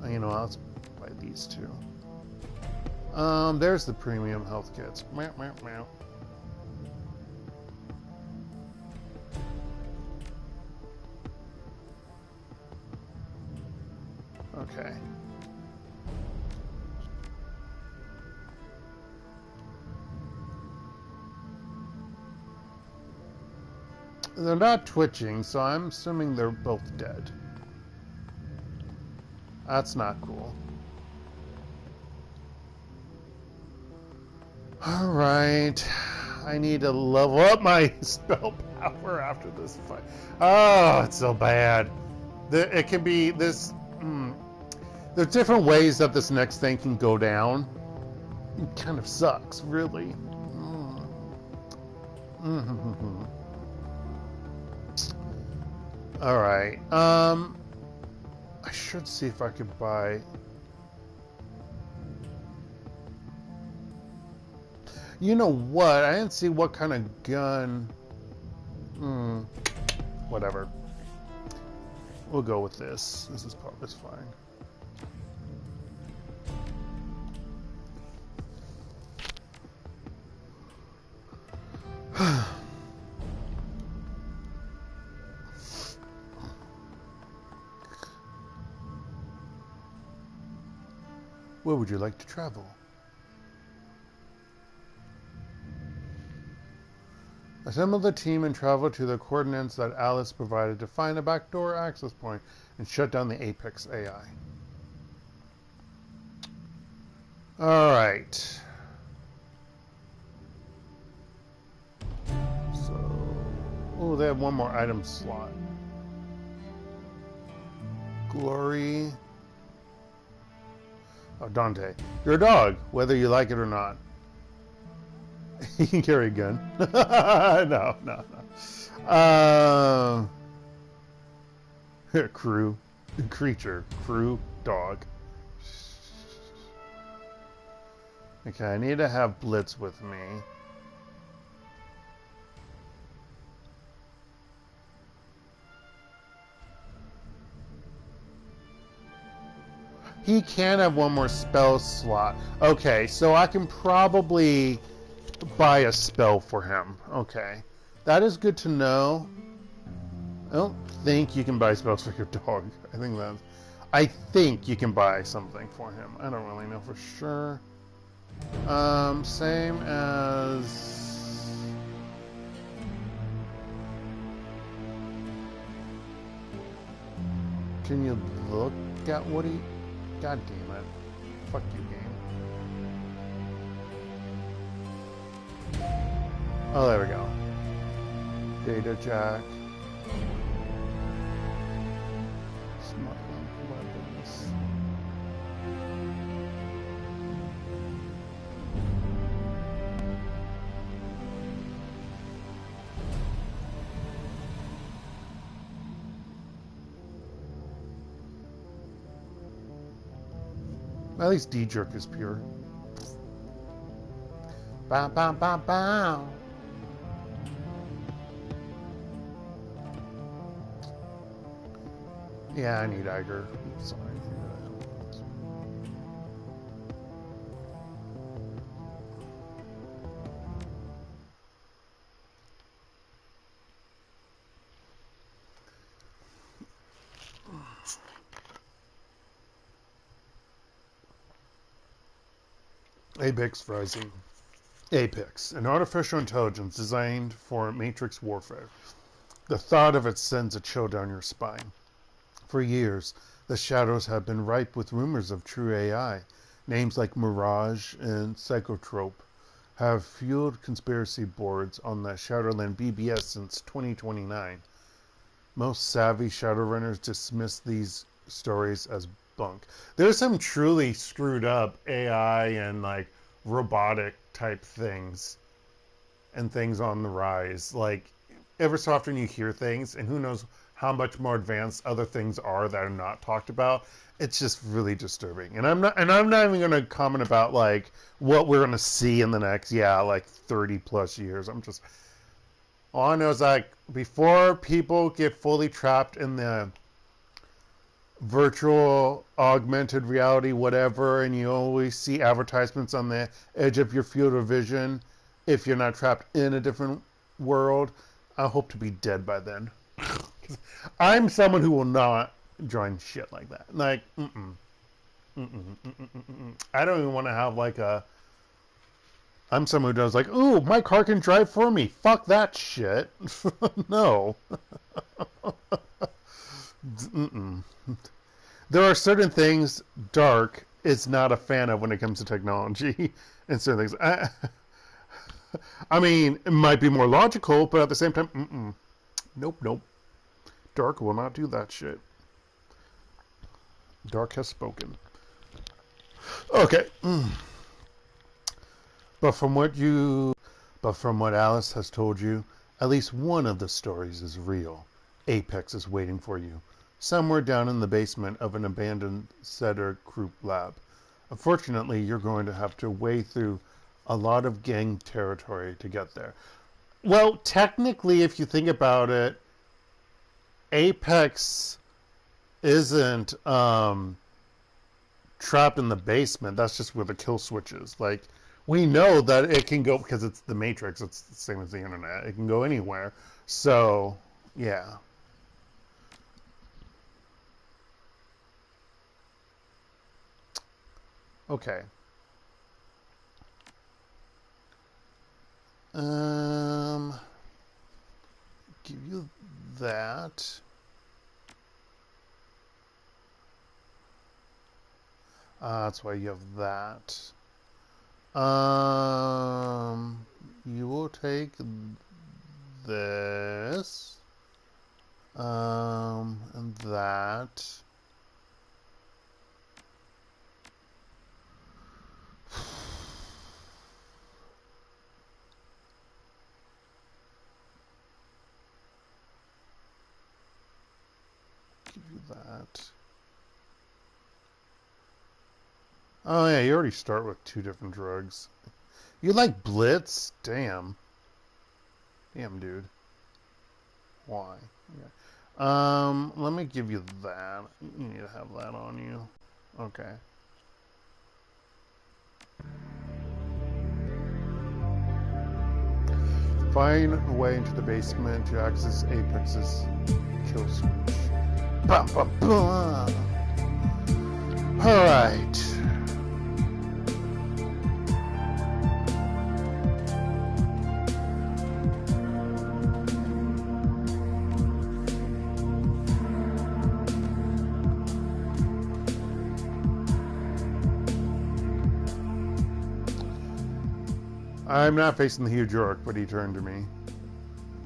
A: You know, let's buy these two. There's the premium health kits. Meow, meow, meow. Okay. They're not twitching, so I'm assuming they're both dead. That's not cool. Alright. I need to level up my spell power after this fight. Oh, it's so bad. It can be this... There are different ways that this next thing can go down. It kind of sucks, really. Alright. I should see if I could buy... You know what? I didn't see what kind of gun... Whatever. We'll go with this. This is probably fine. Where would you like to travel? Assemble the team and travel to the coordinates that Alice provided to find a backdoor access point and shut down the Apex AI. Alright. So... oh, they have one more item slot. Glory... oh, Dante. You're a dog, whether you like it or not. He can carry a gun. No. Crew. Creature. Crew. Dog. Okay, I need to have Blitz with me. He can have one more spell slot. Okay, so I can probably buy a spell for him. Okay. That is good to know. I don't think you can buy spells for your dog. I think you can buy something for him. I don't really know for sure. Same as... can you look at what he... God damn it. Fuck you, game. Oh, there we go. Data jack. Smart weapons. At least D-Jerk is pure. Bow, bow, bow, bow. Yeah, I need Iger. Sorry. Apex Rising. Apex, an artificial intelligence designed for matrix warfare. The thought of it sends a chill down your spine. For years, the shadows have been ripe with rumors of true AI. Names like Mirage and Psychotrope have fueled conspiracy boards on the Shadowrun BBS since 2029. Most savvy Shadowrunners dismiss these stories as bunk. There's some truly screwed up AI and like robotic type things and things on the rise. Like ever so often you hear things, and who knows how much more advanced other things are that are not talked about. It's just really disturbing. And I'm not even going to comment about like what we're going to see in the next like 30 plus years. All I know is like before people get fully trapped in the virtual augmented reality whatever, and you always see advertisements on the edge of your field of vision if you're not trapped in a different world, I hope to be dead by then. I'm someone who will not join shit like that. Like, I don't even want to have like I'm someone who does like, ooh, my car can drive for me. Fuck that shit. No. There are certain things Dark is not a fan of when it comes to technology and certain things. I mean, it might be more logical, but at the same time, nope. Dark will not do that shit. Dark has spoken. Okay. But from what Alice has told you, at least one of the stories is real. Apex is waiting for you, somewhere down in the basement of an abandoned Setter Group lab. Unfortunately, you're going to have to wade through a lot of gang territory to get there. Well, technically, if you think about it, Apex isn't trapped in the basement. That's just where the kill switch is. Like, we know that it can go, because it's the Matrix, it's the same as the internet. It can go anywhere. So, yeah. Okay. Give you that. That's why you have that. You will take this, and that. Give you that. Oh yeah, you already start with 2 different drugs. You like Blitz? Damn, dude. Why? Yeah. Let me give you that. You need to have that on you. Okay. Find a way into the basement to access Apex's kill switch. Bum, bum, bum. All right. I'm not facing the huge orc, but he turned to me.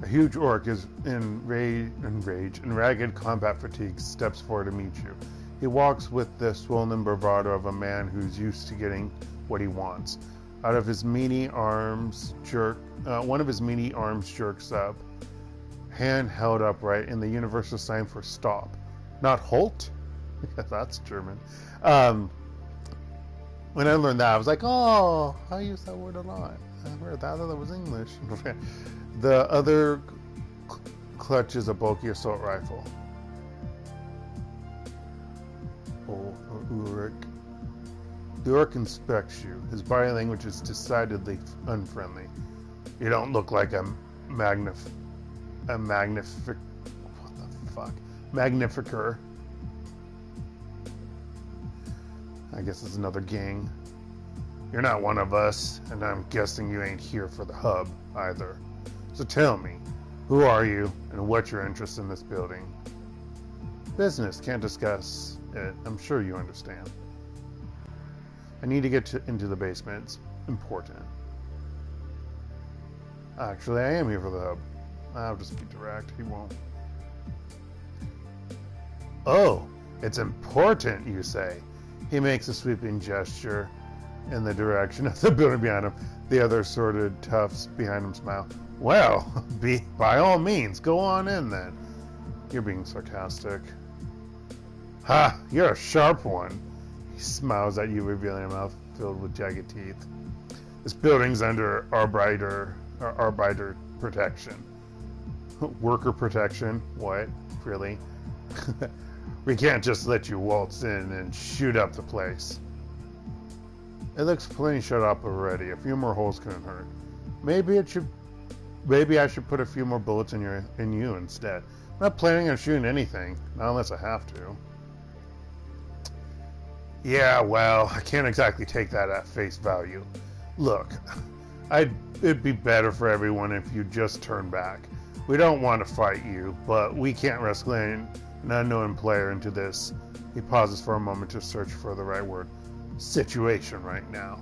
A: A huge orc is in rage and ragged combat fatigue steps forward to meet you. He walks with the swollen bravado of a man who's used to getting what he wants. One of his meaty arms jerks up, hand held upright in the universal sign for stop. Not halt? That's German. When I learned that, I was like, oh, I use that word a lot. I heard that. I thought that was English. The other clutches a bulky assault rifle. Ulrich. The orc inspects you. His body language is decidedly unfriendly. You don't look like a magnificer. I guess it's another gang. You're not one of us, and I'm guessing you ain't here for the hub, either. So tell me, who are you, and what's your interest in this building? Business, can't discuss it. I'm sure you understand. I need to get into the basement. It's important. Actually, I am here for the hub. I'll just be direct. He won't. Oh, it's important, you say. He makes a sweeping gesture in the direction of the building behind him. The other sorted tufts behind him smile. Well, by all means, go on in then. You're being sarcastic. Ha! You're a sharp one. He smiles at you, revealing a mouth filled with jagged teeth. This building's under arbiter protection. Worker protection? What? Really? We can't just let you waltz in and shoot up the place. It looks plenty shut up already. A few more holes couldn't hurt. Maybe I should put a few more bullets in you instead. I'm not planning on shooting anything, not unless I have to. Yeah, well, I can't exactly take that at face value. Look, it'd be better for everyone if you just turn back. We don't want to fight you, but we can't risk letting an unknown player into this. He pauses for a moment to search for the right word. Situation right now.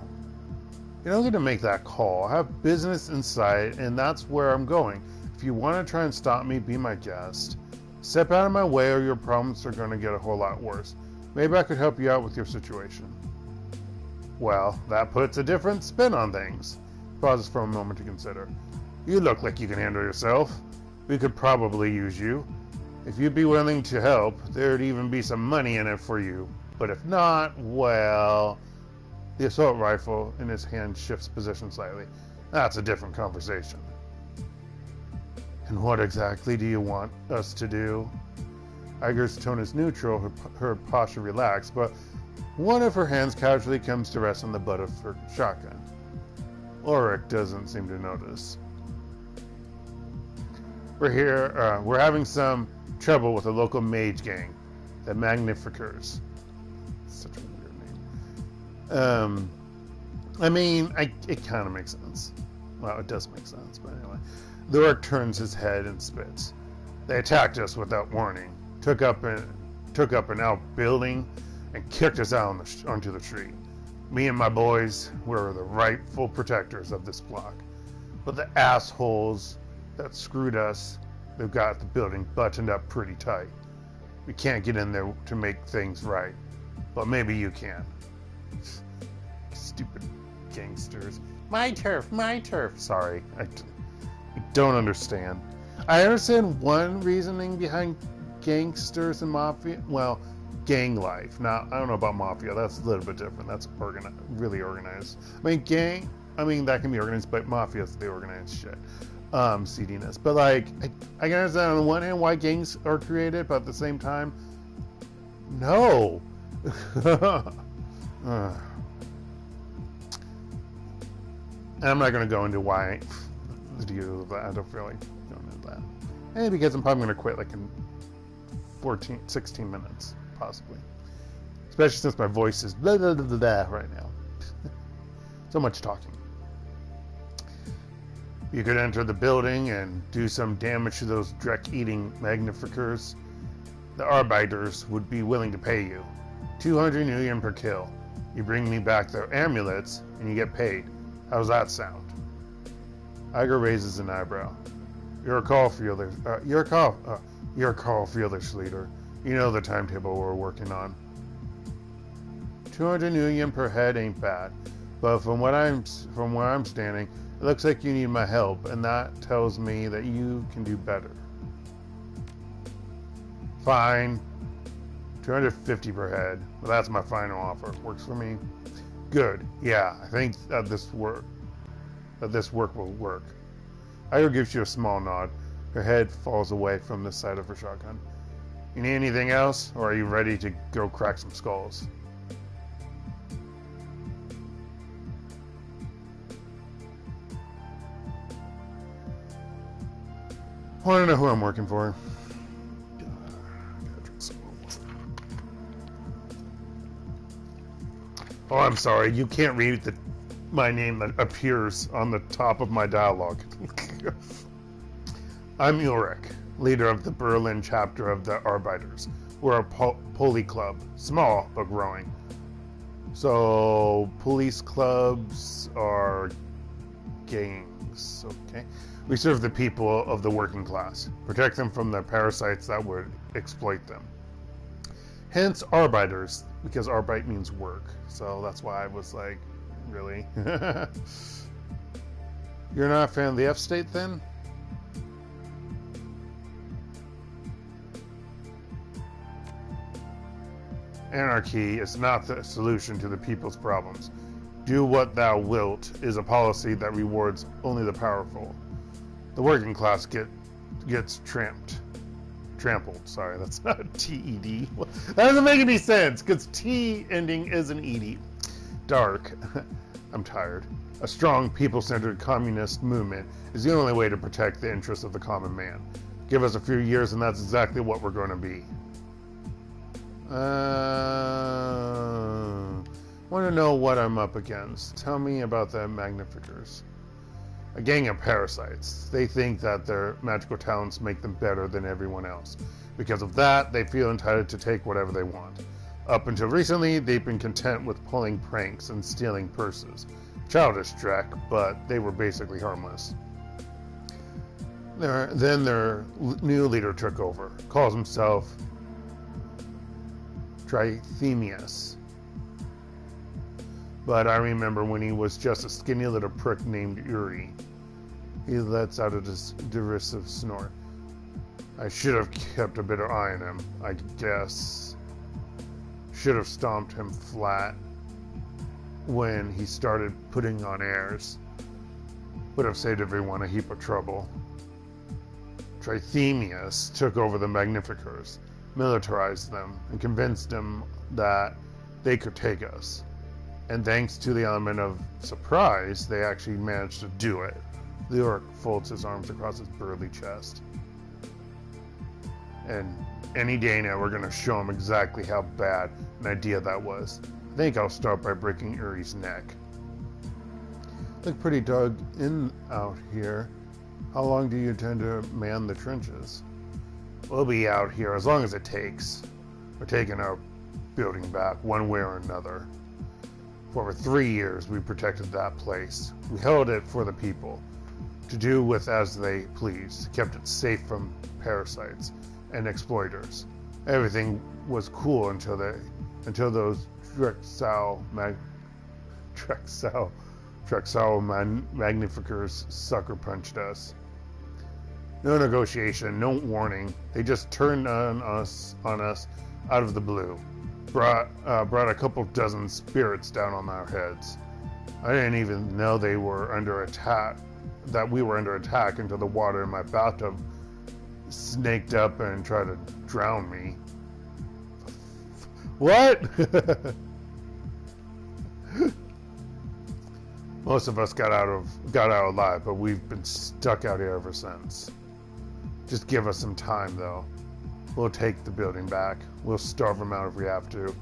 A: You don't get to make that call. I have business in sight, and that's where I'm going. If you want to try and stop me, be my guest. Step out of my way or your problems are going to get a whole lot worse. Maybe I could help you out with your situation. Well, that puts a different spin on things. Pauses for a moment to consider. You look like you can handle yourself. We could probably use you. If you'd be willing to help, there'd even be some money in it for you. But if not, well... The assault rifle in his hand shifts position slightly. That's a different conversation. And what exactly do you want us to do? Iger's tone is neutral, her posture relaxed, but one of her hands casually comes to rest on the butt of her shotgun. Ulrich doesn't seem to notice. We're having some trouble with a local mage gang, the Magnificers. Such a weird name. I mean, it kind of makes sense. Well, it does make sense, but anyway. The orc turns his head and spits. They attacked us without warning, took up an outbuilding, and kicked us out onto the street. Me and my boys were the rightful protectors of this block. But the assholes that screwed us, they've got the building buttoned up pretty tight. We can't get in there to make things right. But maybe you can. Stupid gangsters. My turf, my turf. Sorry, I don't understand. I understand one reasoning behind gangsters and mafia. Well, gang life. Now, I don't know about mafia. That's a little bit different. That's really organized. I mean, that can be organized, but mafia is the organized shit. Seediness. But, like, I can understand on the one hand why gangs are created, but at the same time, no. I'm not going to go into why the deal of that. I don't feel like going into that. And because I'm probably going to quit like in 16 minutes, possibly. Especially since my voice is blah, blah, blah, blah, blah right now. So much talking. You could enter the building and do some damage to those Drek-eating Magnificers. The Arbiters would be willing to pay you. 200 million per kill. You bring me back their amulets, and you get paid. How's that sound? Iger raises an eyebrow. You're a call fielder. You're a call fielder, Schleter. You know the timetable we're working on. 200 million per head ain't bad, but from where I'm standing, it looks like you need my help, and that tells me that you can do better. Fine. 250 per head. Well, that's my final offer. Works for me. Good. Yeah, I think that this work will work. Iger gives you a small nod. Her head falls away from the side of her shotgun. You need anything else, or are you ready to go crack some skulls? Want to know who I'm working for? Oh, I'm sorry. You can't read the my name that appears on the top of my dialogue. I'm Ulrich, leader of the Berlin chapter of the Arbeiters. We're a poli club, small but growing. So police clubs are gangs, okay? We serve the people of the working class, protect them from the parasites that would exploit them. Hence Arbeiters, because Arbeit means work. So that's why I was like, really? You're not a fan of the F-State then? Anarchy is not the solution to the people's problems. Do what thou wilt is a policy that rewards only the powerful. The working class gets trampled. Sorry, that's not T-E-D. That doesn't make any sense, because T ending is an E-D. Dark. I'm tired. A strong, people-centered communist movement is the only way to protect the interests of the common man. Give us a few years and that's exactly what we're going to be. Want to know what I'm up against. Tell me about the Magnificers. A gang of parasites. They think that their magical talents make them better than everyone else. Because of that, they feel entitled to take whatever they want. Up until recently, they've been content with pulling pranks and stealing purses. Childish Drek, but they were basically harmless. Then their new leader took over. Calls himself Trithemius. But I remember when he was just a skinny little prick named Uri. He lets out a derisive snort. I should have kept a better eye on him, I guess. Should have stomped him flat when he started putting on airs. Would have saved everyone a heap of trouble. Trithemius took over the Magnificers, militarized them, and convinced them that they could take us. And thanks to the element of surprise, they actually managed to do it. The orc folds his arms across his burly chest. And any day now, we're going to show him exactly how bad an idea that was. I think I'll start by breaking Uri's neck. Look pretty dug in out here. How long do you intend to man the trenches? We'll be out here as long as it takes. We're taking our building back one way or another. For over 3 years, we protected that place. We held it for the people, to do with as they pleased, kept it safe from parasites and exploiters. Everything was cool until those Magnificers sucker punched us. No negotiation, no warning. They just turned on us out of the blue. Brought a couple dozen spirits down on our heads. I didn't even know they were under attack. That we were under attack until the water in my bathtub snaked up and tried to drown me. What? Most of us got out alive, but we've been stuck out here ever since. Just give us some time, though. We'll take the building back. We'll starve them out if we have to.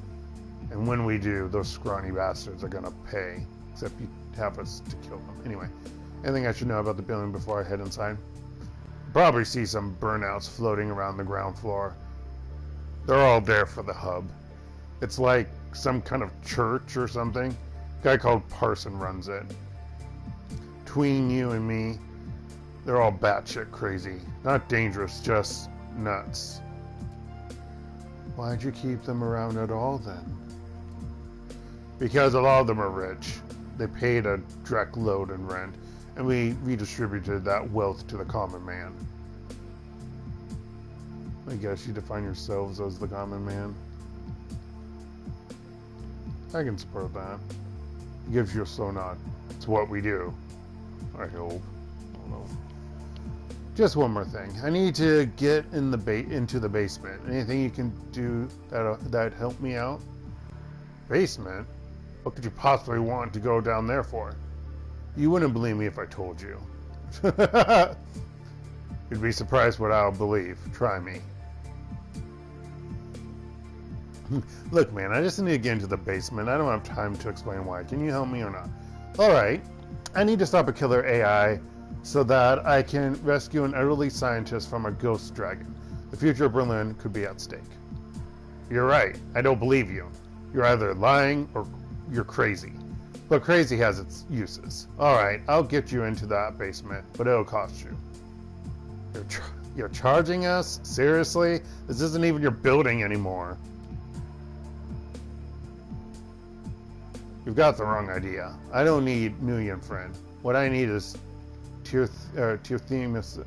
A: And when we do, those scrawny bastards are gonna pay. Except you have us to kill them. Anyway, anything I should know about the building before I head inside? Probably see some burnouts floating around the ground floor. They're all there for the hub. It's like some kind of church or something. A guy called Parson runs it. Between you and me, they're all batshit crazy. Not dangerous, just nuts. Why'd you keep them around at all then? Because a lot of them are rich. They paid a direct load in rent, and we redistributed that wealth to the common man. I guess you define yourselves as the common man. I can support that. It gives you a slow nod. It's what we do. I hope. I don't know. Just one more thing. I need to get in into the basement. Anything you can do that'd help me out? Basement? What could you possibly want to go down there for? You wouldn't believe me if I told you. You'd be surprised what I'll believe. Try me. Look, man, I just need to get into the basement. I don't have time to explain why. Can you help me or not? Alright, I need to stop a killer AI so that I can rescue an elderly scientist from a ghost dragon. The future of Berlin could be at stake. You're right, I don't believe you. You're either lying or you're crazy. But crazy has its uses. Alright, I'll get you into that basement, but it'll cost you. You're charging us? Seriously? This isn't even your building anymore. You've got the wrong idea. I don't need Nuyen friend. What I need is Tirthemus.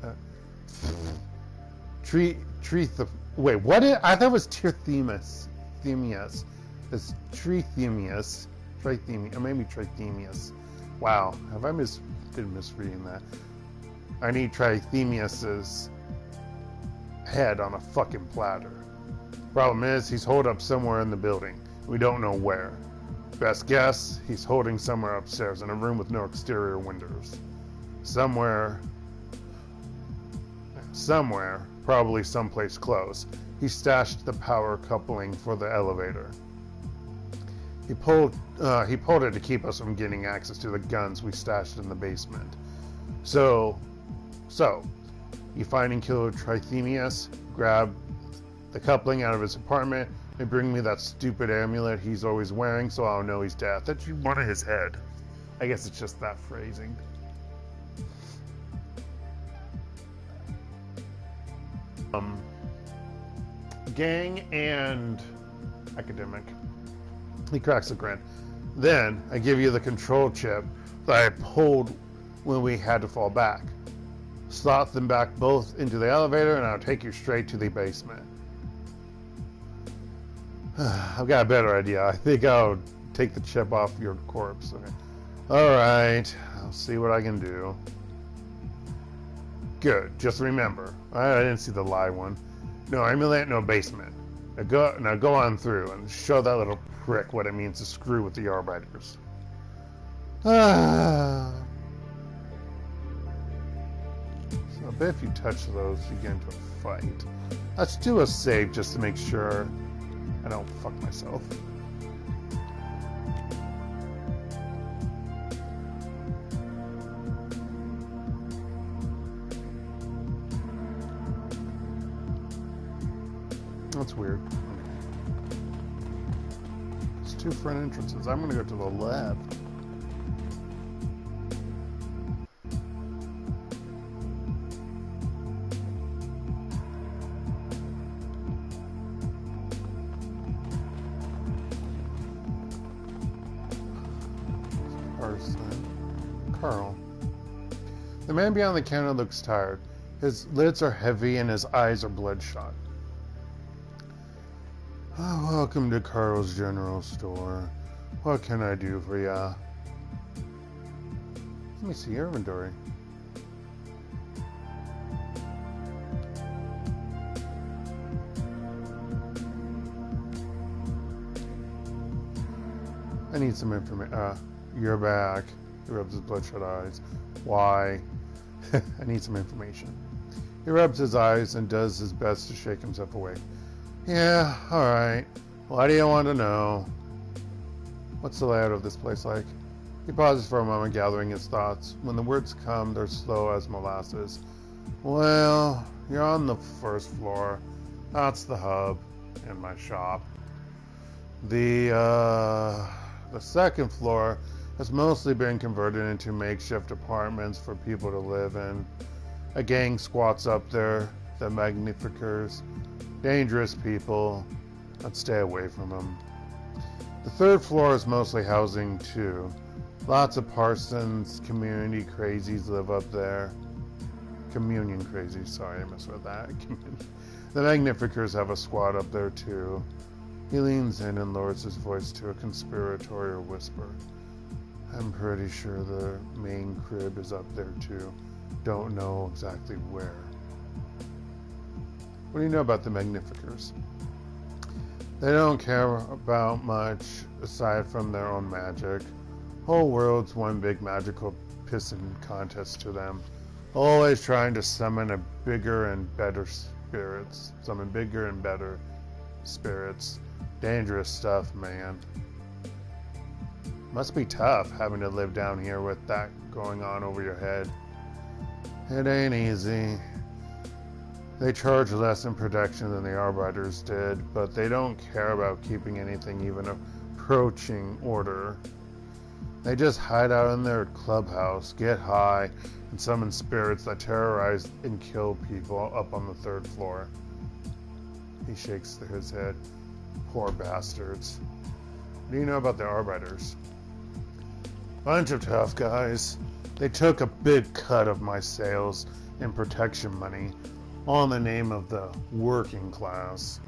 A: Wait, what? I thought it was Tirthemus. Themius. It's Trithemius. Trithemius. Or maybe Trithemius. Wow. Have I been misreading that? I need Trithemius's head on a fucking platter. Problem is, he's holed up somewhere in the building. We don't know where. Best guess, he's holding somewhere upstairs in a room with no exterior windows. Somewhere, probably someplace close. He stashed the power coupling for the elevator. He pulled it to keep us from getting access to the guns we stashed in the basement. So, you find and kill Trithemius, grab the coupling out of his apartment, and bring me that stupid amulet he's always wearing so I'll know he's dead. That you wanted his head. I guess it's just that phrasing. Gang and academic. He cracks a grin. Then I give you the control chip that I pulled when we had to fall back. Slot them back both into the elevator and I'll take you straight to the basement. I've got a better idea. I think I'll take the chip off your corpse. Okay. Alright, I'll see what I can do. Good, just remember. I didn't see the lie one. No amulet, no basement. Now go on through and show that little prick what it means to screw with the Arbiters. So I bet if you touch those, you get into a fight. Let's do a save just to make sure I don't fuck myself. That's weird. It's two front entrances. I'm gonna go to the left. Carl. The man behind the counter looks tired. His lids are heavy and his eyes are bloodshot. Oh, welcome to Carl's General Store. What can I do for ya? Let me see your inventory. I need some information. You're back. He rubs his bloodshot eyes. Why? I need some information. He rubs his eyes and does his best to shake himself awake. Yeah, alright. Why do you want to know? What's the layout of this place like? He pauses for a moment, gathering his thoughts. When the words come, they're slow as molasses. Well, you're on the first floor. That's the hub and my shop. The second floor has mostly been converted into makeshift apartments for people to live in. A gang squats up there, the Magnificers. Dangerous people. Let's stay away from them. The third floor is mostly housing too. Lots of Parsons community crazies live up there. Communion crazies, sorry, I misread that. The Magnificers have a squad up there too. He leans in and lowers his voice to a conspiratorial whisper. I'm pretty sure the main crib is up there too. Don't know exactly where. What do you know about the Magnificers? They don't care about much aside from their own magic. Whole world's one big magical pissing contest to them. Always trying to summon bigger and better spirits. Dangerous stuff, man. Must be tough having to live down here with that going on over your head. It ain't easy. They charge less in protection than the Arbiters did, but they don't care about keeping anything even approaching order. They just hide out in their clubhouse, get high, and summon spirits that terrorize and kill people up on the 3rd floor. He shakes his head. Poor bastards. What do you know about the Arbiters? Bunch of tough guys. They took a big cut of my sales and protection money, all in the name of the working class.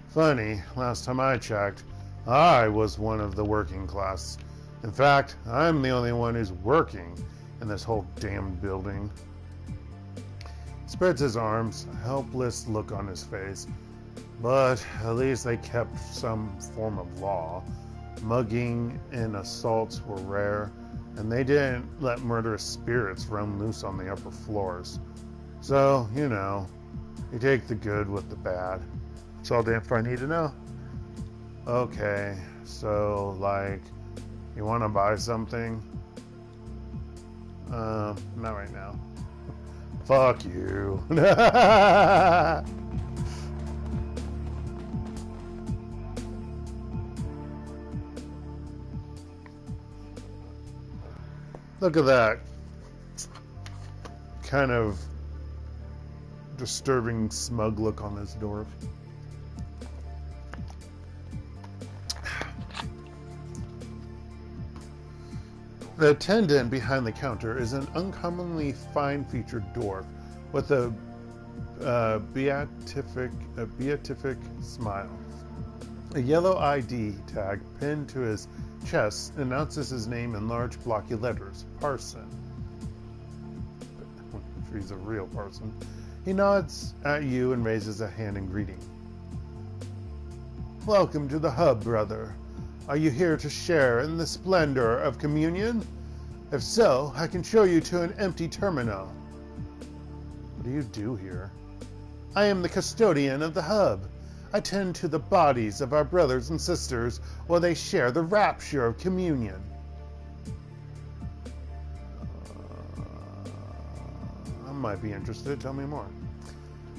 A: Funny, last time I checked, I was one of the working class. In fact, I'm the only one who's working in this whole damn building. Spreads his arms, a helpless look on his face. But at least they kept some form of law. Mugging and assaults were rare, and they didn't let murderous spirits roam loose on the upper floors. So, you know, you take the good with the bad. That's all the info I need to know. Okay, so, like, you want to buy something? Not right now. Fuck you. Look at that kind of disturbing, smug look on this dwarf. The attendant behind the counter is an uncommonly fine-featured dwarf with a beatific smile. A yellow ID tag pinned to his chest announces his name in large blocky letters, Parson. If he's a real person. He nods at you and raises a hand in greeting. Welcome to the hub, brother. Are you here to share in the splendor of communion? If so, I can show you to an empty terminal. What do you do here? I am the custodian of the hub. I tend to the bodies of our brothers and sisters while they share the rapture of communion. I might be interested. Tell me more.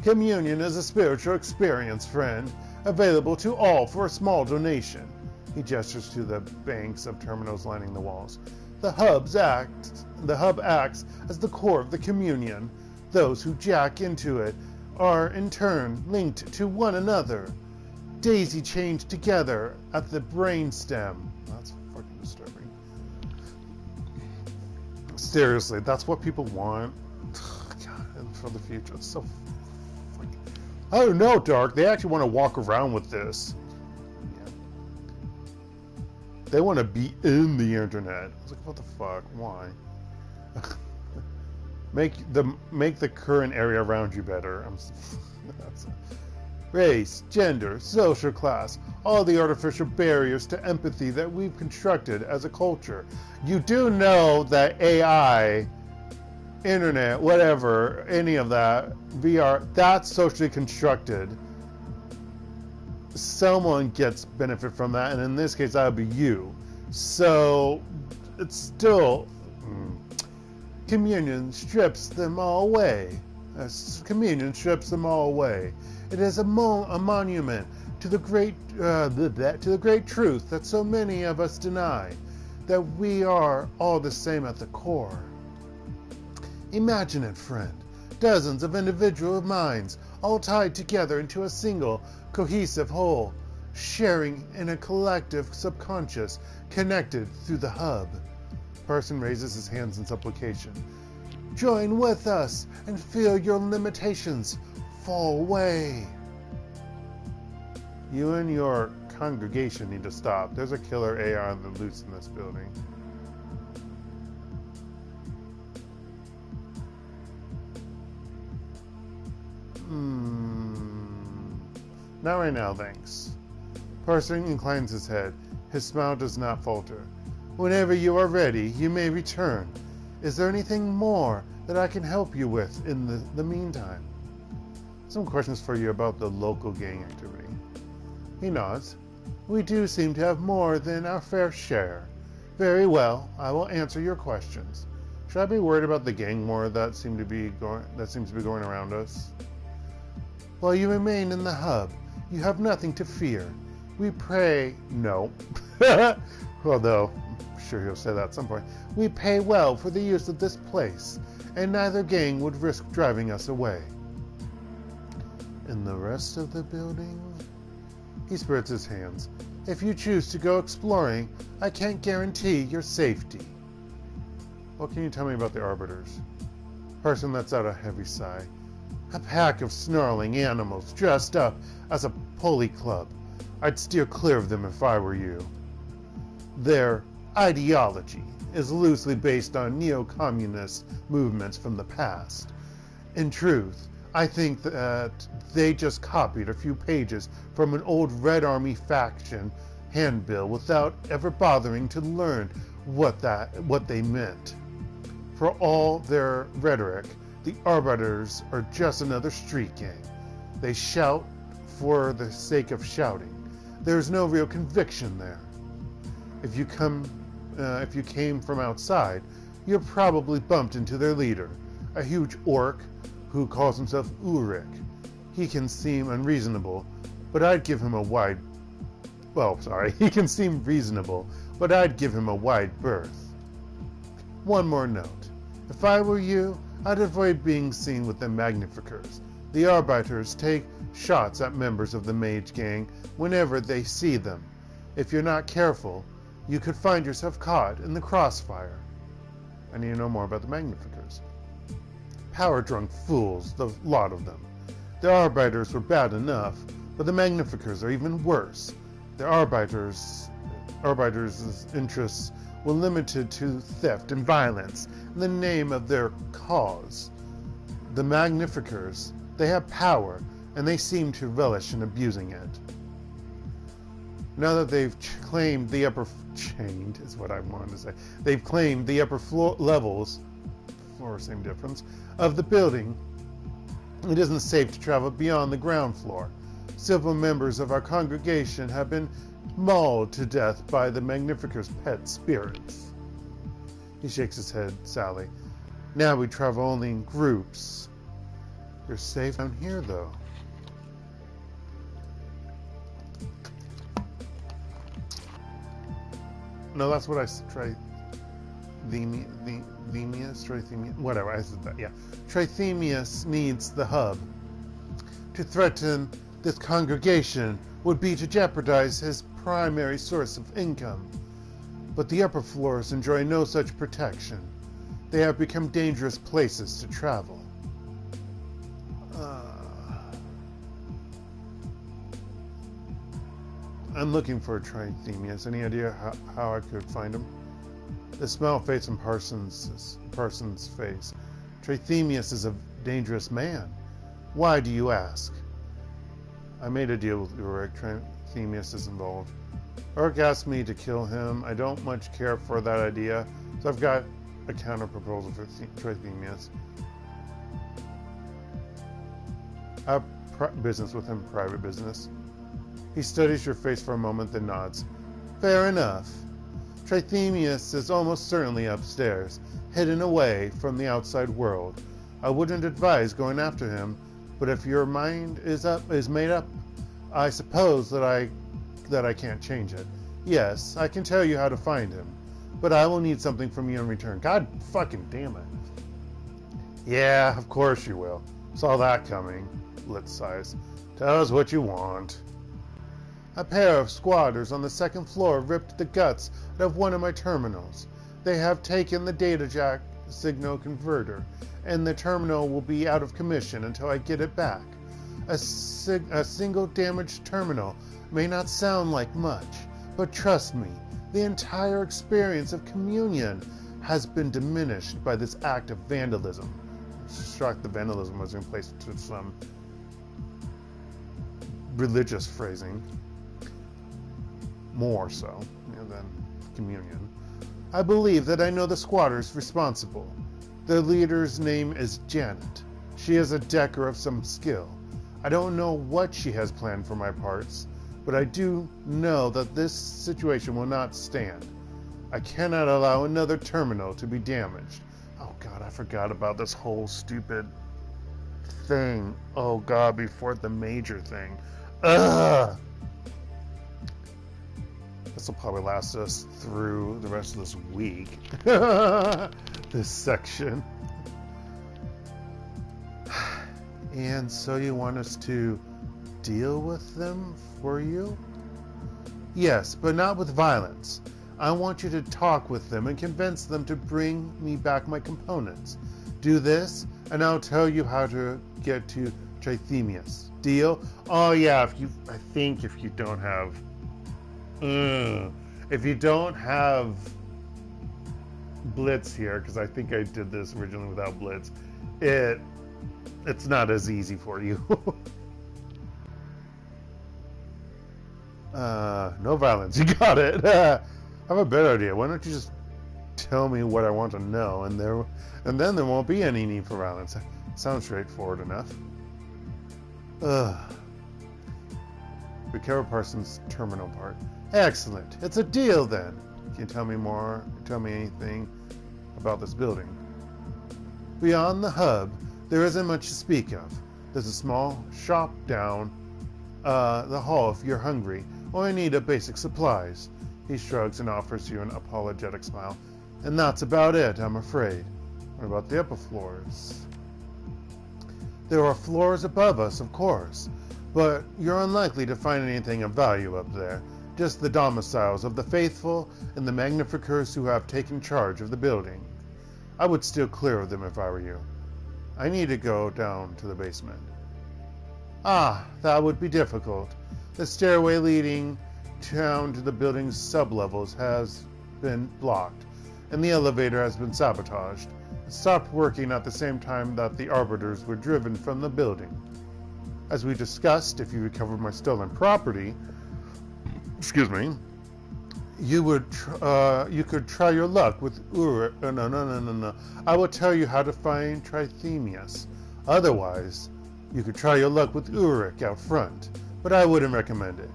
A: Communion is a spiritual experience, friend, available to all for a small donation. He gestures to the banks of terminals lining the walls. The hub acts as the core of the communion. Those who jack into it are in turn linked to one another, daisy-chained together at the brainstem. That's fucking disturbing. Seriously, that's what people want. God, and for the future, it's so fucking... I don't know, Dark. They actually want to walk around with this. Yeah. They want to be in the internet. I was like, what the fuck? Why? Make the current area around you better. Race, gender, social class, all the artificial barriers to empathy that we've constructed as a culture. You do know that AI, internet, whatever, any of that, VR, that's socially constructed. Someone gets benefit from that, and in this case, that would be you. So, it's still... Communion strips them all away. Communion strips them all away. It is a monument to the great truth that so many of us deny, that we are all the same at the core. Imagine it, friend. Dozens of individual minds, all tied together into a single, cohesive whole, sharing in a collective subconscious, connected through the hub. Person raises his hands in supplication. Join with us and feel your limitations fall away. You and your congregation need to stop. There's a killer AI on the loose in this building. Not right now, thanks. Person inclines his head. His smile does not falter. Whenever you are ready, you may return. Is there anything more that I can help you with in the meantime? Some questions for you about the local gang activity. He nods. We do seem to have more than our fair share. Very well, I will answer your questions. Should I be worried about the gang war that seems to be going around us? While you remain in the hub, you have nothing to fear. We pray... No. Although, I'm sure he'll say that at some point. We pay well for the use of this place, and neither gang would risk driving us away. In the rest of the building? He spreads his hands. If you choose to go exploring, I can't guarantee your safety. What can you tell me about the Arbiters? Person lets out a heavy sigh. A pack of snarling animals dressed up as a poli club. I'd steer clear of them if I were you. Their ideology is loosely based on neo-communist movements from the past. In truth, I think that they just copied a few pages from an old Red Army faction handbill without ever bothering to learn what they meant. For all their rhetoric, the Arbiters are just another street gang. They shout for the sake of shouting. There's no real conviction there. If you came from outside, you probably bumped into their leader, a huge orc who calls himself Ulrich. He can seem unreasonable, but I'd give him a wide... Well, sorry, he can seem reasonable, but I'd give him a wide berth. One more note. If I were you, I'd avoid being seen with the Magnificers. The Arbiters take shots at members of the Mage Gang whenever they see them. If you're not careful, you could find yourself caught in the crossfire. I need to know more about the Magnificers. Power-drunk fools, the lot of them. The Arbiters were bad enough, but the Magnificers are even worse. The Arbiters' interests were limited to theft and violence in the name of their cause. The Magnificers, they have power, and they seem to relish in abusing it. Now that they've claimed the upper... Chained is what I wanted to say. They've claimed the upper floor levels, floor, same difference, of the building. It isn't safe to travel beyond the ground floor. Several members of our congregation have been mauled to death by the Magnificers' pet spirits. He shakes his head sadly. Now we travel only in groups. You're safe down here, though. No, that's what I tried. Trithemius, whatever, I said that, yeah. Trithemius needs the hub. To threaten this congregation would be to jeopardize his primary source of income. But the upper floors enjoy no such protection. They have become dangerous places to travel. I'm looking for a Trithemius. Any idea how I could find him? The smile fades from Parsons' face. Trithemius is a dangerous man. Why do you ask? I made a deal with Ulrich. Trithemius is involved. Urk asked me to kill him. I don't much care for that idea, so I've got a counter proposal for Trithemius. I have business with him, private business. He studies your face for a moment, then nods. Fair enough. Trithemius is almost certainly upstairs, hidden away from the outside world. I wouldn't advise going after him, but if your mind is made up, I suppose that I can't change it. Yes, I can tell you how to find him, but I will need something from you in return. God fucking damn it. Yeah, of course you will. Saw that coming. Litz sighs. Tell us what you want. A pair of squatters on the second floor ripped the guts out of one of my terminals. They have taken the data jack signal converter, and the terminal will be out of commission until I get it back. A single damaged terminal may not sound like much, but trust me, the entire experience of communion has been diminished by this act of vandalism. Shocked the vandalism was replaced with some religious phrasing. More so than communion. I believe that I know the squatters responsible. Their leader's name is Janet. She is a decker of some skill. I don't know what she has planned for my parts, but I do know that this situation will not stand. I cannot allow another terminal to be damaged. Oh god, I forgot about this whole stupid thing. Oh god, before the major thing. Ugh! This will probably last us through the rest of this week. This section. And so you want us to deal with them for you? Yes, but not with violence. I want you to talk with them and convince them to bring me back my components. Do this, and I'll tell you how to get to HektontheMage's. Deal? Oh yeah, I think if you don't have... if you don't have Blitz here, because I think I did this originally without Blitz, it's not as easy for you. No violence. You got it. I have a better idea. Why don't you just tell me what I want to know, and then there won't be any need for violence. Sounds straightforward enough. Recover Parsons' terminal part. Excellent. It's a deal then. Can you tell me more? Tell me anything about this building? Beyond the hub, there isn't much to speak of. There's a small shop down the hall if you're hungry or in need of basic supplies. He shrugs and offers you an apologetic smile. And that's about it, I'm afraid. What about the upper floors? There are floors above us, of course, but you're unlikely to find anything of value up there. Just the domiciles of the faithful and the magnificers who have taken charge of the building. I would steer clear of them if I were you. I need to go down to the basement. Ah, that would be difficult. The stairway leading down to the building's sublevels has been blocked, and the elevator has been sabotaged. It stopped working at the same time that the arbiters were driven from the building. As we discussed, if you recovered my stolen property, you could try your luck with No. I will tell you how to find HektontheMage's. Otherwise, you could try your luck with Ulrich out front, but I wouldn't recommend it.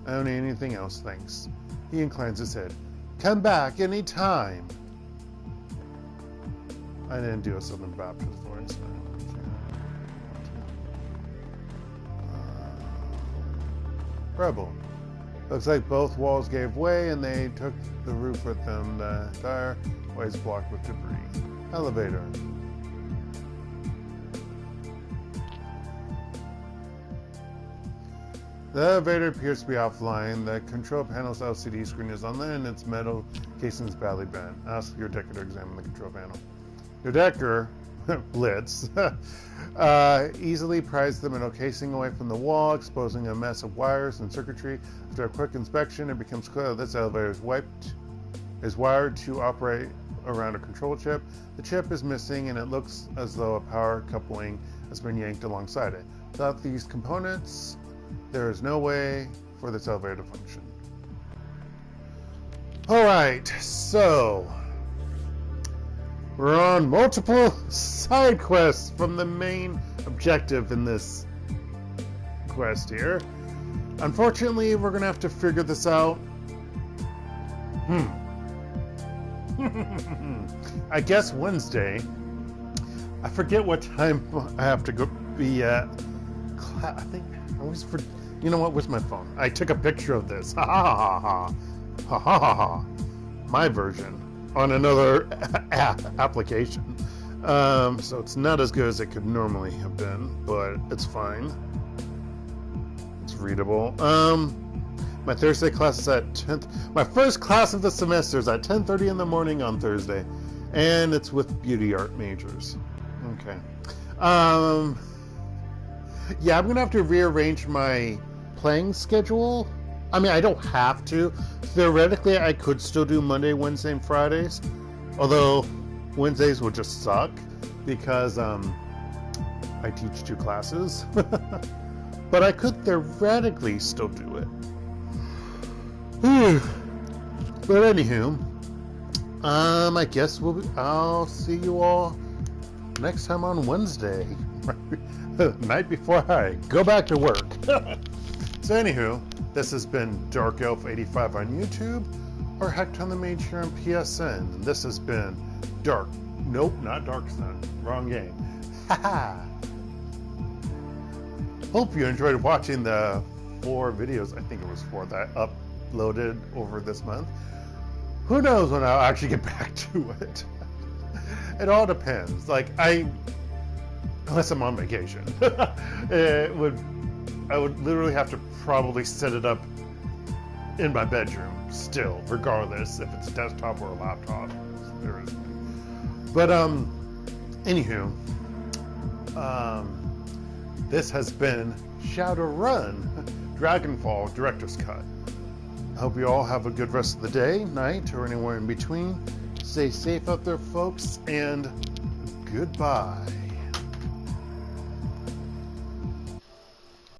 A: I don't need anything else, thanks. He inclines his head. Come back any time. I didn't do a Southern Baptist voice. Rebel. Looks like both walls gave way and they took the roof with them. The entire way is blocked with debris. Elevator. The elevator appears to be offline. The control panel's LCD screen is on there and its metal casing is badly bent. Ask your decker to examine the control panel. Your decker, Blitz, easily pries the metal casing away from the wall, exposing a mess of wires and circuitry. After a quick inspection, it becomes clear that this elevator is wired to operate around a control chip. The chip is missing, and it looks as though a power coupling has been yanked alongside it. Without these components, there is no way for this elevator to function. Alright, so we're on multiple side quests from the main objective in this quest here. Unfortunately, we're going to have to figure this out. I guess Wednesday. I forget what time I have to go be at. I think I always forget. You know what? Where's my phone? I took a picture of this. Ha ha ha ha. Ha ha ha ha. My version on another application. So it's not as good as it could normally have been, but it's fine. It's readable. My Thursday class is at 10th. My first class of the semester is at 10:30 in the morning on Thursday, and it's with beauty art majors. Okay. Yeah, I'm gonna have to rearrange my playing schedule. I mean, I don't have to. Theoretically, I could still do Monday, Wednesday, and Fridays. Although Wednesdays will just suck because I teach 2 classes. But I could theoretically still do it. But anywho, I guess I'll see you all next time on Wednesday. Night before I go back to work. So anywho, this has been DarkElf85 on YouTube. or Hekton the Mage here on PSN. And this has been Nope, not Dark Sun. Wrong game. Haha. Hope you enjoyed watching the 4 videos, I think it was 4, that I uploaded over this month. Who knows when I'll actually get back to it. It all depends. Like, unless I'm on vacation. I would literally have to probably set it up in my bedroom still, regardless if it's a desktop or a laptop. But anywho, this has been Shadowrun, Dragonfall Director's Cut. I hope you all have a good rest of the day, night, or anywhere in between. Stay safe out there, folks, and goodbye.